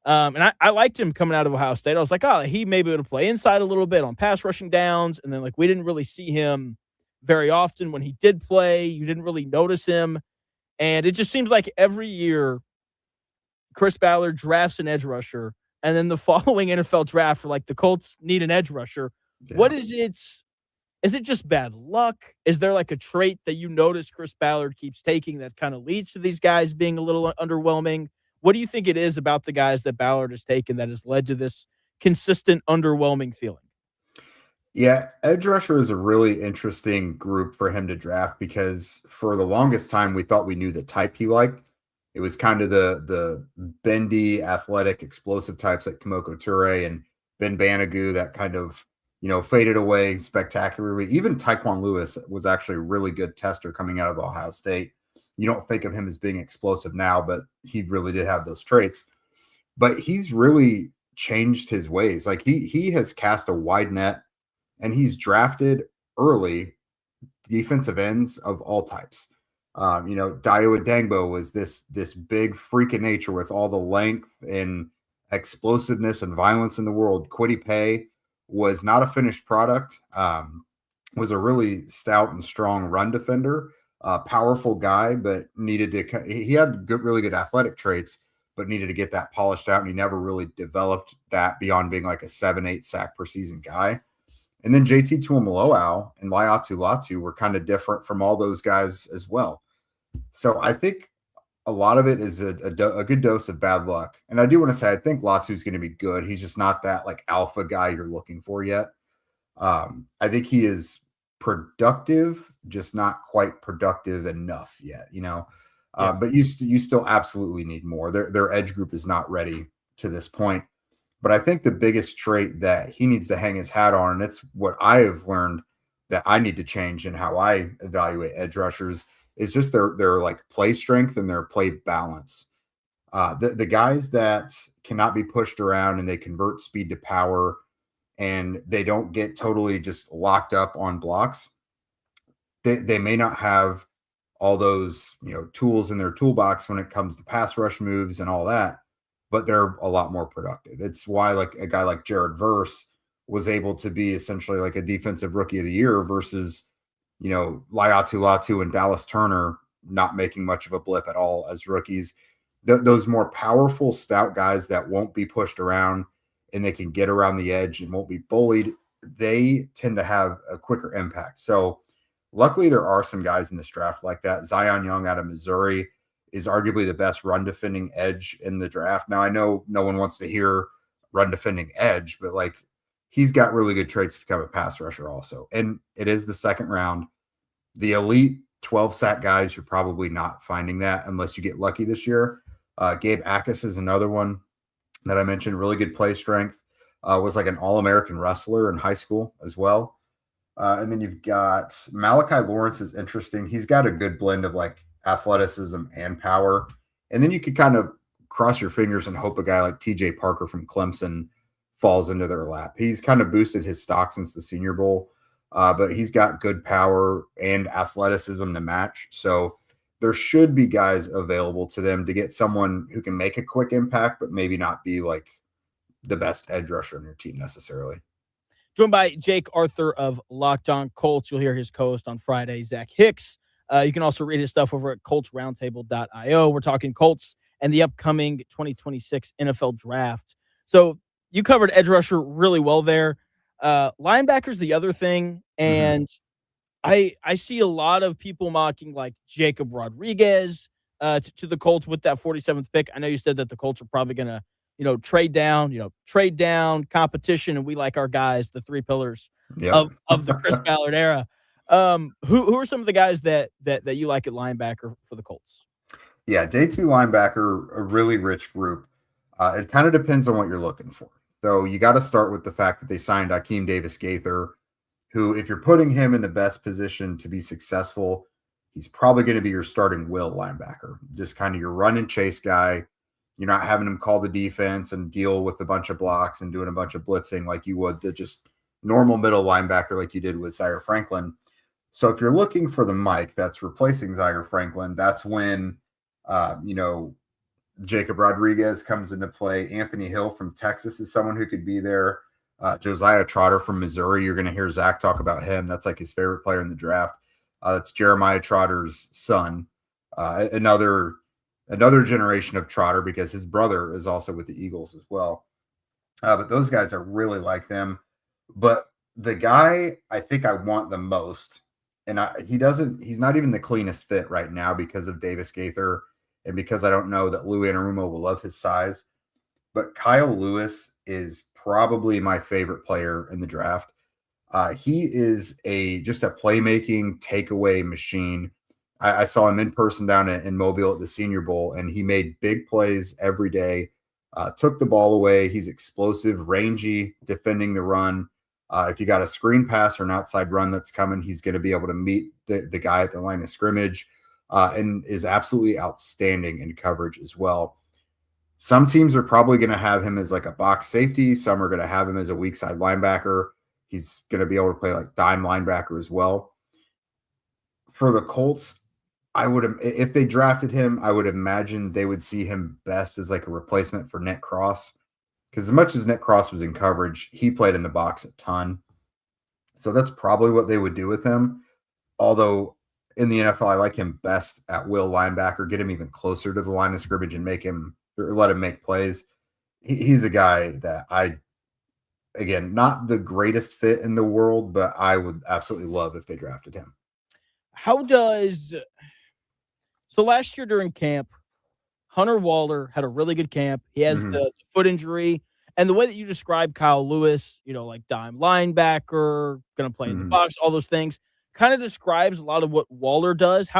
And I liked him coming out of Ohio State. I was like, oh, he maybe would play inside a little bit on pass rushing downs. And then like we didn't really see him very often. When he did play, you didn't really notice him. And it just seems like every year Chris Ballard drafts an edge rusher, and then the following NFL draft for like the Colts need an edge rusher. Yeah. What is it? Is it just bad luck? Is there like a trait that you notice Chris Ballard keeps taking that kind of leads to these guys being a little underwhelming? What do you think it is about the guys that Ballard has taken that has led to this consistent underwhelming feeling? Yeah, edge rusher is a really interesting group for him to draft because for the longest time we thought we knew the type he liked. It was kind of the bendy, athletic, explosive types like Kimoko Toure and Ben Banogu that kind of, you know, faded away spectacularly. Even Tyquan Lewis was actually a really good tester coming out of Ohio State. You don't think of him as being explosive now, but he really did have those traits. But he's really changed his ways. Like he has cast a wide net, and he's drafted early defensive ends of all types. You know, Dayo Adangbo was this big freak of nature with all the length and explosiveness and violence in the world. Kwity Paye was not a finished product, was a really stout and strong run defender, powerful guy, but he had really good athletic traits, but needed to get that polished out. And he never really developed that beyond being like a 7-8 sack per season guy. And then JT Tuimoloau and Leatu Latu were kind of different from all those guys as well. So I think a lot of it is a good dose of bad luck. And I do want to say, I think Latu's going to be good. He's just not that like alpha guy you're looking for yet. I think he is productive, just not quite productive enough yet, you know. But you still absolutely need more. Their edge group is not ready to this point. But I think the biggest trait that he needs to hang his hat on, and it's what I have learned that I need to change in how I evaluate edge rushers, is just their like play strength and their play balance. The guys that cannot be pushed around and they convert speed to power and they don't get totally just locked up on blocks, they may not have all those, you know, tools in their toolbox when it comes to pass rush moves and all that, but they're a lot more productive. It's why like a guy like Jared Verse was able to be essentially like a defensive rookie of the year versus, you know, Leatu Latu and Dallas Turner not making much of a blip at all as rookies. Those more powerful, stout guys that won't be pushed around and they can get around the edge and won't be bullied, they tend to have a quicker impact. So luckily there are some guys in this draft like that. Zion Young out of Missouri is arguably the best run defending edge in the draft. Now I know no one wants to hear run defending edge, but like he's got really good traits to become a pass rusher also. And it is the second round. The elite 12 sack guys, you're probably not finding that unless you get lucky this year. Gabe Akis is another one that I mentioned. Really good play strength. Was like an All-American wrestler in high school as well. And then you've got Malachi Lawrence is interesting. He's got a good blend of like athleticism and power. And then you could kind of cross your fingers and hope a guy like TJ Parker from Clemson falls into their lap. He's kind of boosted his stock since the Senior Bowl, but he's got good power and athleticism to match. So there should be guys available to them to get someone who can make a quick impact, but maybe not be like the best edge rusher on your team necessarily. Joined by Jake Arthur of Locked On Colts. You'll hear his co-host on Friday, Zach Hicks. You can also read his stuff over at coltsroundtable.io. We're talking Colts and the upcoming 2026 NFL Draft. So you covered edge rusher really well there. Linebacker's the other thing, and I see a lot of people mocking like Jacob Rodriguez to the Colts with that 47th pick. I know you said that the Colts are probably going to trade down competition, and we like our guys, the three pillars of the Chris Ballard era. Who are some of the guys that you like at linebacker for the Colts? Yeah, day two linebacker, a really rich group. It kind of depends on what you're looking for. So you got to start with the fact that they signed Akeem Davis-Gaither, who, if you're putting him in the best position to be successful, he's probably going to be your starting will linebacker, just kind of your run and chase guy. You're not having him call the defense and deal with a bunch of blocks and doing a bunch of blitzing like you would the just normal middle linebacker like you did with Zaire Franklin. So if you're looking for the Mike that's replacing Zaire Franklin, that's when, Jacob Rodriguez comes into play. Anthony Hill from Texas is someone who could be there. Josiah Trotter from Missouri. You're going to hear Zach talk about him. That's like his favorite player in the draft. That's Jeremiah Trotter's son. Another generation of Trotter because his brother is also with the Eagles as well. But those guys, I really like them. But the guy I think I want the most, and he's not even the cleanest fit right now because of Davis-Gaither and because I don't know that Lou Anarumo will love his size. But Kyle Lewis is probably my favorite player in the draft. He is just a playmaking takeaway machine. I saw him in person down in Mobile at the Senior Bowl, and he made big plays every day, took the ball away. He's explosive, rangy, defending the run. If you got a screen pass or an outside run that's coming, he's going to be able to meet the guy at the line of scrimmage, and is absolutely outstanding in coverage as well. Some teams are probably going to have him as like a box safety. Some are going to have him as a weak side linebacker. He's going to be able to play like dime linebacker as well. For the Colts, if they drafted him, I would imagine they would see him best as like a replacement for Nick Cross. Because as much as Nick Cross was in coverage, he played in the box a ton. So that's probably what they would do with him. Although in the NFL, I like him best at will linebacker, get him even closer to the line of scrimmage and let him make plays. He's a guy that again, not the greatest fit in the world, but I would absolutely love if they drafted him. So last year during camp, Hunter Waller had a really good camp. He has the foot injury. And the way that you described Kyle Lewis, like dime linebacker, going to play in the box, all those things, kind of describes a lot of what Waller does.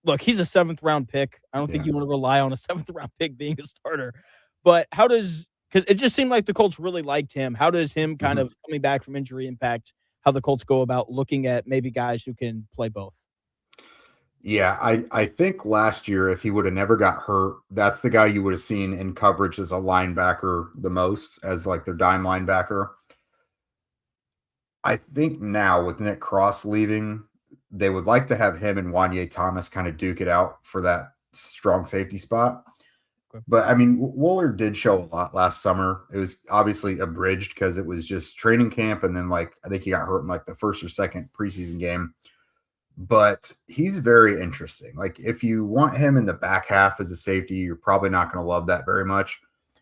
Look, he's a 7th round pick. I don't think you want to rely on a 7th round pick being a starter. But because it just seemed like the Colts really liked him. How does him kind of coming back from injury impact how the Colts go about looking at maybe guys who can play both? Yeah, I think last year, if he would have never got hurt, that's the guy you would have seen in coverage as a linebacker the most, as like their dime linebacker. I think now with Nick Cross leaving, they would like to have him and Wanye Thomas kind of duke it out for that strong safety spot. Okay. But I mean, Waller did show a lot last summer. It was obviously abridged because it was just training camp. And then I think he got hurt in like the first or second preseason game. But he's very interesting. Like if you want him in the back half as a safety, you're probably not going to love that very much.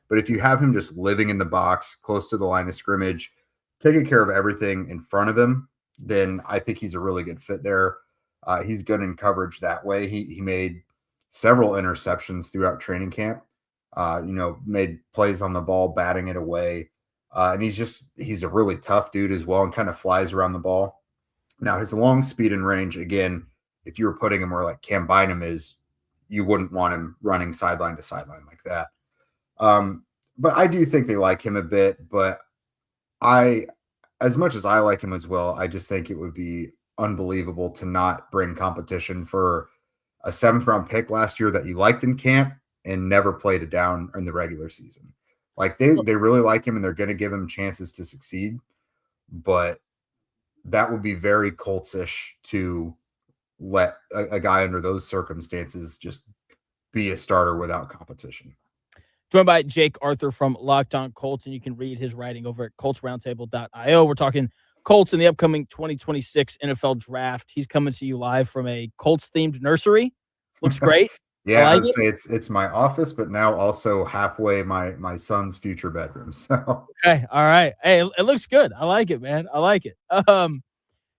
But if you have him just living in the box, close to the line of scrimmage, taking care of everything in front of him, then I think he's a really good fit there. He's good in coverage that way. He made several interceptions throughout training camp, made plays on the ball, batting it away. And he's a really tough dude as well and kind of flies around the ball. Now, his long speed and range, again, if you were putting him where like Cam Bynum is, you wouldn't want him running sideline to sideline like that. But I do think they like him a bit, but as much as I like him as well, I just think it would be unbelievable to not bring competition for a 7th-round pick last year that you liked in camp and never played it down in the regular season. Like they really like him and they're going to give him chances to succeed, but that would be very Colts-ish to let a guy under those circumstances just be a starter without competition. Joined by Jake Arthur from Locked On Colts, and you can read his writing over at coltsroundtable.io. We're talking Colts in the upcoming 2026 NFL Draft. He's coming to you live from a Colts-themed nursery. Looks great. Yeah, I like I'd say it's my office, but now also halfway my son's future bedroom. So okay, all right. Hey, it looks good. I like it, man. I like it.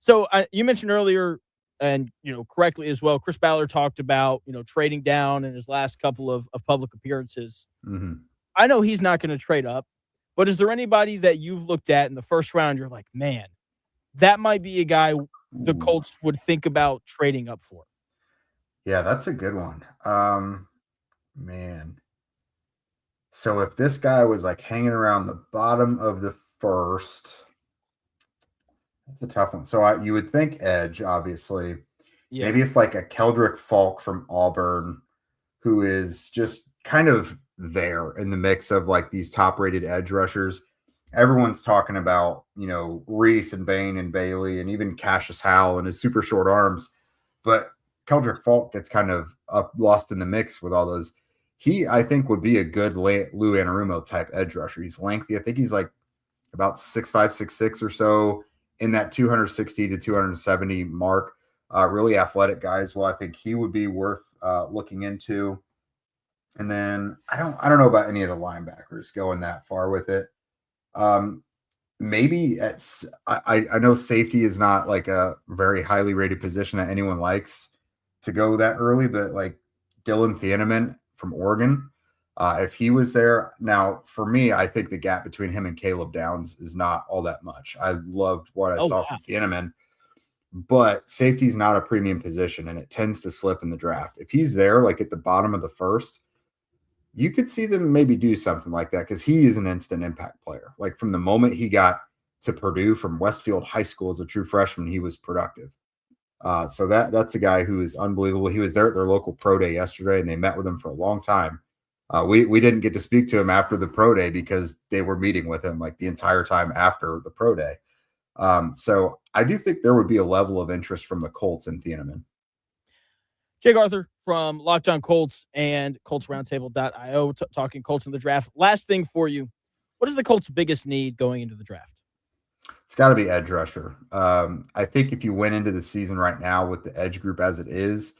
So you mentioned earlier, and correctly as well, Chris Ballard talked about trading down in his last couple of public appearances. mm-hmm. I know he's not going to trade up, but is there anybody that you've looked at in the first round you're like, man, that might be a guy the Colts would think about trading up for? Yeah, that's a good one. Man. So if this guy was like hanging around the bottom of the first, that's a tough one. So you would think edge, obviously. Yeah. Maybe if like a Keldrick Falk from Auburn, who is just kind of there in the mix of like these top-rated edge rushers. Everyone's talking about, Reese and Bain and Bailey and even Cassius Howell and his super short arms. But Keldrick Falk gets kind of lost in the mix with all those. He, I think, would be a good Lou Anarumo type edge rusher. He's lengthy. I think he's like about 6'5", 6'6" or so in that 260 to 270 mark. Really athletic guy as well. I think he would be worth looking into. And then I don't know about any of the linebackers going that far with it. Maybe I know safety is not like a very highly rated position that anyone likes to go that early, but like Dylan Thieneman from Oregon, if he was there. Now, for me, I think the gap between him and Caleb Downs is not all that much. I loved what I saw from Thieneman, but safety is not a premium position, and it tends to slip in the draft. If he's there, like at the bottom of the first, you could see them maybe do something like that because he is an instant impact player. Like from the moment he got to Purdue from Westfield High School as a true freshman, he was productive. So that's a guy who is unbelievable. He was there at their local pro day yesterday, and they met with him for a long time. We didn't get to speak to him after the pro day because they were meeting with him like the entire time after the pro day. So I do think there would be a level of interest from the Colts in Thieneman. Jake Arthur from Locked On Colts and coltsroundtable.io talking Colts in the draft. Last thing for you. What is the Colts' biggest need going into the draft? It's got to be edge rusher. I think if you went into the season right now with the edge group as it is,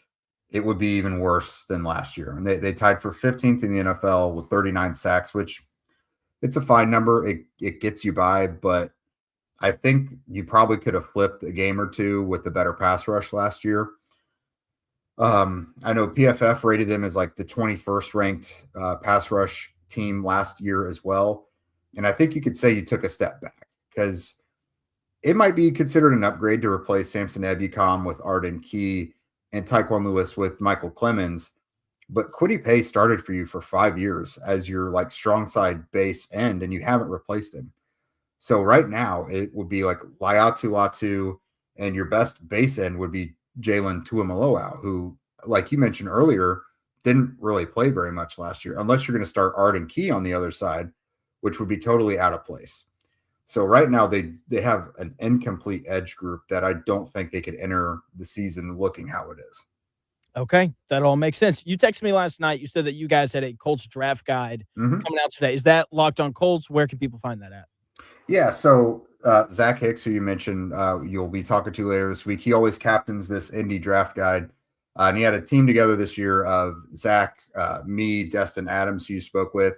it would be even worse than last year. And they tied for 15th in the NFL with 39 sacks, which it's a fine number. It gets you by, but I think you probably could have flipped a game or two with the better pass rush last year. I know PFF rated them as like the 21st ranked pass rush team last year as well. And I think you could say you took a step back because it might be considered an upgrade to replace Samson Ebukam with Arden Key and Tyquan Lewis with Michael Clemens. But Kwity Paye started for you for 5 years as your like strong side base end, and you haven't replaced him. So right now it would be like Laiatu Latu, and your best base end would be Jalen Tuimoloau, who, like you mentioned earlier, didn't really play very much last year, unless you're going to start Arden Key on the other side, which would be totally out of place. So right now they have an incomplete edge group that I don't think they could enter the season looking how it is. Okay, that all makes sense. You texted me last night. You said that you guys had a Colts draft guide coming out today. Is that Locked On Colts? Where can people find that at? Yeah, so Zach Hicks, who you mentioned you'll be talking to later this week, he always captains this Indy draft guide. And he had a team together this year of Zach, me, Destin Adams, who you spoke with,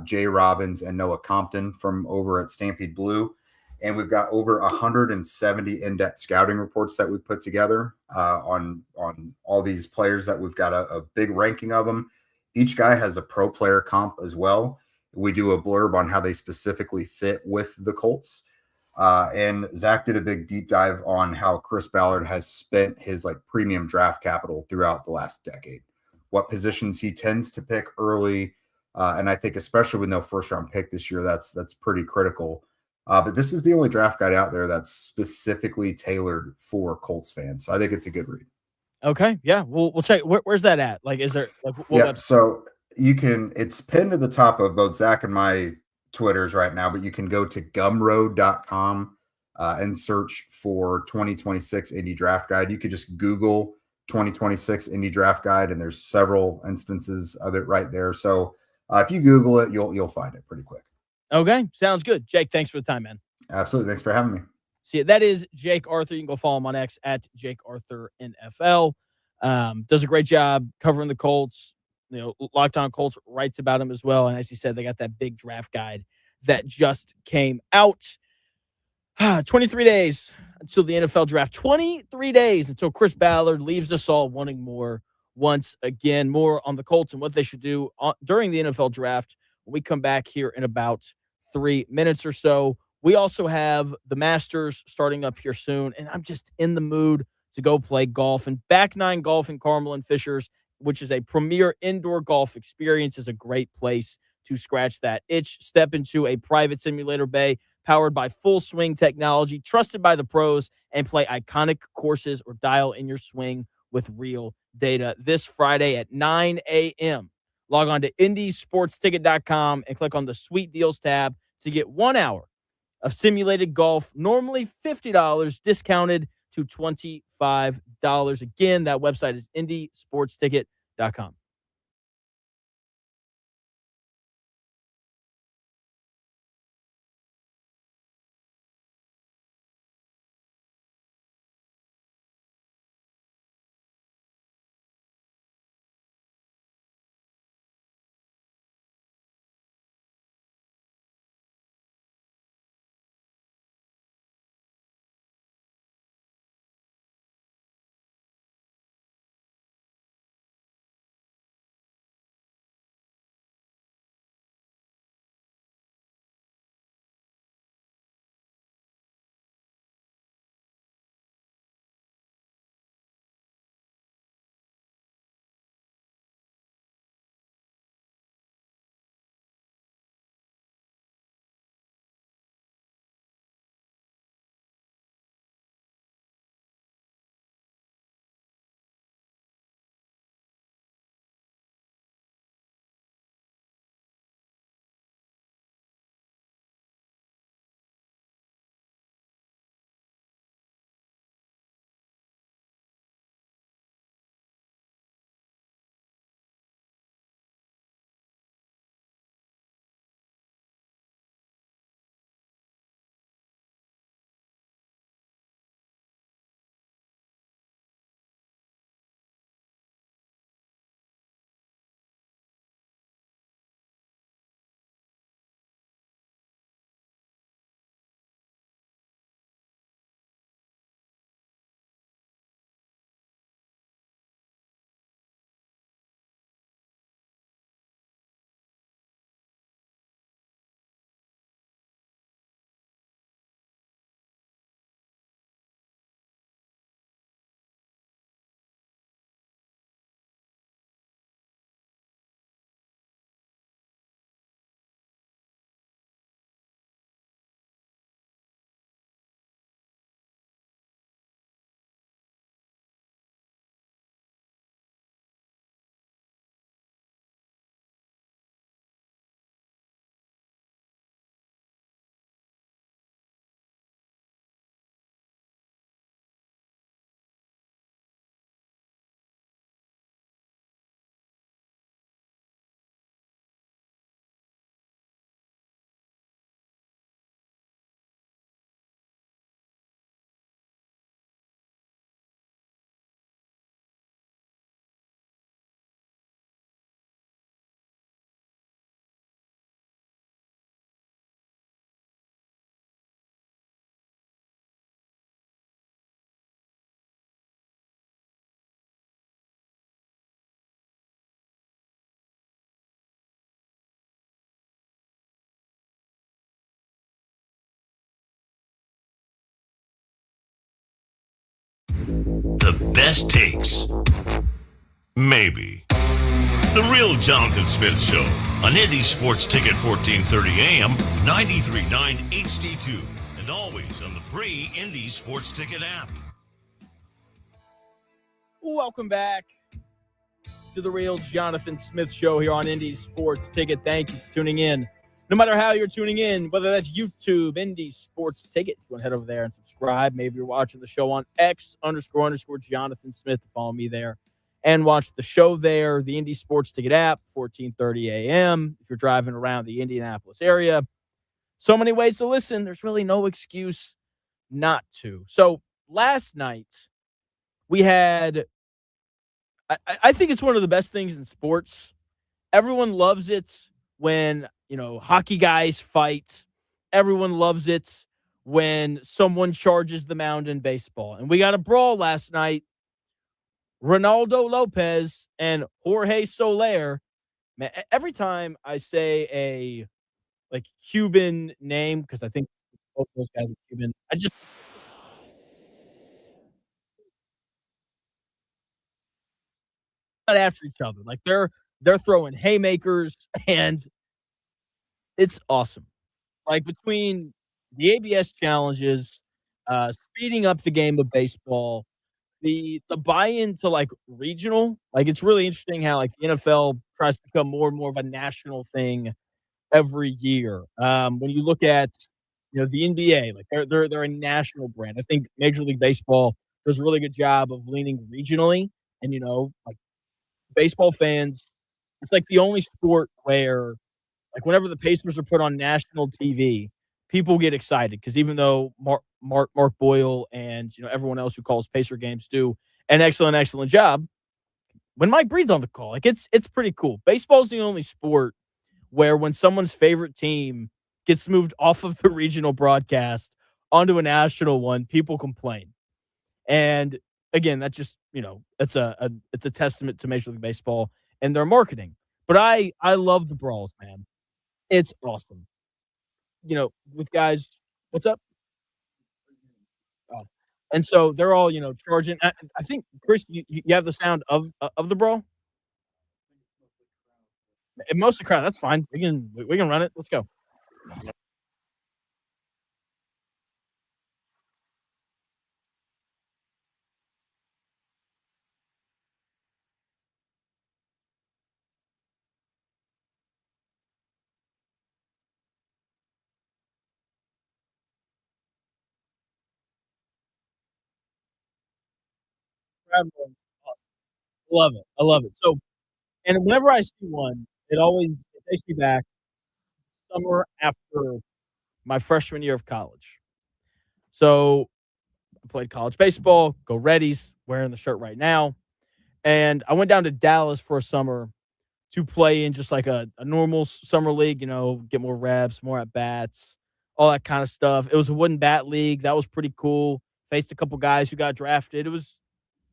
Jay Robbins, and Noah Compton from over at Stampede Blue. And we've got over 170 in-depth scouting reports that we put together on all these players that we've got a big ranking of them. Each guy has a pro player comp as well. We do a blurb on how they specifically fit with the Colts. And Zach did a big deep dive on how Chris Ballard has spent his like premium draft capital throughout the last decade, what positions he tends to pick early. And I think especially with no first round pick this year, that's pretty critical. But this is the only draft guide out there that's specifically tailored for Colts fans. So I think it's a good read. Okay. Yeah. We'll check. Where's that at? Like, is there like what Yep. So you can, it's pinned to the top of both Zach and my Twitters right now, but you can go to gumroad.com and search for 2026 Indy Draft Guide. You could just Google 2026 Indy Draft Guide, and there's several instances of it right there. So if you Google it, you'll find it pretty quick. Okay. Sounds good. Jake, thanks for the time, man. Absolutely. Thanks for having me. See, that is Jake Arthur. You can go follow him on X at Jake Arthur NFL. Does a great job covering the Colts. Locked On Colts writes about him as well. And as he said, they got that big draft guide that just came out. 23 days until the NFL draft. 23 days until Chris Ballard leaves us all wanting more once again. More on the Colts and what they should do during the NFL draft when we come back here in about 3 minutes or so. We also have the Masters starting up here soon, and I'm just in the mood to go play golf. And Back Nine Golf in Carmel and Fishers, which is a premier indoor golf experience, is a great place to scratch that itch. Step into a private simulator bay powered by Full Swing technology, trusted by the pros, and play iconic courses or dial in your swing with real data this Friday at 9 a.m. Log on to indiesportsticket.com and click on the Sweet Deals tab to get 1 hour of simulated golf, normally $50, discounted to $25. Again, that website is indiesportsticket.com. The best takes. Maybe. The Real Jonathan Smith Show on Indy Sports Ticket 1430 AM, 93.9 HD2, and always on the free Indy Sports Ticket app. Welcome back to the Real Jonathan Smith Show here on Indy Sports Ticket. Thank you for tuning in. No matter how you're tuning in, whether that's YouTube, Indy Sports Ticket, you want to head over there and subscribe. Maybe you're watching the show on X__Jonathan Smith. Follow me there and watch the show there, the Indy Sports Ticket app, 1430 a.m. If you're driving around the Indianapolis area. So many ways to listen. There's really no excuse not to. So last night we had, I think it's one of the best things in sports. Everyone loves it when, hockey guys fight. Everyone loves it when someone charges the mound in baseball. And we got a brawl last night. Ronaldo Lopez and Jorge Soler. Man, every time I say a Cuban name, because I think both those guys are Cuban, I just not after each other. Like they're throwing haymakers and it's awesome. Like between the ABS challenges, speeding up the game of baseball, the buy-in to regional, it's really interesting how the NFL tries to become more and more of a national thing every year. When you look at the NBA, they're a national brand. I think Major League Baseball does a really good job of leaning regionally, and baseball fans, it's the only sport where whenever the Pacers are put on national TV, people get excited because even though Mark Boyle and everyone else who calls Pacer games do an excellent job, when Mike Breed's on the call, it's pretty cool. Baseball's the only sport where when someone's favorite team gets moved off of the regional broadcast onto a national one, people complain. And again, that just it's a testament to Major League Baseball and their marketing. But I love the brawls, man. It's awesome. With guys, what's up? Oh. And so they're all, charging. I think, Chris, you have the sound of the brawl? And most of the crowd, that's fine. We can run it. Let's go. Crowd noise, awesome. Love it. I love it. So, and whenever I see one, it takes me back summer after my freshman year of college. So I played college baseball, go Reddies, wearing the shirt right now. And I went down to Dallas for a summer to play in just a normal summer league, get more reps, more at bats, all that kind of stuff. It was a wooden bat league. That was pretty cool. Faced a couple guys who got drafted. It was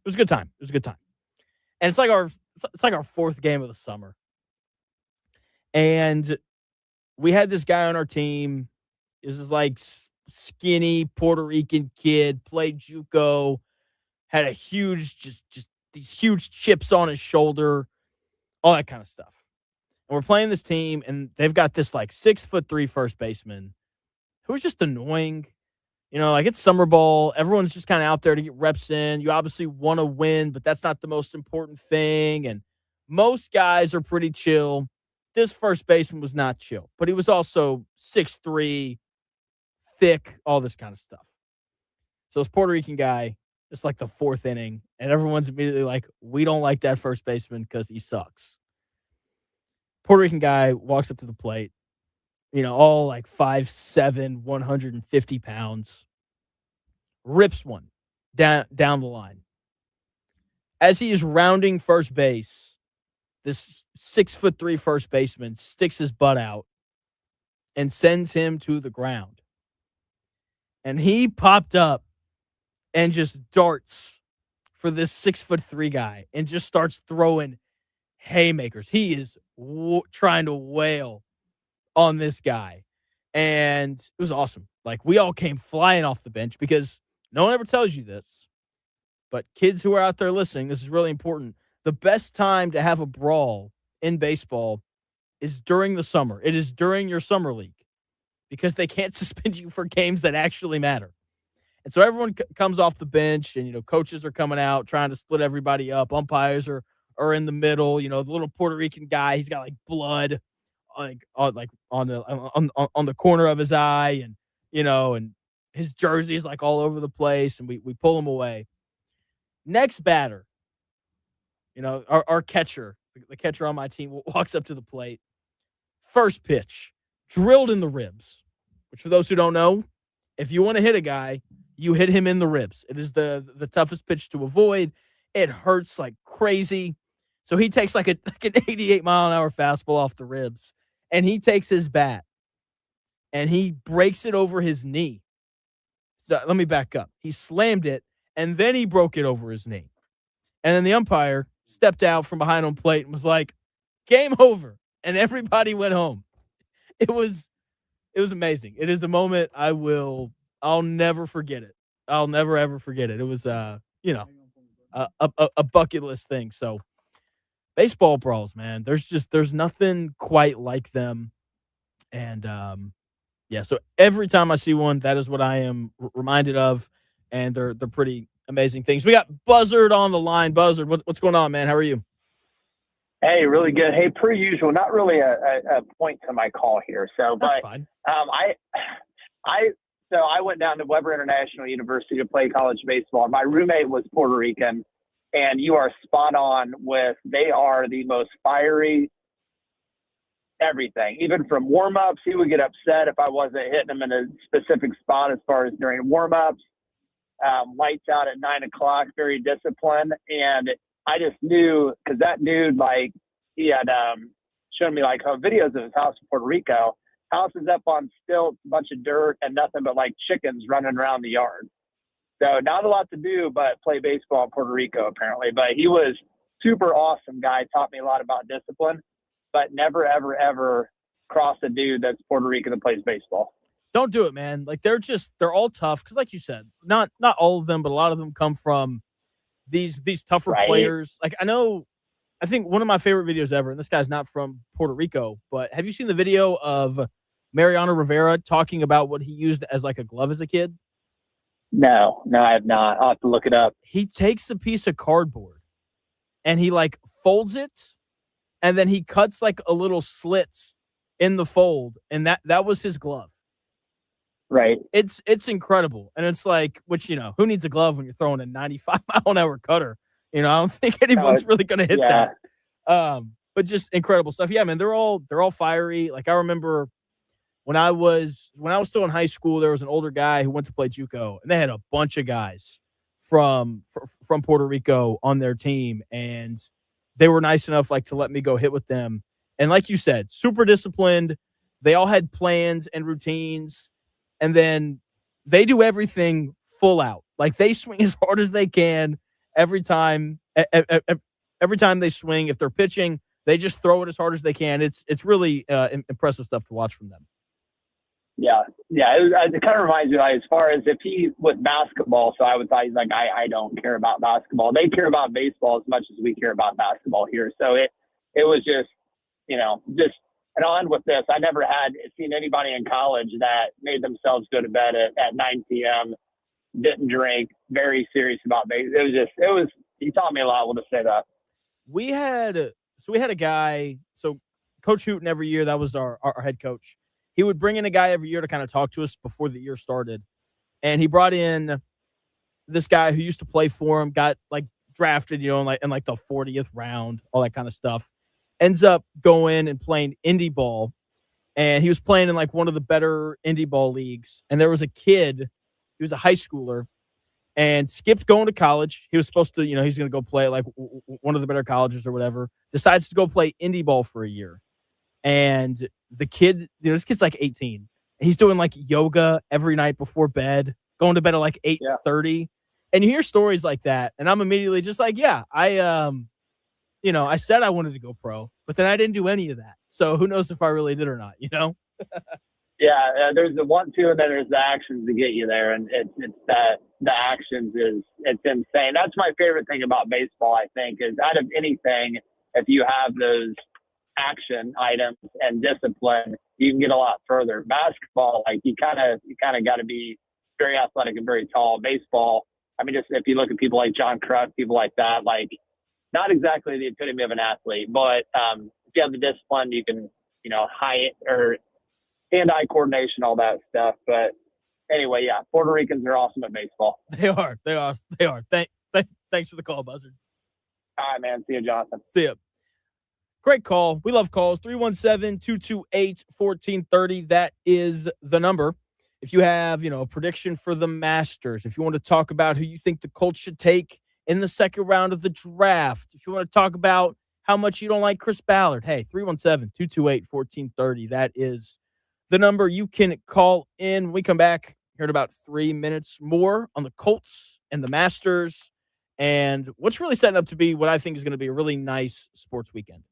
a good time. It was a good time. And it's like our fourth game of the summer. And we had this guy on our team. This is skinny Puerto Rican kid, played JUCO, had a huge, just these huge chips on his shoulder, all that kind of stuff. And we're playing this team, and they've got this 6'3" first baseman who's just annoying. It's summer ball. Everyone's just kind of out there to get reps in. You obviously want to win, but that's not the most important thing. And most guys are pretty chill. This first baseman was not chill, but he was also 6'3", thick, all this kind of stuff. So this Puerto Rican guy, it's the fourth inning, and everyone's immediately we don't like that first baseman because he sucks. Puerto Rican guy walks up to the plate, all 5'7", 150 pounds, rips one down the line. As he is rounding first base, this 6'3" first baseman sticks his butt out and sends him to the ground. And he popped up and just darts for this 6'3" guy and just starts throwing haymakers. He is trying to wail on this guy. And it was awesome. We all came flying off the bench because no one ever tells you this, but kids who are out there listening, this is really important. The best time to have a brawl in baseball is during the summer. It is during your summer league because they can't suspend you for games that actually matter. And so everyone comes off the bench and, coaches are coming out trying to split everybody up. Umpires are in the middle. The little Puerto Rican guy, he's got like blood on the corner of his eye and his jersey is like all over the place and we pull him away. Next batter, our catcher, the catcher on my team walks up to the plate. First pitch, drilled in the ribs, which for those who don't know, if you want to hit a guy, you hit him in the ribs. It is the toughest pitch to avoid. It hurts like crazy. So he takes like an 88-mile-an-hour fastball off the ribs, and he takes his bat, and he breaks it over his knee. So let me back up. He slammed it, and then he broke it over his knee. And then the umpire stepped out from behind home plate and was like, game over. And everybody went home. It was amazing. It is a moment I'll never forget it. I'll never, ever forget it. It was, a bucket list thing. So baseball brawls, man, there's nothing quite like them. And, so every time I see one, that is what I am reminded of. And they're pretty amazing things. We got Buzzard on the line. Buzzard, what's going on, man? How are you? Hey, really good. Hey, per usual, not really a point to my call here. So, That's but fine. I went down to Weber International University to play college baseball. My roommate was Puerto Rican, and you are spot on with they are the most fiery everything. Even from warm-ups, he would get upset if I wasn't hitting him in a specific spot as far as during warm-ups. Lights out at 9 o'clock, very disciplined. And I just knew because that dude, like, he had shown me like videos of his house in Puerto Rico. House is up on stilts, a bunch of dirt, and nothing but like chickens running around the yard. So not a lot to do but play baseball in Puerto Rico apparently. But he was super awesome guy, taught me a lot about discipline, but never, ever, ever cross a dude that's Puerto Rican that plays baseball. Don't do it, man. Like they're all tough because, like you said, not all of them, but a lot of them come from these tougher players. Like I think one of my favorite videos ever, and this guy's not from Puerto Rico, but have you seen the video of Mariano Rivera talking about what he used as like a glove as a kid? No, I have not. I'll have to look it up. He takes a piece of cardboard and he like folds it, and then he cuts like a little slit in the fold, and that was his glove. Right. It's incredible. And it's like, which, who needs a glove when you're throwing a 95-mile-an-hour cutter? I don't think anyone's really going to hit that. But just incredible stuff. Yeah, man, they're all fiery. Like I remember when I was still in high school, there was an older guy who went to play JUCO, and they had a bunch of guys from Puerto Rico on their team, and they were nice enough like to let me go hit with them. And like you said, super disciplined. They all had plans and routines. And then they do everything full out. Like they swing as hard as they can every time. Every time they swing, if they're pitching, they just throw it as hard as they can. It's really impressive stuff to watch from them. Yeah. It kind of reminds me, like, as far as if he with basketball. So I would thought he's like, I don't care about basketball. They care about baseball as much as we care about basketball here. So it was just, and on with this, I never had seen anybody in college that made themselves go to bed at 9 p.m., didn't drink, very serious about baseball. He taught me a lot. We'll just say that. We had a guy, so Coach Hooten every year, that was our head coach. He would bring in a guy every year to kind of talk to us before the year started. And he brought in this guy who used to play for him, got like drafted, in like the 40th round, all that kind of stuff. Ends up going and playing indie ball, and he was playing in like one of the better indie ball leagues. And there was a kid, he was a high schooler, and skipped going to college. He was supposed to, he's going to go play at like one of the better colleges or whatever. Decides to go play indie ball for a year, and the kid, this kid's like 18. He's doing like yoga every night before bed, going to bed at like 8:30, and you hear stories like that, and I'm immediately just like, yeah, I said I wanted to go pro, but then I didn't do any of that. So who knows if I really did or not, Yeah, there's the 1-2, and then there's the actions to get you there, and it's that the actions it's insane. That's my favorite thing about baseball. I think is out of anything, if you have those action items and discipline, you can get a lot further. Basketball, like you kind of got to be very athletic and very tall. Baseball, I mean, just if you look at people like John Kruk, people like that, like not exactly the epitome of an athlete, but if you have the discipline, you can, high or hand-eye coordination, all that stuff. But anyway, yeah, Puerto Ricans are awesome at baseball. They are. Thanks for the call, Buzzard. All right, man. See you, Jonathan. See ya. Great call. We love calls. 317-228-1430. That is the number. If you have, a prediction for the Masters, if you want to talk about who you think the Colts should take in the second round of the draft, if you want to talk about how much you don't like Chris Ballard, hey, 317-228-1430. That is the number you can call in. When we come back here in about 3 minutes more on the Colts and the Masters and what's really setting up to be what I think is going to be a really nice sports weekend.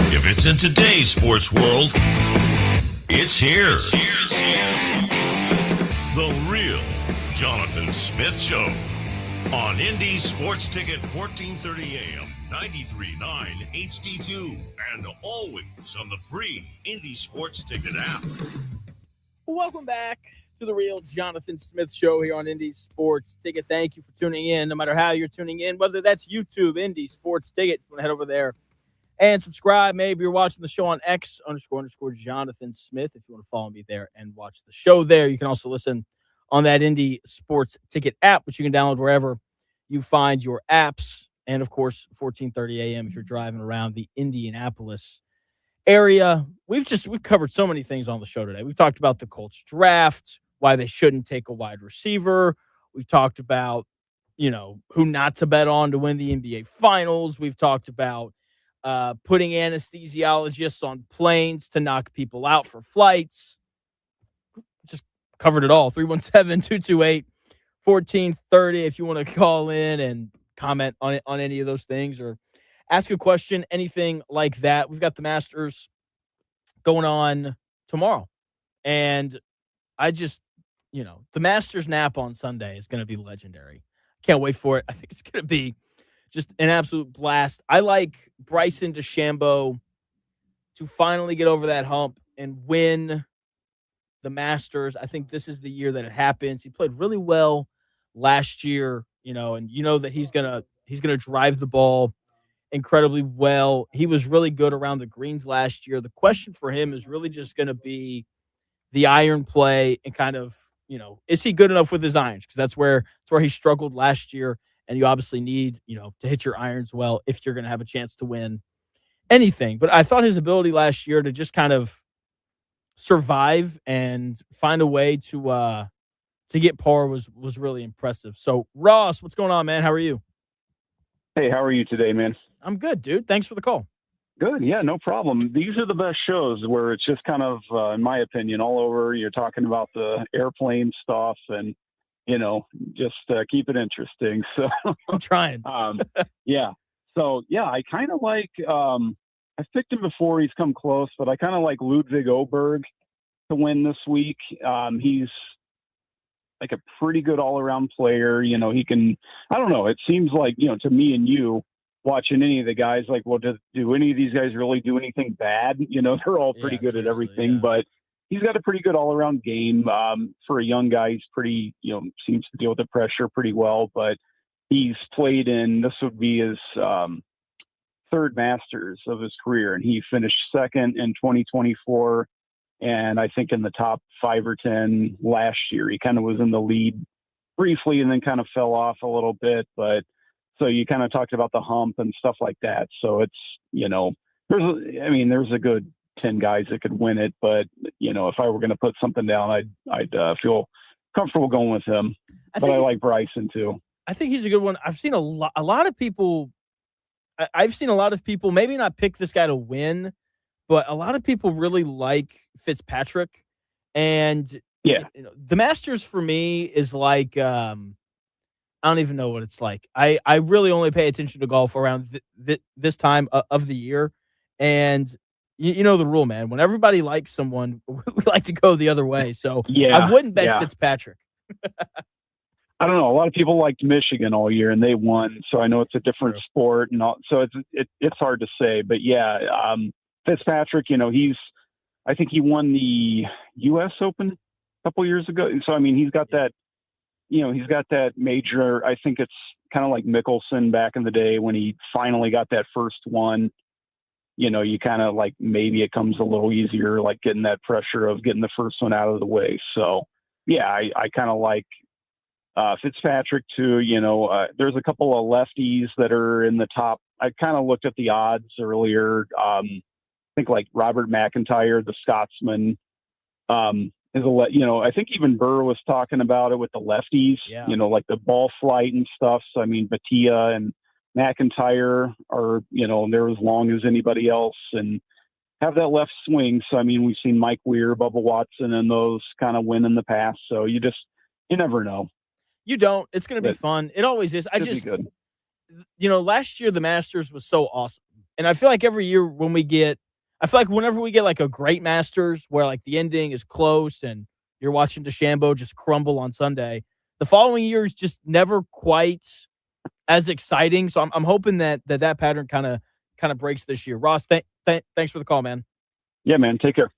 If it's in today's sports world, it's here. The real Jonathan Smith Show on Indy Sports Ticket 1430 AM, 93.9 HD2, and always on the free Indy Sports Ticket app. Welcome back to the real Jonathan Smith Show here on Indy Sports Ticket. Thank you for tuning in, no matter how you're tuning in, whether that's YouTube, Indy Sports Ticket. If you want to head over there And subscribe. Maybe you're watching the show on X__Jonathan Smith. If you want to follow me there and watch the show there, you can also listen on that Indy Sports Ticket app, which you can download wherever you find your apps. And of course, 14:30 a.m. if you're driving around the Indianapolis area. We've covered so many things on the show today. We've talked about the Colts draft, why they shouldn't take a wide receiver. We've talked about, who not to bet on to win the NBA Finals. We've talked about putting anesthesiologists on planes to knock people out for flights. Just covered it all. 317-228-1430 if you want to call in and comment on any of those things or ask a question, anything like that. We've got the Masters going on tomorrow. And I just, the Masters nap on Sunday is going to be legendary. Can't wait for it. I think it's going to be just an absolute blast. I like Bryson DeChambeau to finally get over that hump and win the Masters. I think this is the year that it happens. He played really well last year, and that he's gonna drive the ball incredibly well. He was really good around the greens last year. The question for him is really just going to be the iron play and kind of, is he good enough with his irons? Because that's where he struggled last year. And you obviously need, to hit your irons well if you're going to have a chance to win anything. But I thought his ability last year to just kind of survive and find a way to get par was really impressive. So, Ross, what's going on, man? How are you? Hey, how are you today, man? I'm good, dude. Thanks for the call. Good. Yeah, no problem. These are the best shows where it's just kind of, in my opinion, all over. You're talking about the airplane stuff and, just keep it interesting. So I'm trying. Yeah. So, yeah, I kind of like, I've picked him before. He's come close, but I kind of like Ludwig Oberg to win this week. He's like a pretty good all-around player. He can, I don't know, it seems like, to me and you watching any of the guys, like, well, do any of these guys really do anything bad? They're all pretty good at everything, but he's got a pretty good all-around game. For a young guy, he's pretty, seems to deal with the pressure pretty well, but he's played this would be his third Masters of his career, and he finished second in 2024. And I think in the top 5 or 10 last year, he kind of was in the lead briefly and then kind of fell off a little bit. But so you kind of talked about the hump and stuff like that. So it's, there's a good 10 guys that could win it. But, if I were going to put something down, I'd feel comfortable going with him. I like Bryson too. I think he's a good one. I've seen a lot of people. I've seen a lot of people maybe not pick this guy to win, but a lot of people really like Fitzpatrick. And the Masters for me is like, I don't even know what it's like. I really only pay attention to golf around this time of the year. And you know the rule, man. When everybody likes someone, we like to go the other way. So I wouldn't bet Fitzpatrick. I don't know. A lot of people liked Michigan all year, and they won. So I know it's a different sport, and all, so it's hard to say. But Fitzpatrick, I think he won the U.S. Open a couple years ago. So he's got that. He's got that major. I think it's kind of like Mickelson back in the day when he finally got that first one. You kind of like maybe it comes a little easier, like getting that pressure of getting the first one out of the way. So I kind of like Fitzpatrick too. There's a couple of lefties that are in the top. I kind of looked at the odds earlier. I think like Robert McIntyre, the Scotsman, is I think even Burr was talking about it with the lefties. Like the ball flight and stuff. So Batia and McIntyre are they're as long as anybody else and have that left swing. So we've seen Mike Weir, Bubba Watson, and those kind of win in the past. So you never know. You don't. It's going to be fun. It always is. Last year the Masters was so awesome. And I feel like every year whenever we get like a great Masters where like the ending is close and you're watching DeChambeau just crumble on Sunday, the following year is just never quite as exciting. So I'm hoping that pattern kind of breaks this year. Ross, thanks for the call, man. Yeah, man. Take care.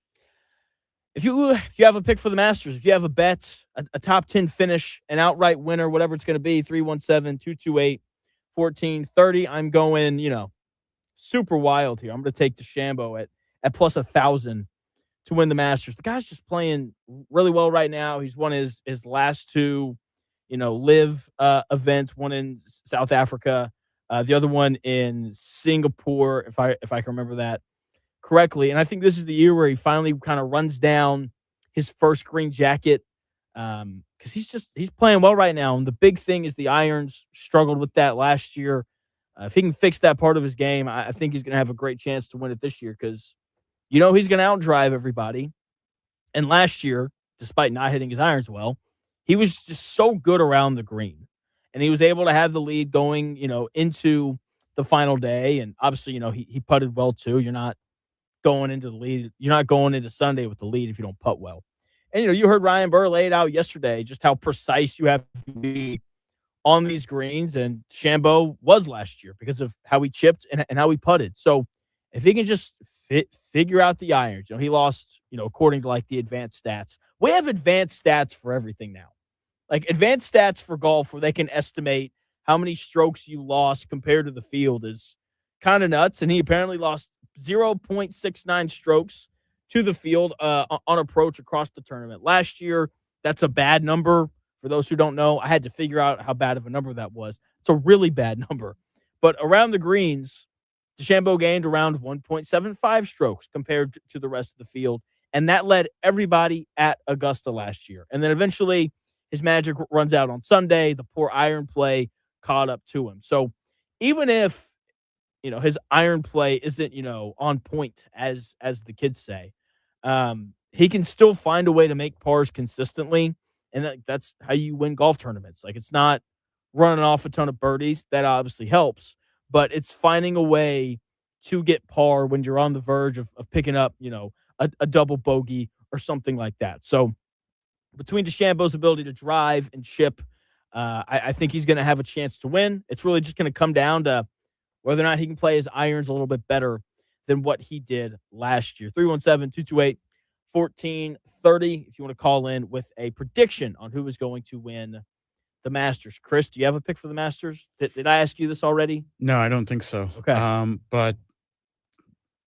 If you have a pick for the Masters, if you have a bet, a top 10 finish, an outright winner, whatever it's going to be, 317-228-1430. I'm going, super wild here. I'm going to take DeChambeau at plus 1,000 to win the Masters. The guy's just playing really well right now. He's won his last two, live events. One in South Africa, the other one in Singapore, if I can remember that correctly. And I think this is the year where he finally kind of runs down his first green jacket, because he's playing well right now. And the big thing is the irons. Struggled with that last year. If he can fix that part of his game, I think he's going to have a great chance to win it this year, because he's going to outdrive everybody. And last year, despite not hitting his irons well, he was just so good around the green. And he was able to have the lead going, into the final day. And obviously, he putted well too. You're not going into the lead. You're not going into Sunday with the lead if you don't putt well. And, you heard Ryan Burr lay it out yesterday, just how precise you have to be on these greens. And DeChambeau was last year because of how he chipped and how he putted. So if he can just figure out the irons, he lost, according to like the advanced stats. We have advanced stats for everything now. Like advanced stats for golf where they can estimate how many strokes you lost compared to the field is kind of nuts. And he apparently lost 0.69 strokes to the field on approach across the tournament. Last year, that's a bad number. For those who don't know, I had to figure out how bad of a number that was. It's a really bad number. But around the greens, DeChambeau gained around 1.75 strokes compared to the rest of the field. And that led everybody at Augusta last year. And then eventually his magic runs out on Sunday. The poor iron play caught up to him. So even if, his iron play isn't, on point, as the kids say, he can still find a way to make pars consistently. And that's how you win golf tournaments. Like, it's not running off a ton of birdies. That obviously helps. But it's finding a way to get par when you're on the verge of picking up, a double bogey or something like that. So between DeChambeau's ability to drive and chip, I think he's going to have a chance to win. It's really just going to come down to whether or not he can play his irons a little bit better than what he did last year. 317-228-1430 if you want to call in with a prediction on who is going to win the Masters. Chris, do you have a pick for the Masters? Did I ask you this already? No, I don't think so. Okay. But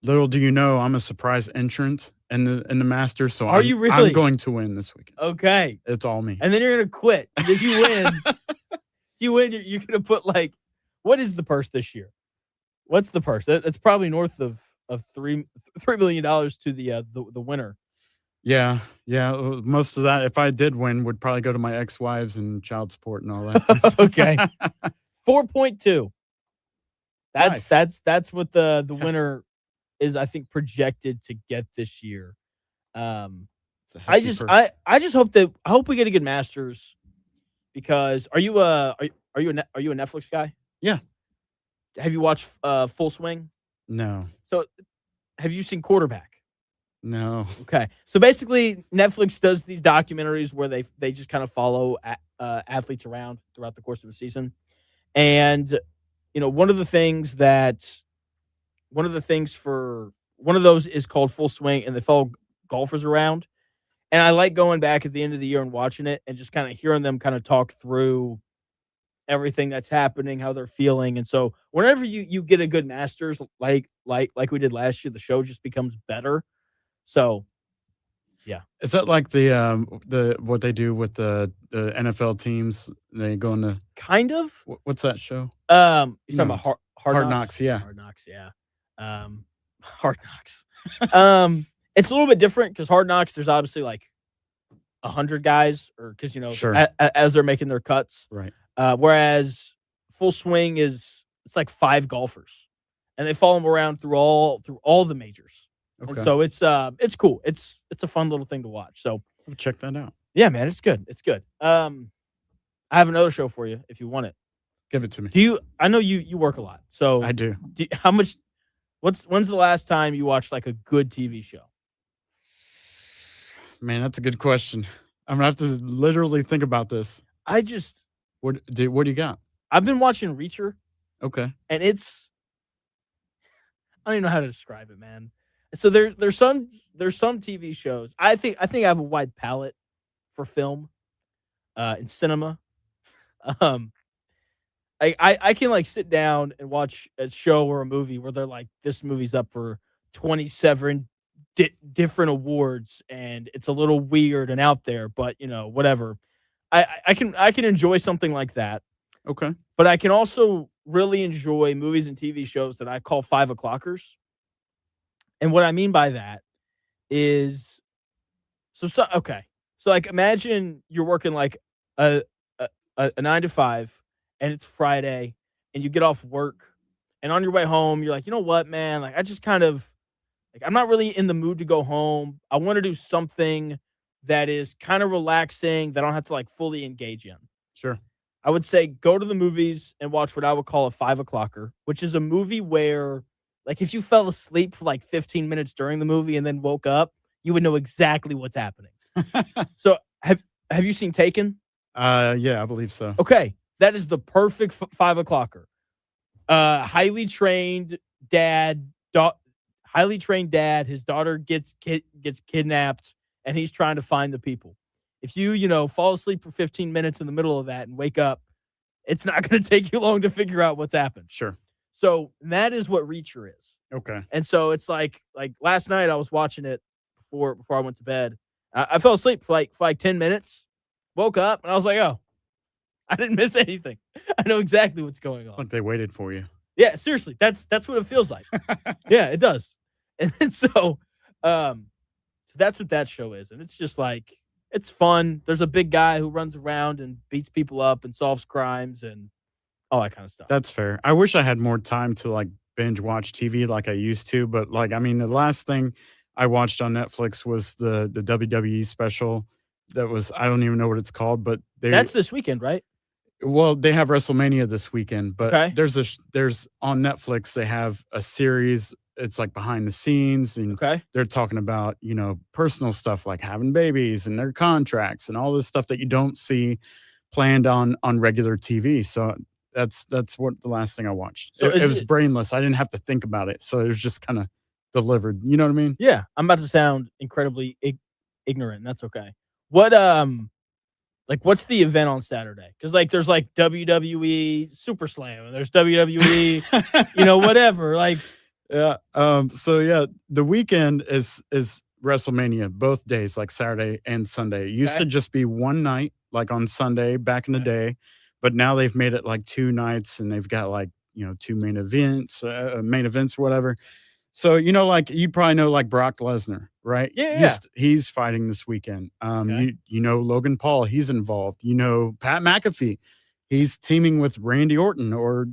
little do you know, I'm a surprise entrant in the Masters. So you really? I'm going to win this weekend. Okay. It's all me. And then you're going to quit. If you win, you're going to put what is the purse this year? What's the purse? That's probably north of $3 million to the winner. Yeah. Most of that, if I did win, would probably go to my ex-wives and child support and all that. Okay. 4.2. Nice. That's what the winner is, I think, projected to get this year. I just hope we get a good Masters, because are you a Netflix guy? Yeah. Have you watched Full Swing? No. So have you seen Quarterback? No. Okay. So basically Netflix does these documentaries where they just kind of follow athletes around throughout the course of a season. And one of those is called Full Swing, and they follow golfers around. And I like going back at the end of the year and watching it and just kind of hearing them kind of talk through everything that's happening, how they're feeling. And so whenever you get a good Masters, like we did last year, the show just becomes better. So, yeah. Is that like the what they do with the NFL teams? They go into kind of. What's that show? You're talking about Hard Knocks. Yeah. Hard Knocks. Yeah. Hard Knocks. It's a little bit different because Hard Knocks, there's obviously like 100 guys, or because Sure. as they're making their cuts. Right. Whereas Full Swing it's like 5 golfers, and they follow them around through all the majors. Okay. And so it's cool. It's a fun little thing to watch. So I'll check that out. yeah, man, it's good. It's good. I have another show for you if you want it. Give it to me. I know you work a lot. So I do. When's the last time you watched like a good TV show? Man, that's a good question. I'm gonna have to literally think about this. What do you got? I've been watching Reacher. Okay. And I don't even know how to describe it, man. So there's some TV shows. I think I have a wide palette for film, in cinema. I can like sit down and watch a show or a movie where they're like, this movie's up for 27 different awards and it's a little weird and out there, but whatever. I can enjoy something like that, Okay. but I can also really enjoy movies and TV shows that I call 5 o'clockers. And what I mean by that is okay. So like imagine you're working like a a 9 to 5 and it's Friday and you get off work and on your way home you're like, "You know what, man? Like I just kind of like I'm not really in the mood to go home. I want to do something that is kind of relaxing that I don't have to like fully engage in." Sure. I would say go to the movies and watch what I would call a 5 o'clocker, which is a movie where, like, if you fell asleep for like 15 minutes during the movie and then woke up, you would know exactly what's happening. So, have you seen Taken? Yeah, I believe so. Okay, that is the perfect 5 o'clocker. Highly trained dad, highly trained dad. His daughter gets kidnapped, and he's trying to find the people. If you fall asleep for 15 minutes in the middle of that and wake up, it's not going to take you long to figure out what's happened. Sure. So that is what Reacher is. Okay. And so it's like last night I was watching it before I went to bed. I fell asleep for like 10 minutes, woke up, and I was like, oh, I didn't miss anything. I know exactly what's going on. It's like they waited for you. Yeah, seriously, that's what it feels like. Yeah, it does. And so that's what that show is. And it's just like, it's fun. There's a big guy who runs around and beats people up and solves crimes and all that kind of stuff. That's fair. I wish I had more time to like binge watch TV like I used to, but like I mean the last thing I watched on Netflix was the WWE special that was I don't even know what it's called, but that's this weekend, right? Well, they have WrestleMania this weekend, but Okay. there's on Netflix they have a series. It's like behind the scenes, and they're talking about personal stuff like having babies and their contracts and all this stuff that you don't see planned on regular TV. So that's what the last thing I watched. So it was brainless. I didn't have to think about it, so it was just kind of delivered. You know what I mean? Yeah, I'm about to sound incredibly ignorant. And that's okay. What what's the event on Saturday? Because like there's like WWE Super Slam and there's WWE, whatever. Like yeah. So yeah, the weekend is WrestleMania both days, like Saturday and Sunday. It used to just be one night, like on Sunday back in the day, but now they've made it like 2 nights, and they've got like 2 main events, whatever. So like you probably know like Brock Lesnar, right? Yeah. He's fighting this weekend. Logan Paul, he's involved. Pat McAfee, he's teaming with Randy Orton, or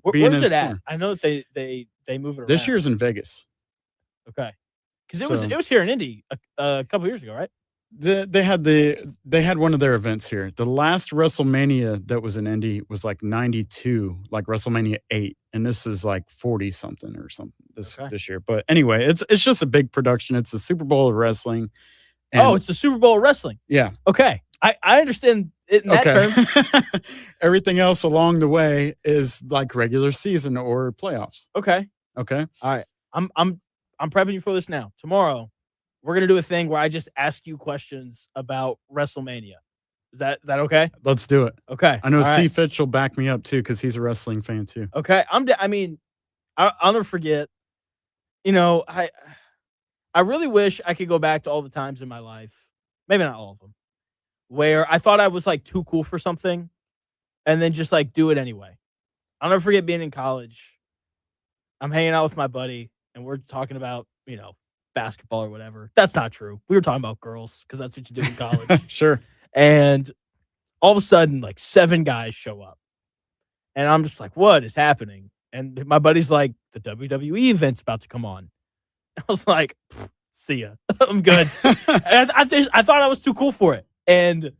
where's it at? I know that they move it around. This year's in Vegas. Okay, because it was here in Indy a couple years ago, right? They had one of their events here. The last WrestleMania that was in Indy was like 92, like WrestleMania 8, and this is like 40 something or something this year. But anyway, it's just a big production. It's the Super Bowl of wrestling. It's the Super Bowl of wrestling. Yeah. Okay, I understand it in that terms. Everything else along the way is like regular season or playoffs. Okay. All right. I'm prepping you for this now. Tomorrow, we're gonna do a thing where I just ask you questions about WrestleMania. Is that okay? Let's do it. Okay. I know All C. right. Fitch will back me up too because he's a wrestling fan too. Okay. I'll never forget. I really wish I could go back to all the times in my life, maybe not all of them, where I thought I was like too cool for something, and then just like do it anyway. I'll never forget being in college. I'm hanging out with my buddy, and we're talking about basketball or whatever. That's not true. We were talking about girls because that's what you do in college. Sure. And all of a sudden, like 7 guys show up. And I'm just like, what is happening? And my buddy's like, the WWE event's about to come on. I was like, see ya. I'm good. And I thought I was too cool for it. And,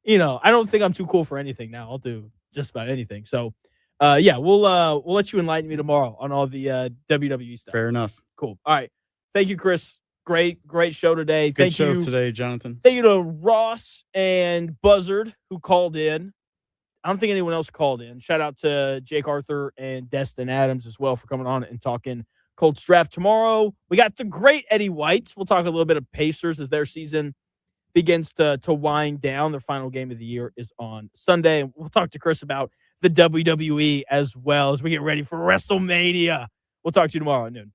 I don't think I'm too cool for anything now. I'll do just about anything. So, we'll let you enlighten me tomorrow on all the WWE stuff. Fair enough. Cool. All right. Thank you, Chris. Great show today. Good show today, Jonathan. Thank you to Ross and Buzzard who called in. I don't think anyone else called in. Shout out to Jake Arthur and Destin Adams as well for coming on and talking Colts draft. Tomorrow, we got the great Eddie White. We'll talk a little bit of Pacers as their season begins to wind down. Their final game of the year is on Sunday. And we'll talk to Chris about the WWE as well as we get ready for WrestleMania. We'll talk to you tomorrow at noon.